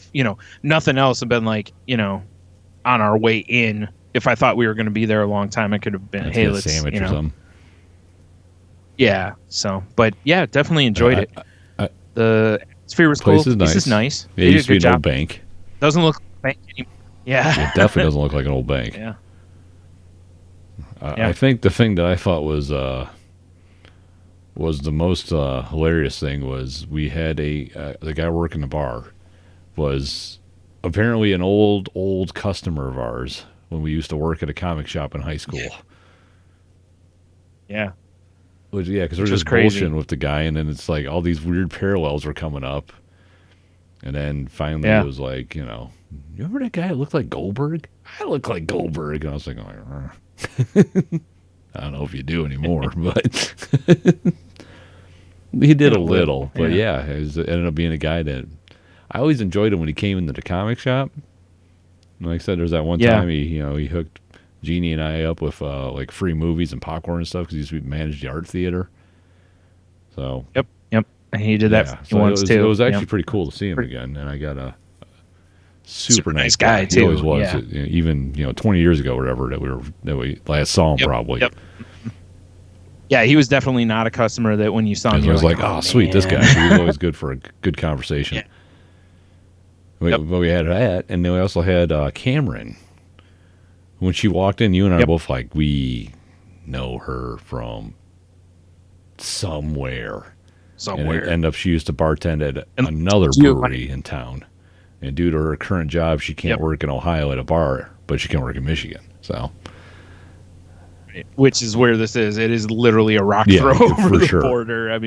nothing else and been like, on our way in. If I thought we were going to be there a long time, I could have been, hey, let's, get a sandwich or something. Yeah. So, but yeah, definitely enjoyed it. The atmosphere was cool. Place is nice. Yeah, it used to be an old bank. Doesn't look like a bank anymore. Yeah. It definitely doesn't look like an old bank. Yeah. I think the thing that I thought was the most hilarious thing was we had the guy working the bar was apparently an old customer of ours when we used to work at a comic shop in high school. Yeah. Because we're just bullshitting with the guy, and then it's like all these weird parallels were coming up, and then finally it was like, you remember that guy that looked like Goldberg? I look like Goldberg, and I was like, I don't know if you do anymore, but he did a little. But it ended up being a guy that I always enjoyed him when he came into the comic shop. And like I said, there's that one time he hooked Jeannie and I up with like free movies and popcorn and stuff because he used to manage the art theater. So yep, and he did that once too. It was actually pretty cool to see him again, and I got a super nice guy too. He always was. Yeah. Even 20 years ago, or whatever that we last saw him probably. Yep. Yeah, he was definitely not a customer that when you saw him, I was like, oh, sweet, this guy. He was always good for a good conversation. Yeah. But we had that, and then we also had Cameron. When she walked in, you and I were both like, we know her from somewhere. And it ended up she used to bartend at another brewery in town. And due to her current job, she can't work in Ohio at a bar, but she can work in Michigan. So, which is where this is. It is literally a rock throw over the border. I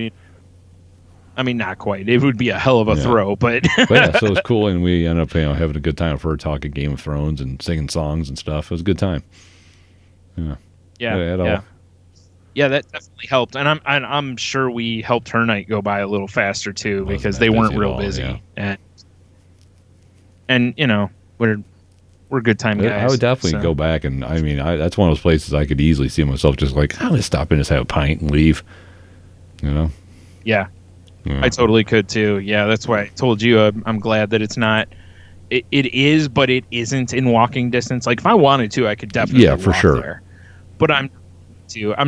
mean, not quite. It would be a hell of a throw, but so it was cool, and we ended up having a good time for her talking Game of Thrones and singing songs and stuff. It was a good time. Yeah, that definitely helped, and I'm sure we helped her night go by a little faster too because they weren't real busy, and we're good time guys. I would definitely go back, and I mean, that's one of those places I could easily see myself just like, I'm gonna stop in, just have a pint and leave. Yeah. I totally could too. Yeah, that's why I told you I'm glad that it's not. It is, but it isn't in walking distance. Like if I wanted to, I could definitely for sure. there. But I'm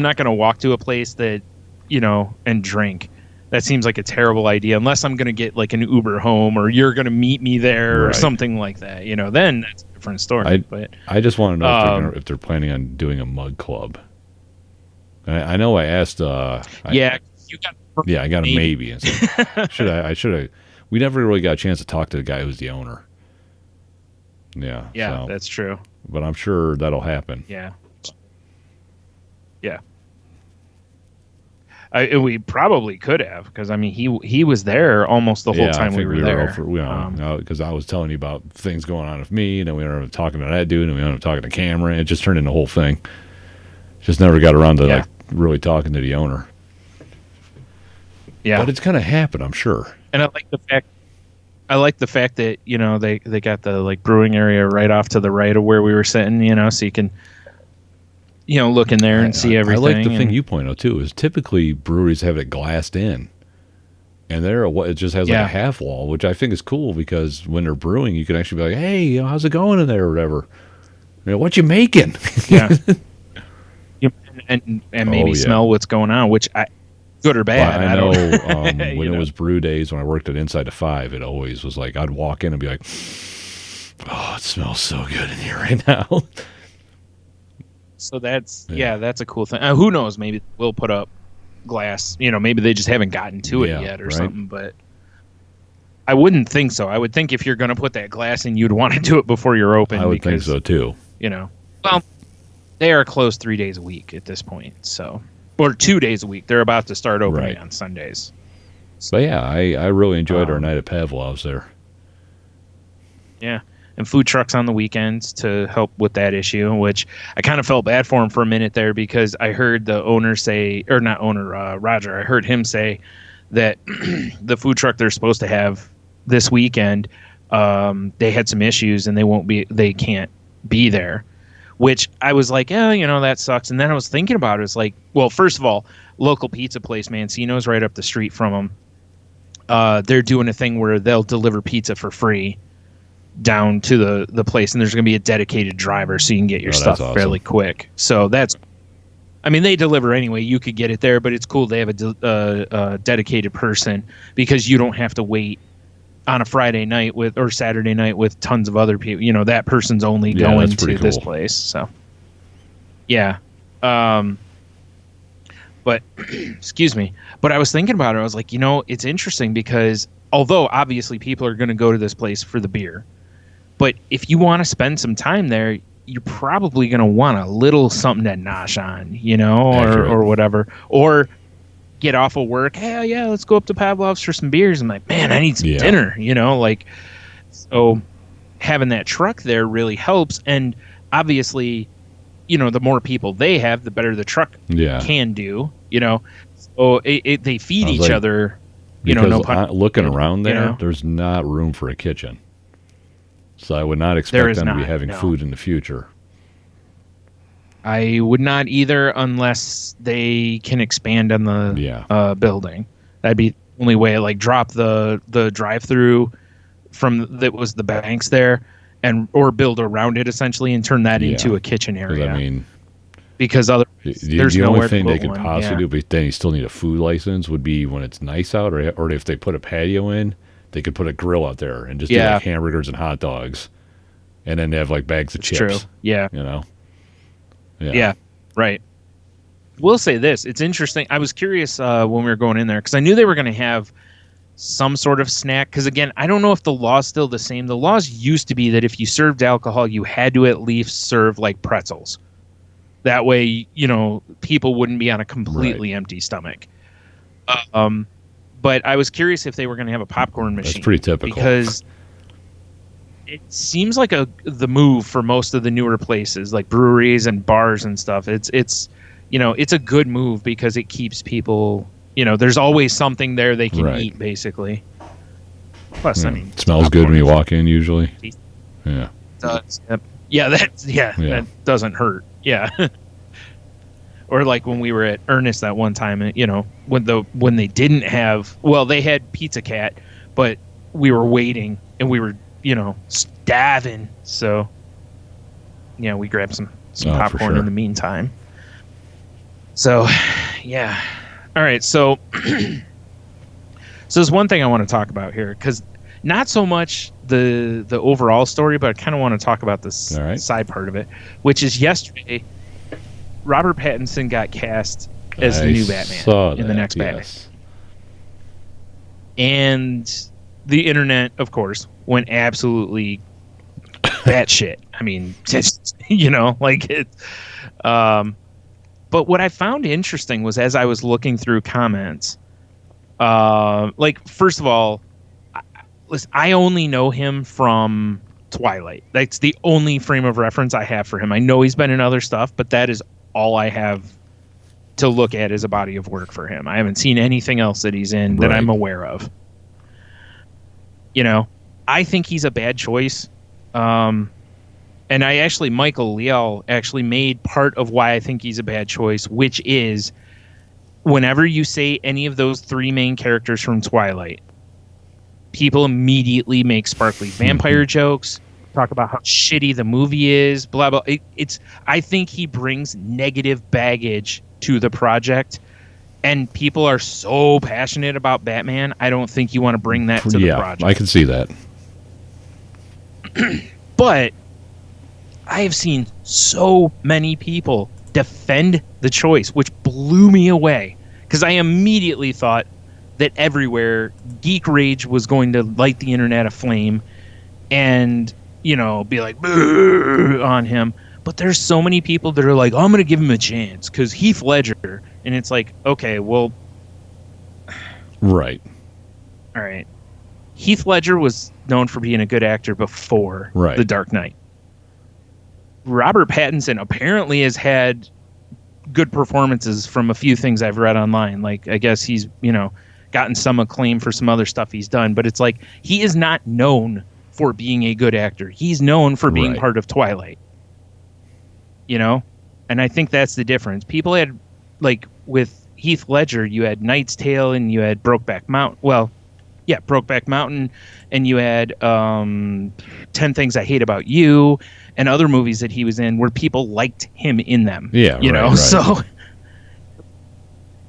not going to walk to a place that and drink. That seems like a terrible idea unless I'm going to get like an Uber home or you're going to meet me there or something like that. Then that's a different story. I just want to know if they're planning on doing a mug club. I know I asked. You got. Yeah, I got a maybe. I should have. We never really got a chance to talk to the guy who's the owner. Yeah. Yeah, that's true. But I'm sure that'll happen. Yeah. Yeah. We probably could have because I mean he was there almost the whole time we were there. Because I was telling you about things going on with me, and then we ended up talking to that dude, and we ended up talking to Cameron. It just turned into a whole thing. Just never got around to really talking to the owner. Yeah, but it's gonna happen, I'm sure. And I like the fact that they got the like brewing area right off to the right of where we were sitting. So you can look in there and see everything. I like the thing you point out too is typically breweries have it glassed in, and it just has like a half wall, which I think is cool because when they're brewing, you can actually be like, hey, how's it going in there or whatever. What you making? Yeah. and maybe yeah. smell what's going on, which good or bad. But I know don't- when it was brew days, when I worked at Inside to 5, it always was like I'd walk in and be like, "Oh, it smells so good in here right now." So that's that's a cool thing. Who knows? Maybe we'll put up glass. Maybe they just haven't gotten to it Yeah, yet or right. something. But I wouldn't think so. I would think if you're going to put that glass in, you'd want to do it before you're open. I would think so too. Well, they are closed 3 days a week at this point, so or 2 days a week. They're about to start opening Right. on Sundays. But yeah, I really enjoyed our night at Pavlov's there. Yeah. And food trucks on the weekends to help with that issue, which I kind of felt bad for him for a minute there because I heard the owner say, or not owner, Roger, I heard him say that the food truck they're supposed to have this weekend, they had some issues and they can't be there, which I was like, that sucks. And then I was thinking about it. It's like, well, first of all, local pizza place, Mancino's right up the street from them. They're doing a thing where they'll deliver pizza for free down to the place, and there's going to be a dedicated driver so you can get your stuff awesome. fairly quick. So they deliver anyway. You could get it there, but it's cool they have a dedicated person because you don't have to wait on a Friday night or Saturday night with tons of other people. That person's only going to this place. So yeah. But excuse me. But I was thinking about it. I was like, it's interesting because although obviously people are going to go to this place for the beer, but if you want to spend some time there, you're probably going to want a little something to nosh on, or whatever, or get off of work. Hell yeah, let's go up to Pavlov's for some beers. I'm like, man, I need some dinner, so having that truck there really helps. And obviously, the more people they have, the better the truck can do, so they feed each other. Looking around there, there's not room for a kitchen. So I would not expect them to be having food in the future. I would not either unless they can expand on the building. That'd be the only way. Like drop the drive-through from that was the banks there, or build around it essentially and turn that into a kitchen area. Because the only thing they could possibly do, but then you still need a food license, would be when it's nice out, or if they put a patio in, they could put a grill out there and just do like hamburgers and hot dogs, and then they have like bags of chips. True. Yeah. Yeah. Right. We'll say this: it's interesting. I was curious when we were going in there because I knew they were going to have some sort of snack. Because again, I don't know if the law's still the same. The laws used to be that if you served alcohol, you had to at least serve like pretzels. That way, people wouldn't be on a completely empty stomach. But I was curious if they were going to have a popcorn machine. That's pretty typical. Because it seems like the move for most of the newer places, like breweries and bars and stuff. It's a good move because it keeps people. There's always something there they can eat, basically. Plus, it smells good when you walk in. Usually, yeah. That doesn't hurt. Yeah. Or like when we were at Ernest that one time, when they didn't have, they had Pizza Cat, but we were waiting and we were, starving. So, we grabbed some popcorn in the meantime. So, yeah. All right. So, there's one thing I want to talk about here because not so much the overall story, but I kind of want to talk about this side part of it, which is yesterday, Robert Pattinson got cast as the new Batman in the next Batman. And the internet, of course, went absolutely batshit. I mean, but what I found interesting was as I was looking through comments, first of all, listen, I only know him from Twilight. That's the only frame of reference I have for him. I know he's been in other stuff, but that is all I have to look at as a body of work for him. I haven't seen anything else that he's in that I'm aware of. I think he's a bad choice. And Michael Leal actually made part of why I think he's a bad choice, which is whenever you say any of those three main characters from Twilight, people immediately make sparkly vampire jokes. talk about how shitty the movie is, blah blah. I think he brings negative baggage to the project, and people are so passionate about Batman. I don't think you want to bring that to the project. I can see that. But I have seen so many people defend the choice, which blew me away, because I immediately thought that everywhere Geek Rage was going to light the internet aflame and, you know, be like on him. But there's so many people that are like, oh, I'm going to give him a chance because Heath Ledger. And it's like, okay, well. Right. All right. Heath Ledger was known for being a good actor before The Dark Knight. Robert Pattinson apparently has had good performances from a few things I've read online. Like, I guess he's, you know, gotten some acclaim for some other stuff he's done. But it's like, he is not known for being a good actor. He's known for being part of Twilight. You know? And I think that's the difference. People had, like, with Heath Ledger, you had Knight's Tale and you had Brokeback Mountain. Well, yeah, Brokeback Mountain, and you had 10 Things I Hate About You, and other movies that he was in where people liked him in them. Yeah, you know. So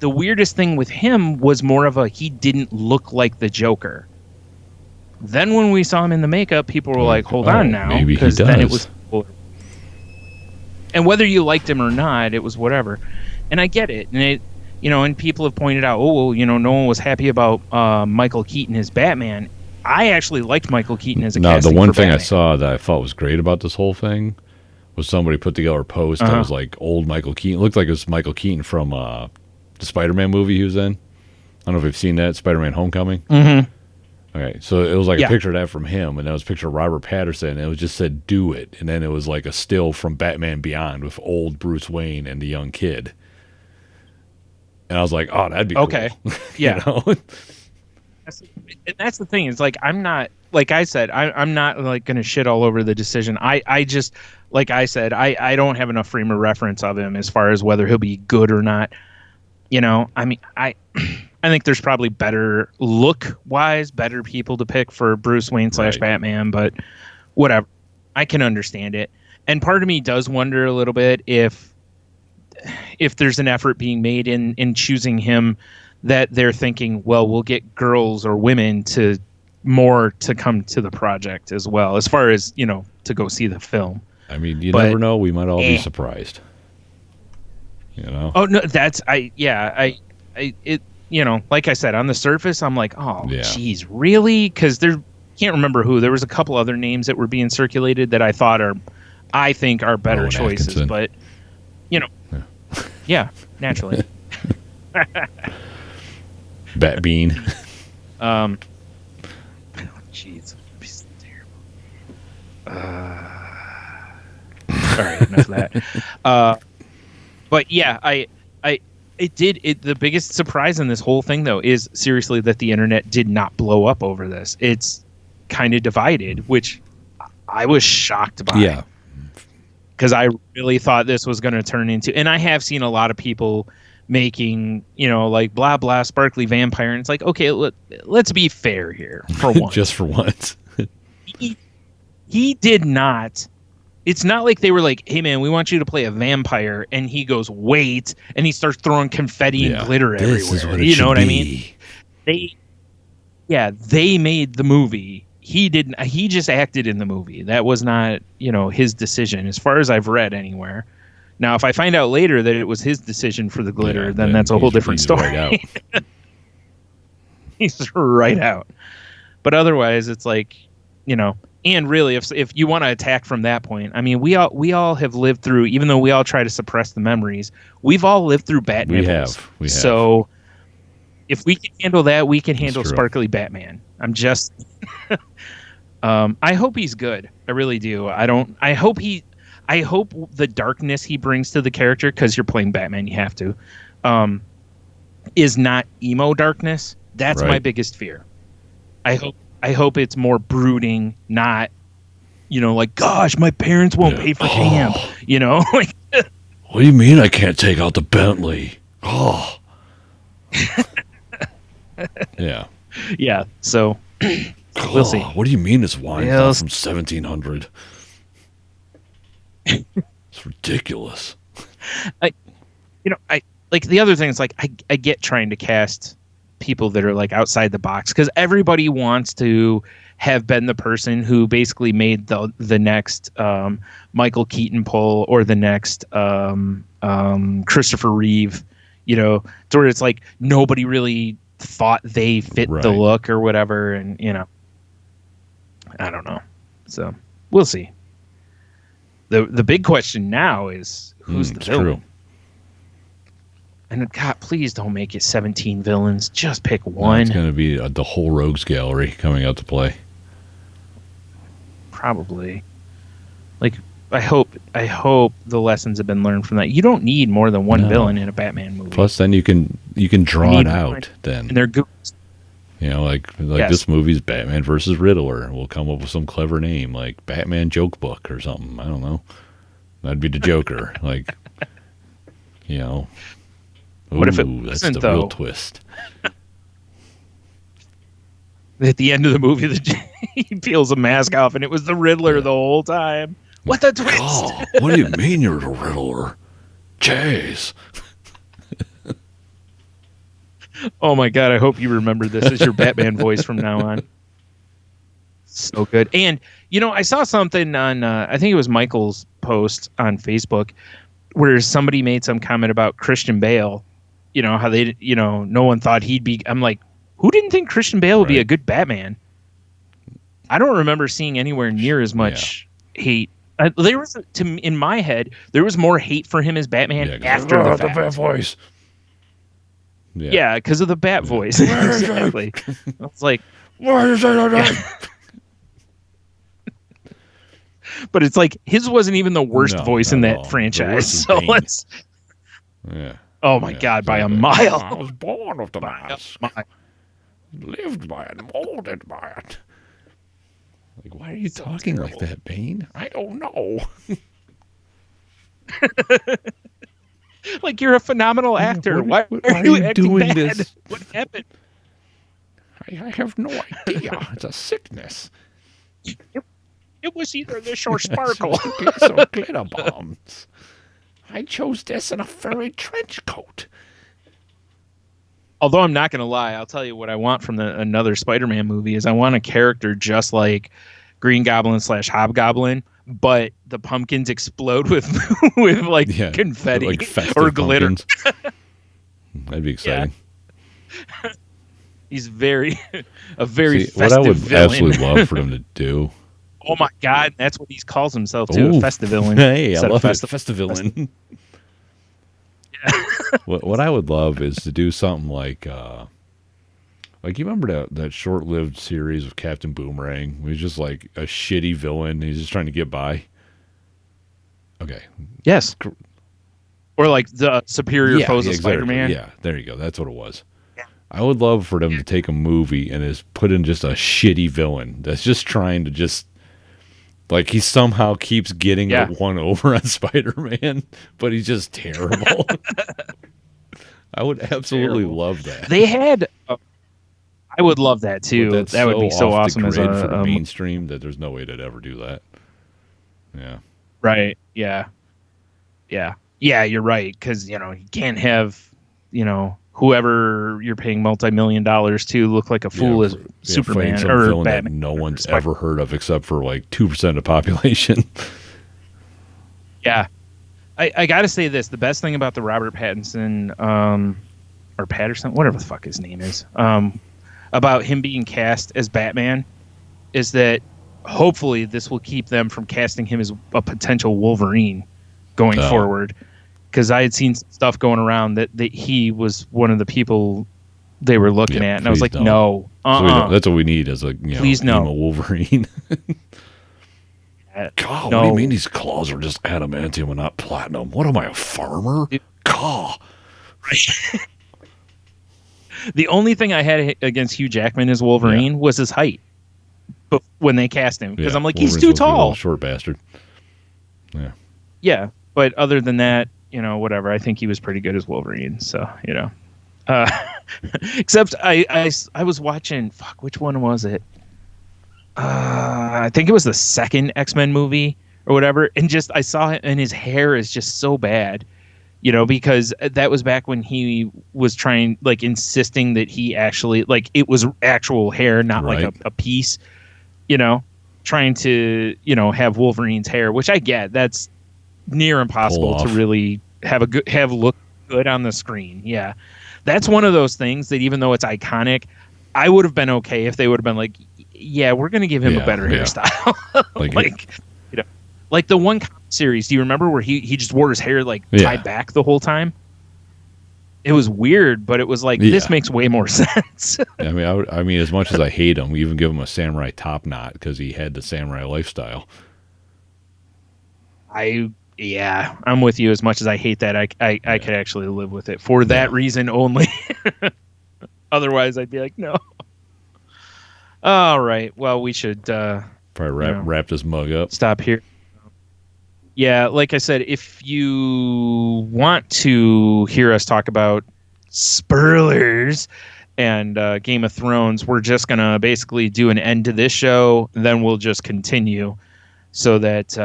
the weirdest thing with him was more of a, he didn't look like the Joker. Then when we saw him in the makeup, people were like, hold on now, because then it was cooler. And whether you liked him or not, it was whatever. And I get it. And it, you know, and people have pointed out, oh, well, you know, no one was happy about Michael Keaton as Batman. I actually liked Michael Keaton as a casting. No, the one for thing Batman. I saw that I thought was great about this whole thing was somebody put together a post that was like old Michael Keaton. It looked like it was Michael Keaton from the Spider-Man movie he was in. I don't know if you've seen that, Spider-Man Homecoming. Mm-hmm. Okay, so it was like a picture of that from him, and that was a picture of Robert Pattinson, and it was just said, do it. And then it was like a still from Batman Beyond with old Bruce Wayne and the young kid. And I was like, oh, that'd be okay. Cool. Yeah. You know? That's the thing. It's like, I'm not, like I said, I'm not like going to shit all over the decision. I just, like I said, I don't have enough frame of reference of him as far as whether he'll be good or not. You know, I mean, I think there's probably better look-wise, better people to pick for Bruce Wayne / Batman, but whatever. I can understand it. And part of me does wonder a little bit if there's an effort being made in choosing him, that they're thinking, well, we'll get girls or women to come to the project as well, as far as, you know, to go see the film. I mean, you never know. We might all be surprised. You know? Oh no, you know, like I said, on the surface, I'm like, oh, geez, really? Because can't remember who. There was a couple other names that were being circulated that I think are better choices, Atkinson. But you know, yeah naturally. Bat Bean. Jeez, this is terrible. All right, enough of that. But yeah, the biggest surprise in this whole thing, though, is seriously that the internet did not blow up over this. It's kind of divided, which I was shocked by. Yeah. Because I really thought this was going to turn into, and I have seen a lot of people making, you know, like blah, blah, sparkly vampire. And it's like, okay, let's be fair here for once. Just for once. He did not. It's not like they were like, hey, man, we want you to play a vampire. And he goes, wait. And he starts throwing confetti and glitter everywhere. Is what it you know what be. I mean? They made the movie. He didn't. He just acted in the movie. That was not, you know, his decision, as far as I've read anywhere. Now, if I find out later that it was his decision for the glitter, then that's a whole different story. Right out. He's right out. But otherwise, it's like, you know. And really, if you want to attack from that point, I mean, we all have lived through, even though we all try to suppress the memories, we've all lived through Batman. We have. So if we can handle that, we can handle sparkly Batman. I'm just, I hope he's good. I really do. I hope the darkness he brings to the character, because you're playing Batman, you have to, is not emo darkness. That's my biggest fear. I hope it's more brooding, not, you know, like, gosh, my parents won't pay for camp, you know? What do you mean I can't take out the Bentley? Oh. Yeah. Yeah, so We'll see. What do you mean it's wine? It's not from 1700. It's ridiculous. I like the other thing is like I get trying to cast people that are like outside the box because everybody wants to have been the person who basically made the next Michael Keaton pull or the next Christopher Reeve, to where it's like nobody really thought they fit the look or whatever, and I don't know. So we'll see. The big question now is who's the villain? True. And God, please don't make it 17 villains. Just pick one. It's going to be the whole Rogues Gallery coming out to play. Probably. Like, I hope the lessons have been learned from that. You don't need more than one villain in a Batman movie. Plus, then you can draw it out. Then and they're good. Like this movie's Batman versus Riddler. We'll come up with some clever name like Batman Joke Book or something. I don't know. That'd be the Joker. Like, What if it that's wasn't, the real though? twist. At the end of the movie, he peels a mask off, and it was the Riddler the whole time. What a twist! Oh, what do you mean you're the Riddler? Jeez. Oh my God! I hope you remember this as your Batman voice from now on. So good. And I saw something on I think it was Michael's post on Facebook where somebody made some comment about Christian Bale. How they no one thought he'd be. I'm like, who didn't think Christian Bale would be a good Batman? I don't remember seeing anywhere near as much hate. There was in my head there was more hate for him as Batman after the fact. The Bat voice. Yeah, because of the Bat voice. Exactly. I was like, why is that? But it's like his wasn't even the worst voice in that franchise. So let's. Yeah. Oh my God! By a mile. I was born with the mask. Lived by it, molded by it. Like, why are you talking like that, Bane? I don't know. Like you're a phenomenal actor. Why are you acting doing bad? This? What happened? I have no idea. It's a sickness. It was either this or Sparkle. Some glitter bombs. I chose this in a furry trench coat. Although I'm not going to lie, I'll tell you what I want from another Spider-Man movie is I want a character just like Green Goblin / Hobgoblin, but the pumpkins explode with confetti like or glitter. That'd be exciting. Yeah. He's a very festive what I would villain. absolutely love for them to do. Oh my God, that's what he calls himself too, a festive villain. Hey, I love it. Festive villain. Yeah. What I would love is to do something like you remember that short-lived series of Captain Boomerang? He was just like a shitty villain. He's just trying to get by. Okay. Yes. Or like the superior foes of Spider-Man. Yeah, there you go. That's what it was. Yeah. I would love for them to take a movie and just put in just a shitty villain that's just trying to just like he somehow keeps getting one over on Spider-Man, but he's just terrible. I would absolutely love that. They had. I would love that too. That would be so awesome as for the mainstream that there's no way to ever do that. Yeah. Right. Yeah. Yeah. Yeah. You're right because you can't have whoever you're paying multi-million-dollars to look like a fool as Superman or Batman. That no one's ever heard of except for like 2% of the population. Yeah. I got to say this. The best thing about the Robert Pattinson or Patterson, whatever the fuck his name is, about him being cast as Batman is that hopefully this will keep them from casting him as a potential Wolverine going forward. Because I had seen stuff going around that he was one of the people they were looking at, and I was like, no. So that's what we need as a please no Wolverine. God, no. What do you mean these claws are just adamantium and not platinum? What am I, a farmer? God. Right. The only thing I had against Hugh Jackman as Wolverine was his height. But when they cast him, because I'm like, he's too tall. Short bastard. Yeah. Yeah, but other than that, whatever. I think he was pretty good as Wolverine. So, except I was watching. Fuck, which one was it? I think it was the second X-Men movie or whatever, and just I saw it, and his hair is just so bad, because that was back when he was trying, like, insisting that he actually, like, it was actual hair, not like Right. a piece, you know, trying to, have Wolverine's hair, which I get. That's near impossible to off. really have look good on the screen. Yeah. That's one of those things that, even though it's iconic, I would have been okay if they would have been like, yeah, we're going to give him a better hairstyle. like, like the one series, do you remember where he just wore his hair like tied back the whole time? It was weird, but it was like, this makes way more sense. I mean, as much as I hate him, we even give him a samurai top knot because he had the samurai lifestyle. Yeah, I'm with you. As much as I hate that, I could actually live with it for that reason only. Otherwise, I'd be like, no. All right. Well, we should probably wrap this mug up. Stop here. Yeah, like I said, if you want to hear us talk about spoilers and Game of Thrones, we're just going to basically do an end to this show, then we'll just continue. So that,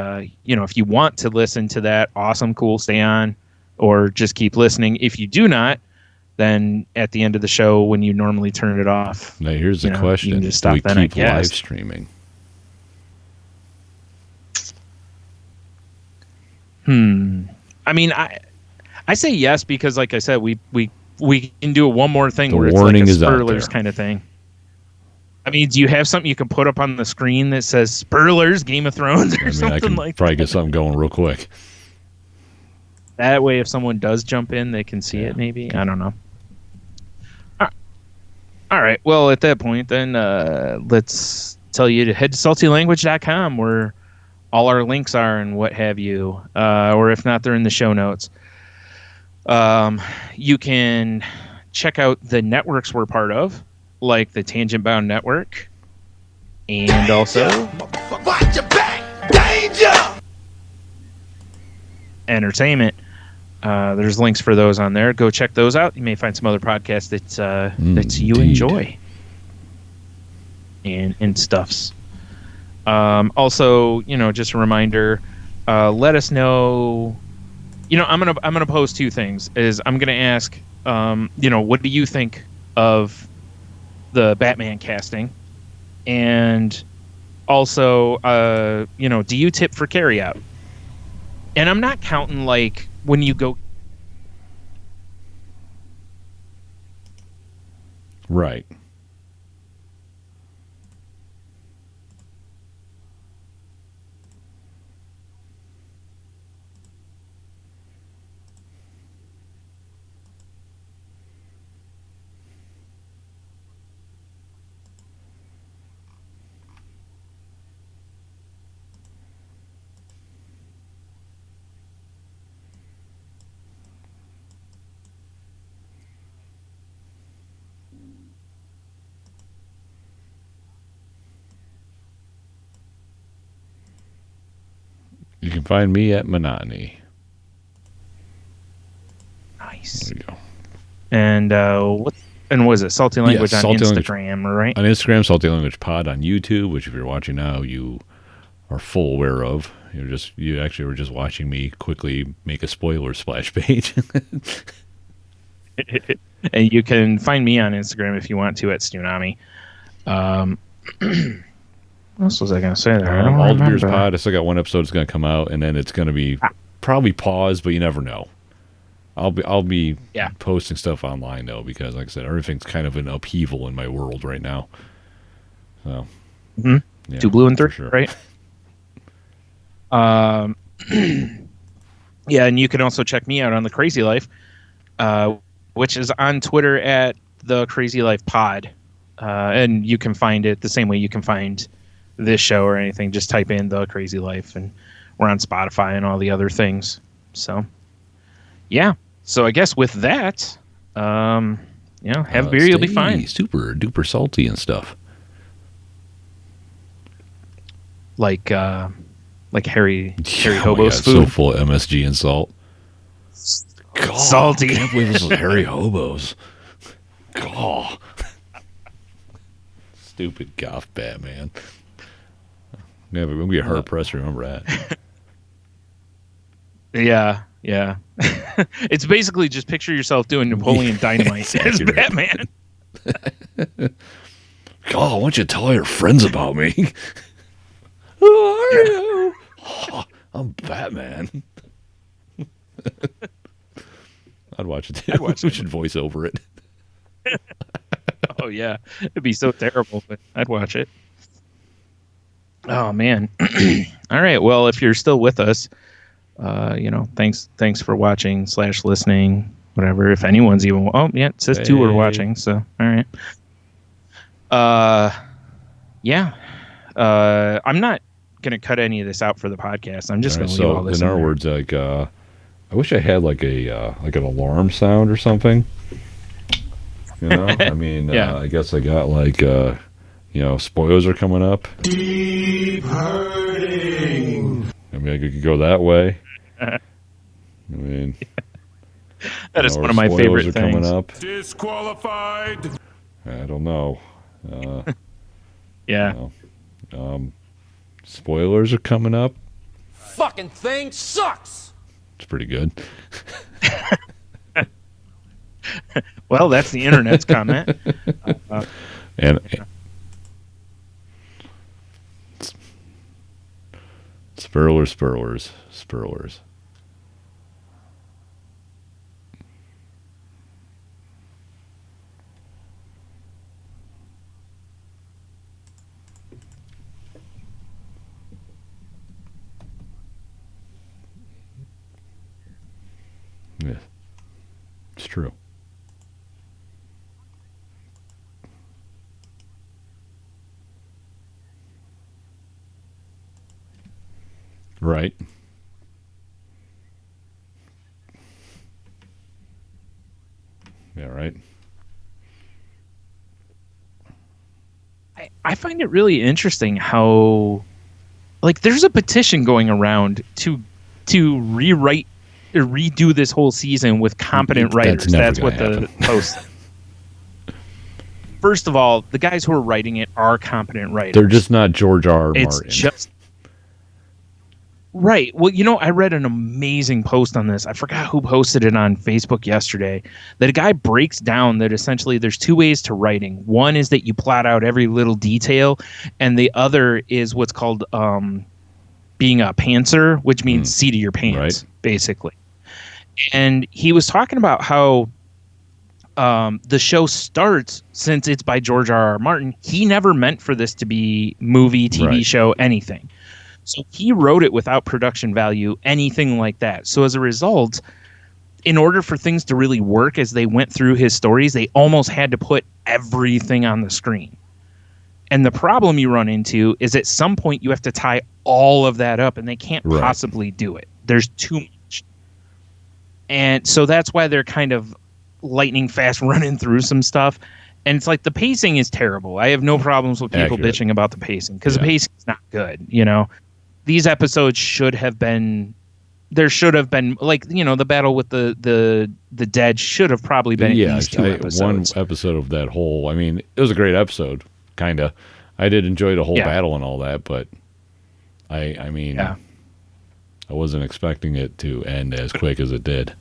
if you want to listen to that, awesome, cool, stay on, or just keep listening. If you do not, then at the end of the show, when you normally turn it off, now here's the question: you can just stop do we then, keep live streaming? I mean, I say yes because, like I said, we can do one more thing The where warning it's is like a out spoilers there. kind of thing. I mean, do you have something you can put up on the screen that says spoilers, Game of Thrones, or something I can like probably that? get something going real quick. That way, if someone does jump in, they can see it, maybe. I don't know. All right. Well, at that point, then let's tell you to head to SaltyLanguage.com where all our links are and what have you. Or if not, they're in the show notes. You can check out the networks we're part of, like the Tangent Bound Network. And also... Watch your back! Danger! Entertainment. There's links for those on there. Go check those out. You may find some other podcasts that you enjoy and stuffs. Also, just a reminder. Let us know. I'm gonna pose two things. I'm gonna ask, what do you think of the Batman casting, and also, do you tip for carryout? And I'm not counting like when you go. Right. You can find me at Monotony. Nice. There we go. And was it Salty Language on Salty Language. Instagram, right? On Instagram, Salty Language Pod. On YouTube, which if you're watching now, you are full aware of. You actually were just watching me quickly make a spoiler splash page. And you can find me on Instagram if you want to at Stunami. What else was I going to say there? I don't All the Beers remember. Pod. I still got one episode that's going to come out, and then it's going to be probably paused, but you never know. I'll be posting stuff online though, because like I said, everything's kind of an upheaval in my world right now. So, yeah, 2 blue and 3, for sure. right? Yeah, and you can also check me out on The Crazy Life, which is on Twitter at The Crazy Life Pod, and you can find it the same way you can find this show or anything. Just type in The Crazy Life, and we're on Spotify and all the other things. So, yeah. So I guess with that, have a beer, you'll be fine. Super duper salty and stuff. Like Harry Oh my Hobo's God, food. so full of MSG and salt. God, Salty. I can't believe this was Harry Hobo's. God. Stupid goth Batman. Yeah, but we'll get hard pressed to remember that. Yeah. It's basically just picture yourself doing Napoleon Dynamite as Batman. Oh, why don't you tell all your friends about me? Who are you? Oh, I'm Batman. I'd watch it too. We should voice over it. Oh yeah, it'd be so terrible, but I'd watch it. Oh man. All right. Well, if you're still with us, thanks for watching / listening, whatever. If anyone's even, oh yeah, it says 2 are watching. So all right. Yeah. I'm not gonna cut any of this out for the podcast. I'm just gonna leave all this. In other words, like, I wish I had like an alarm sound or something. You know, I mean, I guess I got like, spoilers are coming up. Deep hurting. I mean, I could go that way. I mean, that is one of my favorite are things. Coming up. Disqualified. I don't know. Yeah. Spoilers are coming up. Fucking thing sucks. It's pretty good. Well, that's the internet's comment. And spurlers. Yeah, it's true. Right. Yeah, right. I find it really interesting how, like, there's a petition going around to rewrite or redo this whole season with competent writers. That's what the post. First of all, the guys who are writing it are competent writers. They're just not George R. R. Martin. It's just right. Well, I read an amazing post on this. I forgot who posted it on Facebook yesterday. That a guy breaks down that essentially there's 2 ways to writing. One is that you plot out every little detail, and the other is what's called being a pantser, which means seat of your pants, basically. And he was talking about how the show starts, since it's by George R. R. Martin. He never meant for this to be movie, TV show, anything. So he wrote it without production value, anything like that. So as a result, in order for things to really work as they went through his stories, they almost had to put everything on the screen. And the problem you run into is at some point you have to tie all of that up, and they can't possibly do it. There's too much. And so that's why they're kind of lightning fast running through some stuff. And it's like the pacing is terrible. I have no problems with people bitching about the pacing because the pacing is not good. These episodes should have been. There should have been, like, the battle with the dead should have probably been at least 2 episodes. One episode of that whole. I mean, it was a great episode, kind of. I did enjoy the whole battle and all that, but I mean, I wasn't expecting it to end as quick as it did.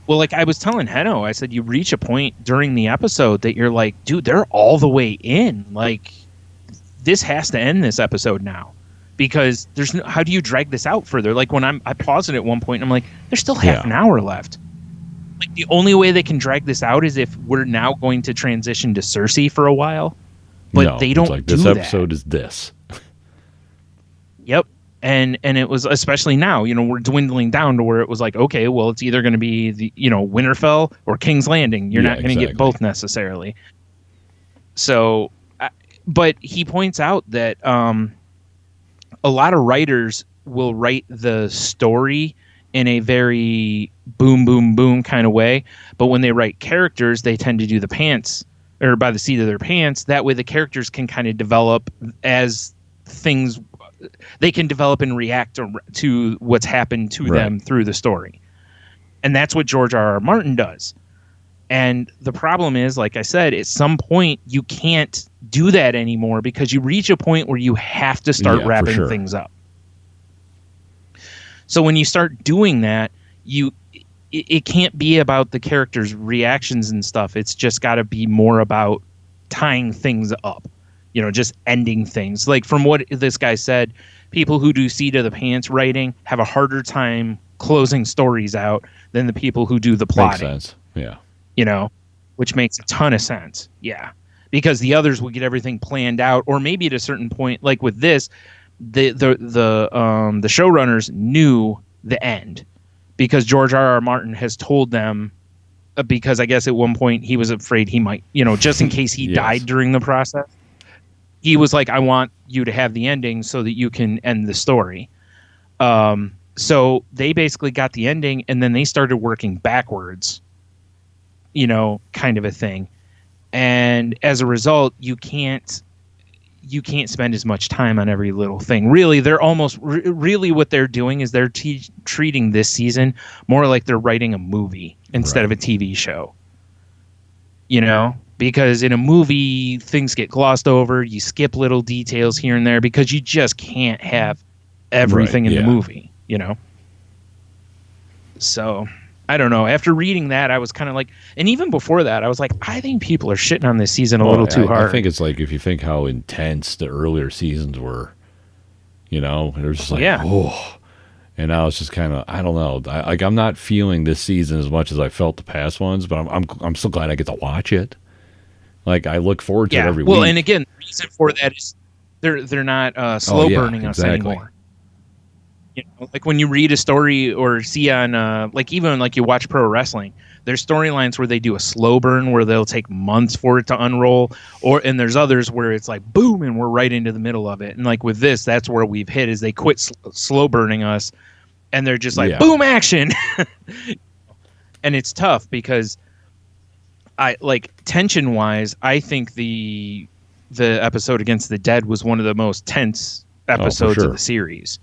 Well, like I was telling Heno, I said you reach a point during the episode that you're like, dude, they're all the way in. Like, this has to end this episode now. Because there's no, how do you drag this out further? Like when I paused it at one point and I'm like, there's still half an hour left. Like the only way they can drag this out is if we're now going to transition to Cersei for a while. But they don't do this that. episode is this. Yep. And it was, especially now, we're dwindling down to where it was like, okay, well, it's either going to be the, Winterfell or King's Landing. You're not going to get both necessarily. So, but he points out that, a lot of writers will write the story in a very boom, boom, boom kind of way. But when they write characters, they tend to do the pants or by the seat of their pants. That way the characters can kind of develop as things, they can develop and react to what's happened to them through the story. And that's what George R. R. Martin does. And the problem is, like I said, at some point you can't do that anymore because you reach a point where you have to start wrapping things up. So when you start doing that, it can't be about the characters' reactions and stuff. It's just got to be more about tying things up, just ending things. Like from what this guy said, people who do seat of the pants writing have a harder time closing stories out than the people who do the plotting. Makes sense. Yeah. Which makes a ton of sense. Yeah. Because the others will get everything planned out, or maybe at a certain point, like with this, the showrunners knew the end because George R.R. Martin has told them, because I guess at one point he was afraid he might, just in case he died during the process, he was like, I want you to have the ending so that you can end the story. So they basically got the ending, and then they started working backwards, kind of a thing. And as a result, you can't spend as much time on every little thing. Really, they're almost really what they're doing is they're treating this season more like they're writing a movie instead of a TV show. Because in a movie, things get glossed over. You skip little details here and there because you just can't have everything in the movie, So I don't know. After reading that, I was kind of like, and even before that, I was like, I think people are shitting on this season a little too hard. I think it's like if you think how intense the earlier seasons were, they're just like, oh. And now it's just kind of, I don't know. I'm not feeling this season as much as I felt the past ones, but I'm so glad I get to watch it. Like I look forward to it every week. Well, and again, the reason for that is they're not slow burning us anymore. Like when you read a story or see on like even like you watch pro wrestling, there's storylines where they do a slow burn where they'll take months for it to unroll, and there's others where it's like boom and we're right into the middle of it. And like with this, that's where we've hit is they quit slow burning us, and they're just like boom action. And it's tough because I like tension wise, I think the episode against the Dead was one of the most tense episodes of the series.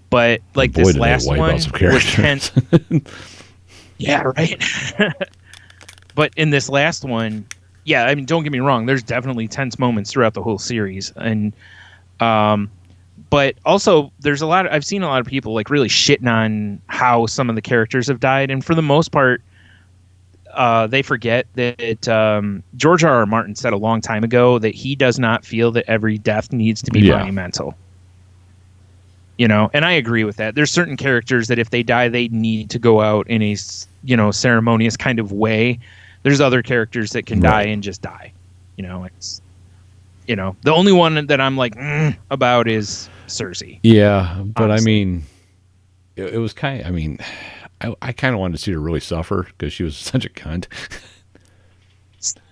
But like this last one was tense. Yeah, right. But in this last one, I mean, don't get me wrong. There's definitely tense moments throughout the whole series, and but also there's I've seen a lot of people like really shitting on how some of the characters have died, and for the most part, they forget that George R.R. Martin said a long time ago that he does not feel that every death needs to be monumental. And I agree with that. There's certain characters that if they die, they need to go out in a, ceremonious kind of way. There's other characters that can die and just die. It's, the only one that I'm like about is Cersei. Yeah, but honestly. I mean, it was kind of, I kind of wanted to see her really suffer because she was such a cunt.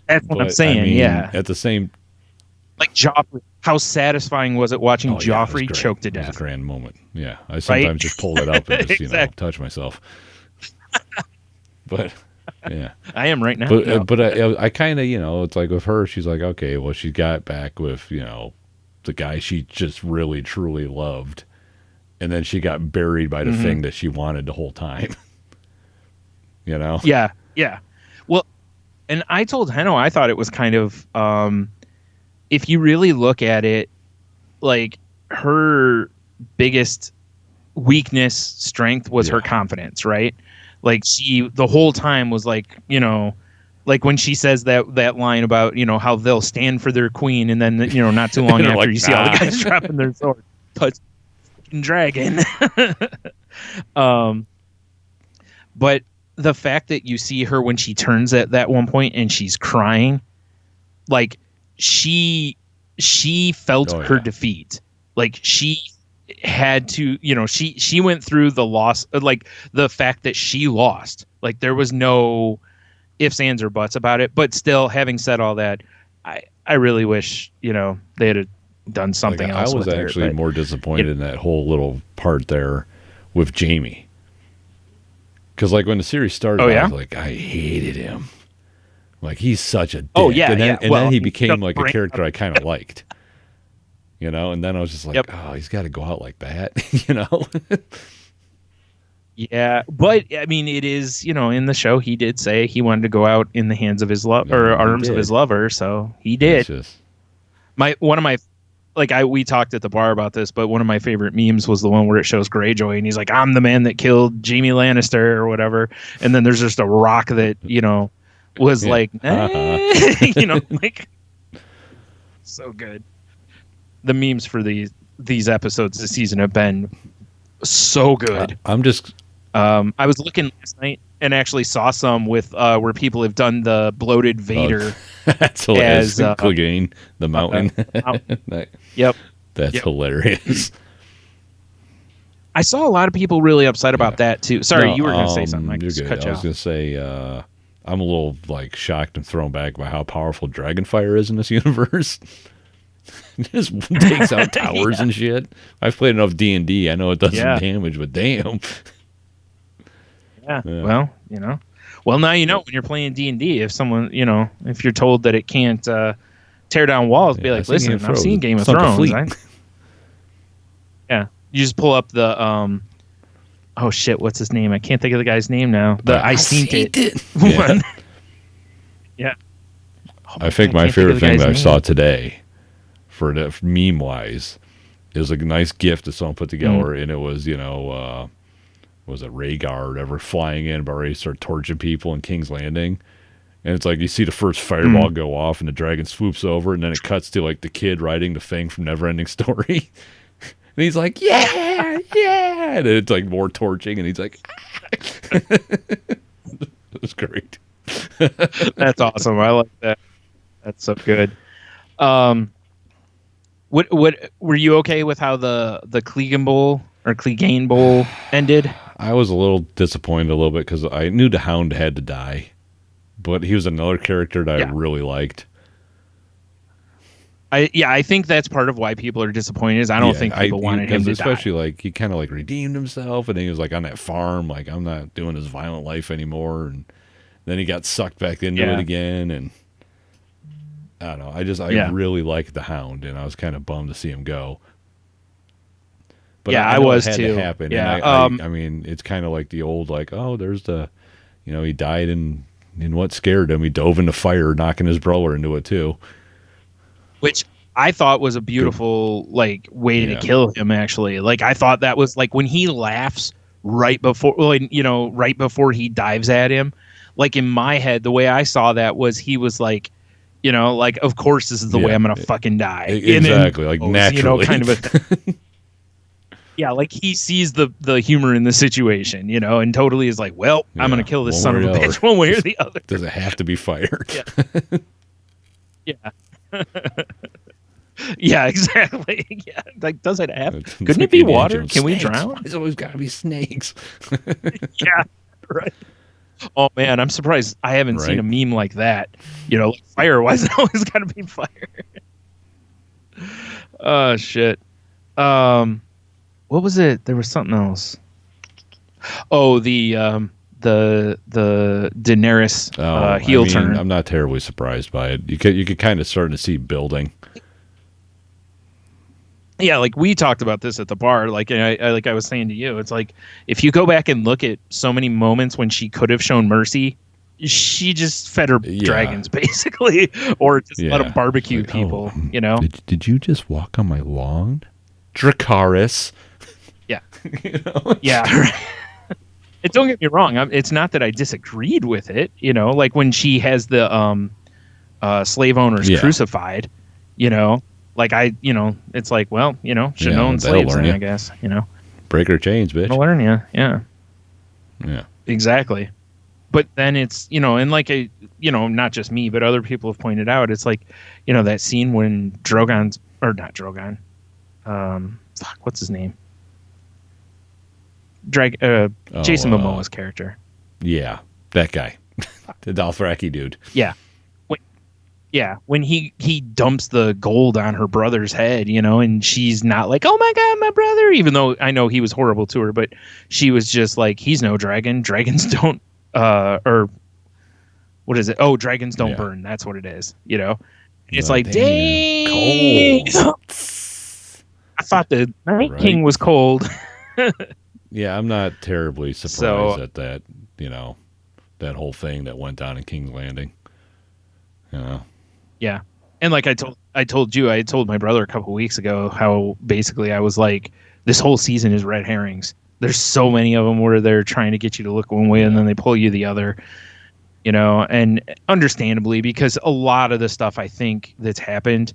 That's what I'm saying, At the same like Joffrey. How satisfying was it watching Joffrey choke to death? It was a grand moment. Yeah, I sometimes just pull it up and just touch myself. But yeah, I am right now. But I kind of it's like with her, she's like, okay, well, she got back with the guy she just really truly loved, and then she got buried by the thing that she wanted the whole time. Yeah. Well, and I told Heno I thought it was kind of. If you really look at it, like her biggest weakness, strength was her confidence, right? Like she, the whole time was like, like when she says that line about, how they'll stand for their queen. And then, not too long after like, you see all the guys dropping their sword, touch dragon. But the fact that you see her when she turns at that one point and she's crying, like, she felt her defeat. Like she had to, she went through the loss, like the fact that she lost. Like there was no ifs, ands, or buts about it. But still, having said all that, I really wish they had done something else. I was actually more disappointed in that whole little part there with Jamie, because like when the series started, I was like, I hated him. Like he's such a dick. And then he became like a character I kind of liked. And then I was just like, oh, he's got to go out like that, Yeah, but I mean, it is, in the show he did say he wanted to go out in the hands of his love or No, he arms of his did. lover, so he That's did. just One of my we talked at the bar about this, but one of my favorite memes was the one where it shows Greyjoy and he's like, "I'm the man that killed Jaime Lannister" or whatever, and then there's just a rock that was Yeah. like, like so good. The memes for these episodes this season have been so good. I'm just I was looking last night and actually saw some with where people have done the bloated Vader. that's hilarious. as, Clegane, the mountain. Yep. That's Yep. hilarious. I saw a lot of people really upset about that too. Sorry, No, you were going to say something. I You're just good. cut you I was off. going to say I'm a little shocked and thrown back by how powerful Dragonfire is in this universe. It just takes out towers and shit. I've played enough D&D. I know it does some damage, but damn. Yeah. Well, Well, now you know when you're playing D&D, if someone, if you're told that it can't tear down walls, be like, listen, I've seen Game of Thrones. Yeah. You just pull up the, oh shit, what's his name? I can't think of the guy's name now. I seen it. Yeah. Yeah. I think my favorite thing that I saw today, for meme-wise, is a nice gift that someone put together, and it was, was it Rhaegar or whatever, flying in, but already start torching people in King's Landing. And it's like you see the first fireball go off, and the dragon swoops over, and then it cuts to like the kid riding the thing from Neverending Story. And he's like, yeah, yeah. And it's like more torching, and he's like, it was great. That's awesome. I like that. That's so good. What were you okay with how the Clegane Bowl or Clegane Bowl ended? I was a little disappointed a little bit because I knew the Hound had to die, but he was another character that I really liked. I think that's part of why people are disappointed. Is I don't think people wanted him to die. Especially like he kind of like redeemed himself, and he was like on that farm, like I'm not doing this violent life anymore, and then he got sucked back into it again, and I don't know. I really liked the Hound, and I was kind of bummed to see him go. But I know was it had too. to happen. Yeah, and I mean, it's kind of like the old like, oh, there's the, he died in what scared him. He dove into fire, knocking his brother into it too. Which I thought was a beautiful way to kill him. Actually, I thought that was when he laughs right before, right before he dives at him. In my head, the way I saw that was he was of course this is the way I'm gonna fucking die. Exactly, naturally, kind of a. Yeah, he sees the humor in the situation, and totally is like, well, I'm gonna kill this son of a bitch one way or the other. Does it have to be fire? Yeah. Yeah, exactly. Yeah, does it have? Couldn't it like be water? Can we snakes. drown? It's always got to be snakes. Yeah, right. Oh man, I'm surprised I haven't seen a meme like that. Fire. Why is it always got to be fire? Oh shit. What was it? There was something else. Oh, the Daenerys heel turn. I'm not terribly surprised by it. You could kind of start to see building. Yeah, we talked about this at the bar. I was saying to you, it's if you go back and look at so many moments when she could have shown mercy, she just fed her dragons basically, or just let them barbecue people. Did you just walk on my lawn, Dracarys? Yeah, yeah. And don't get me wrong. It's not that I disagreed with it. When she has the slave owners crucified. It's well, should have known slaves then, I guess. Break her chains, bitch. I'll learn you. Yeah. Yeah. Exactly. But then it's and not just me, but other people have pointed out. It's that scene when Drogon's or not Drogon. What's his name? Jason Momoa's character. Yeah, that guy, the Dothraki dude. Yeah. When he dumps the gold on her brother's head, and she's not like, oh my god, my brother, even though I know he was horrible to her, but she was just like, he's no dragon. Dragons don't, or what is it? Oh, dragons don't burn. That's what it is. It's like, dang, cold. I thought the Night King was cold. Yeah, I'm not terribly So- surprised at that. That whole thing that went down in King's Landing. Yeah. And like I told you, I told my brother a couple weeks ago how basically I was like, this whole season is red herrings. There's so many of them where they're trying to get you to look one way and then they pull you the other, and understandably, because a lot of the stuff I think that's happened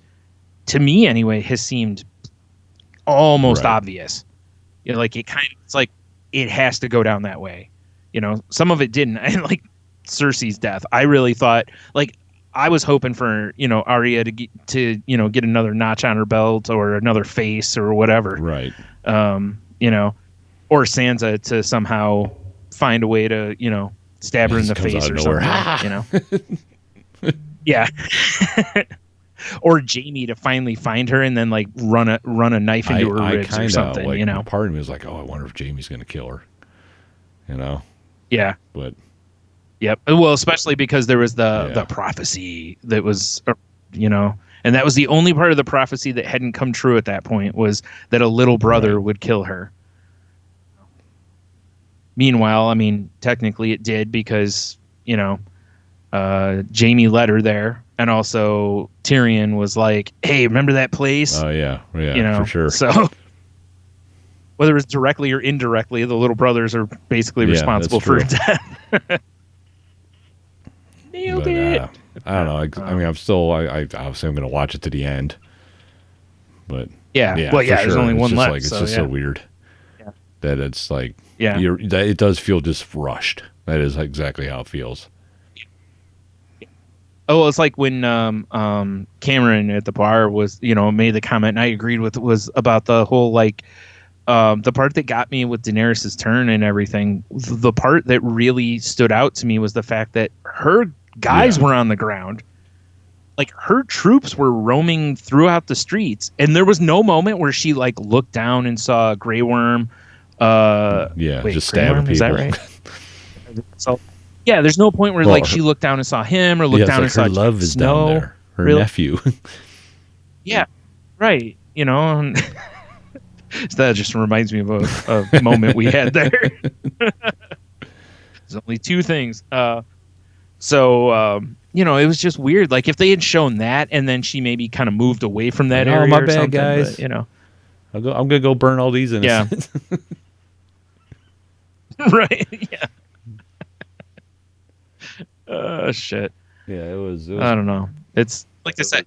to me anyway has seemed almost Right. obvious. Like it's like it has to go down that way. Some of it didn't. And like Cersei's death, I really thought, like, I was hoping for, Arya to get another notch on her belt or another face or whatever. Right. Or Sansa to somehow find a way to, stab her in the Just comes face out or of something, Yeah. Or Jamie to finally find her and then like run a knife into her ribs or something, like, part of me was like, oh, I wonder if Jamie's going to kill her. Yeah. But Yep. Well, especially because there was the prophecy that was, and that was the only part of the prophecy that hadn't come true at that point, was that a little brother would kill her. Meanwhile, I mean, technically it did because, Jamie led her there. And also Tyrion was like, hey, remember that place? oh yeah, for sure. So whether it's directly or indirectly, the little brothers are basically responsible for her death. Nailed it. I don't know. I mean, I'm still. I obviously I'm going to watch it to the end. But Yeah. Well, yeah. for There's sure. only It's one just left. like, it's so, just yeah. so weird. Yeah. That it's like, Yeah. that it does feel just rushed. That is exactly how it feels. Oh, it's like when Cameron at the bar was, made the comment, and I agreed with it, was about the whole like the part that got me with Daenerys's turn and everything. The part that really stood out to me was the fact that her guys were on the ground. Like her troops were roaming throughout the streets, and there was no moment where she like looked down and saw Grey Worm. Just stabbing people. Is that right? So, yeah, there's no point where like she looked down and saw him, or looked down and saw her love is Snow. down there. Her Really? nephew. Yeah, right. And so that just reminds me of a moment we had there. There's only two things. It was just weird. Like if they had shown that, and then she maybe kind of moved away from that area. My or bad, something, guys. But, I'm gonna go burn all these innocents. Yeah. Right. Yeah. Shit. Yeah, it was. I don't know. It's like I said.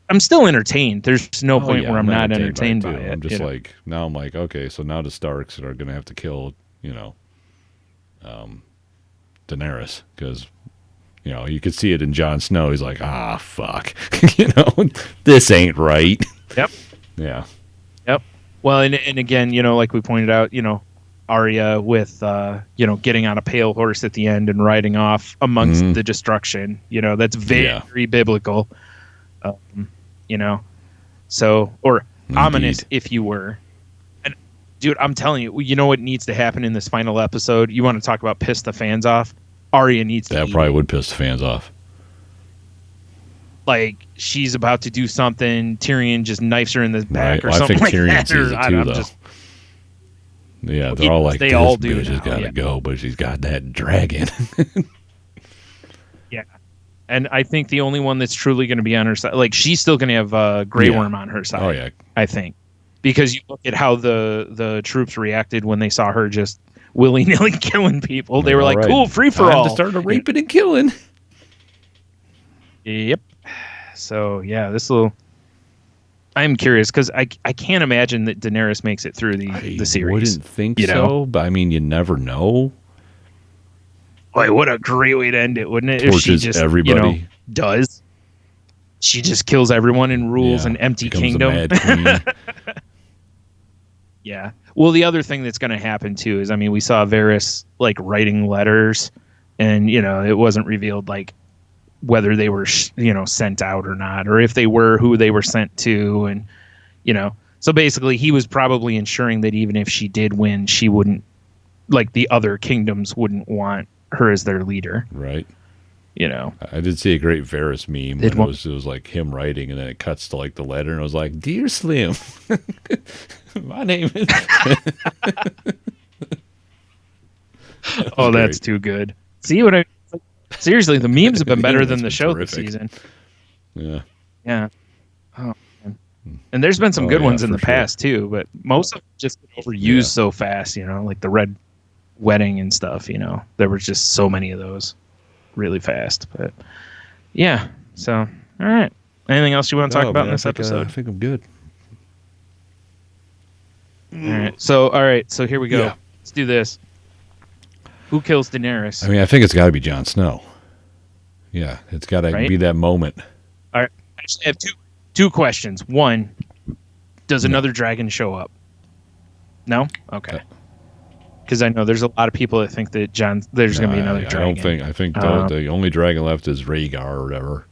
I'm still entertained. There's no point where I'm not entertained by it. I'm just like, now I'm like, okay, so now the Starks are gonna have to kill, Daenerys, because you could see it in Jon Snow. He's like, fuck, this ain't right. Yep. Yeah. Yep. Well, and again, like we pointed out, Arya with getting on a pale horse at the end and riding off amongst the destruction. That's very biblical. So, or ominous, if you were. And dude, I'm telling you, what needs to happen in this final episode? You want to talk about piss the fans off? Arya needs to. That probably would piss the fans off. Like she's about to do something, Tyrion just knifes her in the back or something. I think Tyrion sees that. it too, though. Yeah, they're all like, they this all do bitch has now, got to go, but she's got that dragon. Yeah. And I think the only one that's truly going to be on her side, like she's still going to have Grey Worm on her side. Oh yeah, I think, because you look at how the troops reacted when they saw her just willy nilly killing people. They were like, "Cool, free for all." To start raping and killing. Yep. So yeah, this will. I'm curious because I can't imagine that Daenerys makes it through the series. I wouldn't think so, but I mean, you never know. Boy, what a great way to end it, wouldn't it? Torches if she just, everybody. Does. She just kills everyone and rules an empty kingdom. A mad queen. Yeah. Well, the other thing that's going to happen too is, I mean, we saw Varys like writing letters, and it wasn't revealed like whether they were sent out or not, or if they were, who they were sent to, and so basically he was probably ensuring that even if she did win, she wouldn't, like, the other kingdoms wouldn't want her as their leader. Right. I did see a great Varys meme when it was like him writing, and then it cuts to like the letter, and it was like, "Dear Slim, my name is." Oh, that's great. too good. See what I seriously, the memes have been better Yeah, than that's the been show terrific. this season. Yeah. Yeah. Oh, man. And there's been some Oh, good yeah, ones in for the sure. past too, but most of them just get overused Yeah. so fast, like the Red Wedding and stuff, There were just so many of those really fast. But yeah. So, all right. Anything else you want to talk about in this episode? I think I'm good. All right. So here we go. Yeah. Let's do this. Who kills Daenerys? I mean, I think it's got to be Jon Snow. Yeah, it's got to Right? be that moment. All right. I actually have two questions. One, does another dragon show up? No? Okay. Because I know there's a lot of people that think that there's going to be another dragon. I think the only dragon left is Rhaegar or whatever.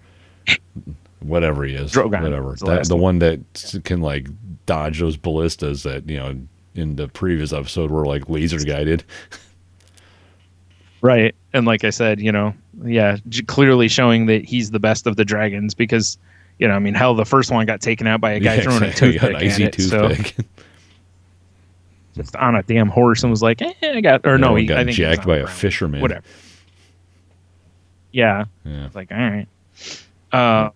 Whatever he is. Drogon whatever. is the The one. one that can, like, dodge those ballistas that, in the previous episode were, like, laser guided. Right. And like I said, clearly showing that he's the best of the dragons because, hell, the first one got taken out by a guy throwing a toothpick an icy at it. toothpick. So just on a damn horse and was like, I got, or no, He I got think he was jacked on by the a ground. fisherman. Whatever. Yeah. Yeah. It's like, all right.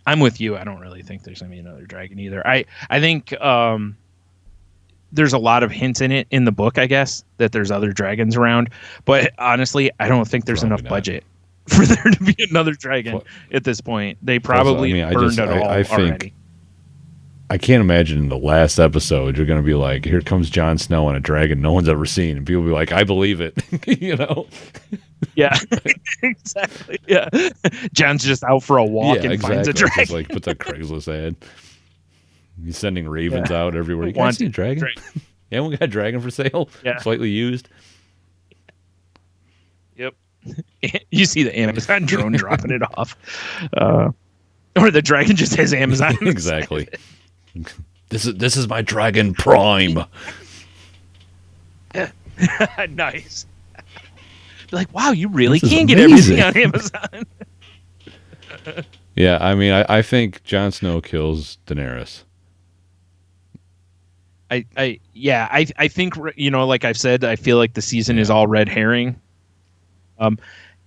I'm with you. I don't really think there's going to be another dragon either. I think there's a lot of hints in it in the book, I guess, that there's other dragons around. But honestly, I don't think there's Probably enough not. budget for there to be another dragon at this point. They probably burned it all already. I can't imagine in the last episode you're going to be like, here comes Jon Snow on a dragon no one's ever seen. And people will be like, I believe it. Yeah, exactly. Yeah. John's just out for a walk and finds a dragon. Just like puts a Craigslist ad. He's sending ravens out everywhere. You guys Want see a dragon? Yeah, we got a dragon for sale. Yeah. Slightly used. Yep. You see the Amazon drone dropping it off. Or the dragon just has Amazon. Exactly. This is my Dragon Prime. Nice. Like, wow, you really This is can get amazing. everything on Amazon. Yeah, I mean, I think Jon Snow kills Daenerys. I think, like I've said, I feel like the season is all red herring.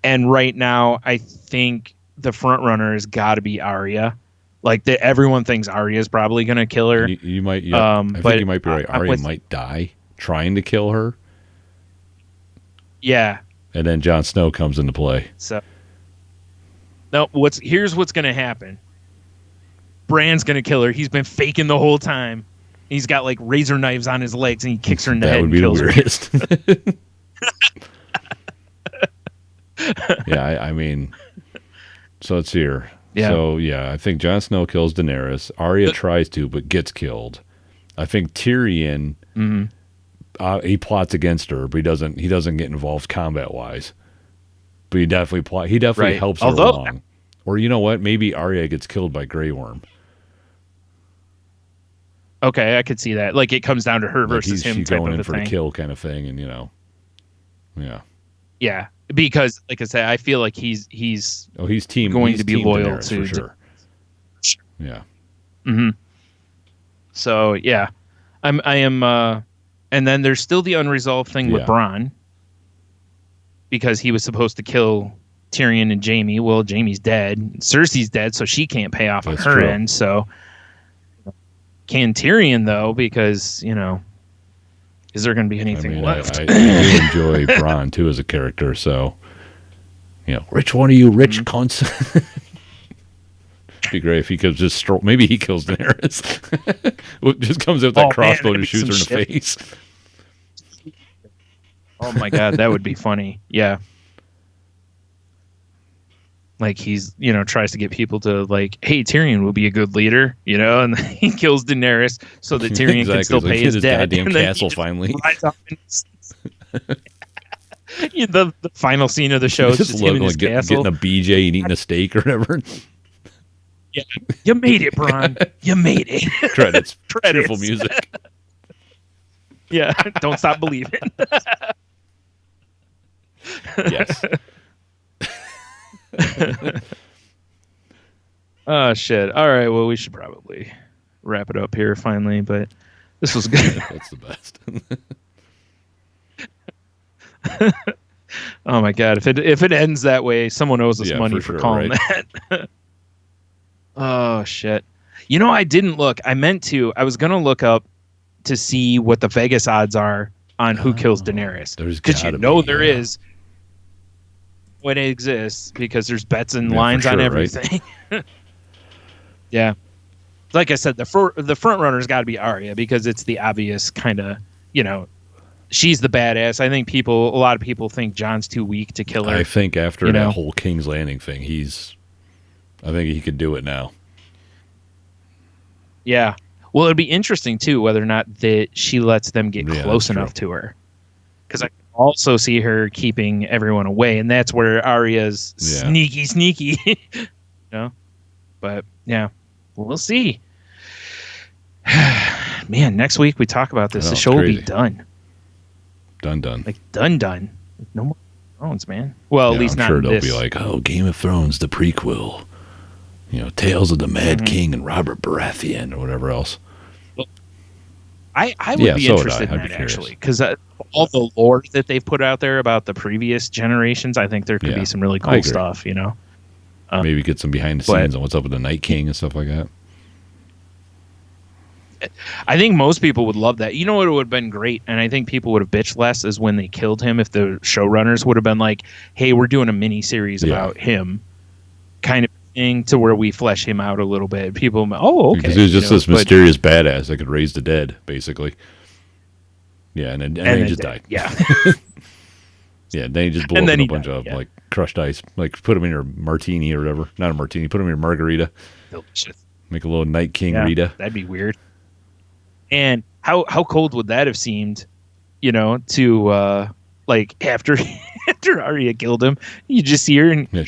And right now, I think the front runner has got to be Arya. Like everyone thinks Arya is probably going to kill her. You might, I but think you might be right. I'm Arya with- might die trying to kill her, Yeah. and then Jon Snow comes into play. So, no. Here's what's going to happen. Bran's going to kill her. He's been faking the whole time. He's got like razor knives on his legs, and he kicks her in the head That would and be the kills her. weirdest. Yeah, I mean, so it's here. Yeah. So yeah, I think Jon Snow kills Daenerys. Arya tries to, but gets killed. I think Tyrion, he plots against her, but he doesn't get involved combat wise. But he definitely Right. helps her Although- along. Or you know what? Maybe Arya gets killed by Grey Worm. Okay, I could see that. Like it comes down to her Like versus him she's type going of in a for thing. the kill kind of thing, and yeah. Yeah, because like I said, I feel like he's Oh, he's going to be team loyal Daenerys to for sure. Yeah. Mm-hmm. So yeah, I am, and then there's still the unresolved thing with Yeah. Bronn because he was supposed to kill Tyrion and Jaime. Well, Jaime's dead, Cersei's dead, so she can't pay off That's on her true. end. So can Tyrion though? Because is there going to be I anything mean, left? I do enjoy Bronn too as a character. So, which one of you rich cunts? It'd be great if he could just stroll. Maybe he kills Daenerys. Just comes out with that Oh, man, crossbow that'd and be shoots her in some the shit. face. Oh my god, that would be funny. Yeah. Like he's, tries to get people to like, hey, Tyrion will be a good leader, and then he kills Daenerys so that Tyrion can Exactly. still It's like, pay get his his debt. goddamn And then he castle just finally. rides off and- the final scene of the show is just him in his castle. getting a BJ and eating a steak or whatever. Yeah. You made it, Bronn. You made it. Credits. Credits. Cheerful music. Yeah. Don't stop believing. Yes. Oh shit. All right. Well, we should probably wrap it up here finally, but this was good. That's the best. Oh my god! If it ends that way, someone owes us money for sure, calling right? that. Oh shit! You know, I didn't look. I meant to. I was gonna look up to see what the Vegas odds are on who kills Daenerys. There's Because you gotta know be, there yeah. is when it exists because there's bets and Yeah, for lines on sure, right? everything. Yeah, like I said, the front runner's got to be Arya because it's the obvious kind of, you know, she's the badass. I think a lot of people think Jon's too weak to kill her. I think after you that know? whole King's Landing thing, I think he could do it now. Yeah. Well, it'd be interesting too whether or not that she lets them get Yeah, close that's enough true. to her. Because I can also see her keeping everyone away, and that's where Arya's Yeah. sneaky. You know, but yeah, we'll see. Man, next week we talk about this. I know, The it's show will be crazy. done. Done. Like done. Like, no more Thrones, man. Well, Yeah, at least I'm not sure in they'll this. be like, oh, Game of Thrones, the prequel. You know, Tales of the Mad Mm-hmm. King and Robert Baratheon or whatever else. I would Yeah, be so would interested I. in I'd be that curious. actually, because all the lore that they've put out there about the previous generations, I think there could Yeah, be some really I cool agree. stuff. You know. Maybe get some behind the but- scenes on what's up with the Night King and stuff like that. I think most people would love that. You know what would have been great, and I think people would have bitched less is when they killed him. If the showrunners would have been like, "Hey, we're doing a mini series Yeah. about him," kind of thing, to where we flesh him out a little bit. People, oh, okay, Because he was just you know, this but- mysterious badass that could raise the dead, basically. Yeah, and then he just died. Yeah, Yeah, then he just blew And up then in a he bunch died, of yeah. like crushed ice. Like put him in your martini or whatever. Not a martini, put him in your margarita. delicious. Make a little Night King Yeah, Rita. that'd be weird. And how cold would that have seemed, you know, to like after after Arya killed him, you just see her and Yeah.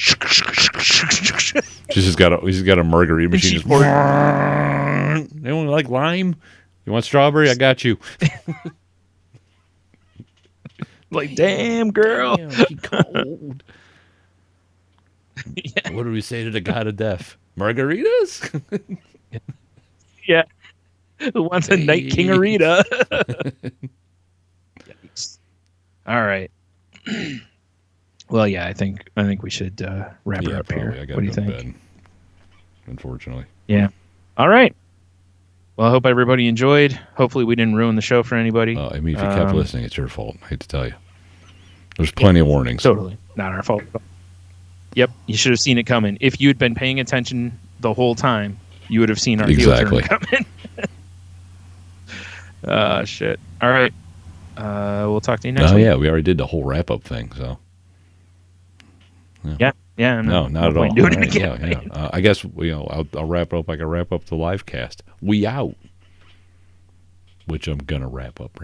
He's just got a margarita machine. she Just, poured- anyone like lime? You want strawberry? I got you. like, damn girl. Damn, she cold. Yeah. What do we say to the god of death? Margaritas? Yeah. Who wants a Night King Arita? Yikes. All right. Well, yeah, I think we should wrap her up probably. here. I gotta What do you go to think? bed, unfortunately. Yeah. All right. Well, I hope everybody enjoyed. Hopefully, we didn't ruin the show for anybody. I mean, if you kept listening, it's your fault. I hate to tell you. There's plenty of warnings. Totally not our fault. Yep, you should have seen it coming. If you'd been paying attention the whole time, you would have seen our heel Exactly. turn coming. Shit. All right. We'll talk to you next Oh week. yeah, we already did the whole wrap up thing. So Yeah. Yeah. no, not at all. point doing All it right, again. yeah. I guess I'll wrap up like I wrap up the live cast. We out, which I'm gonna wrap up right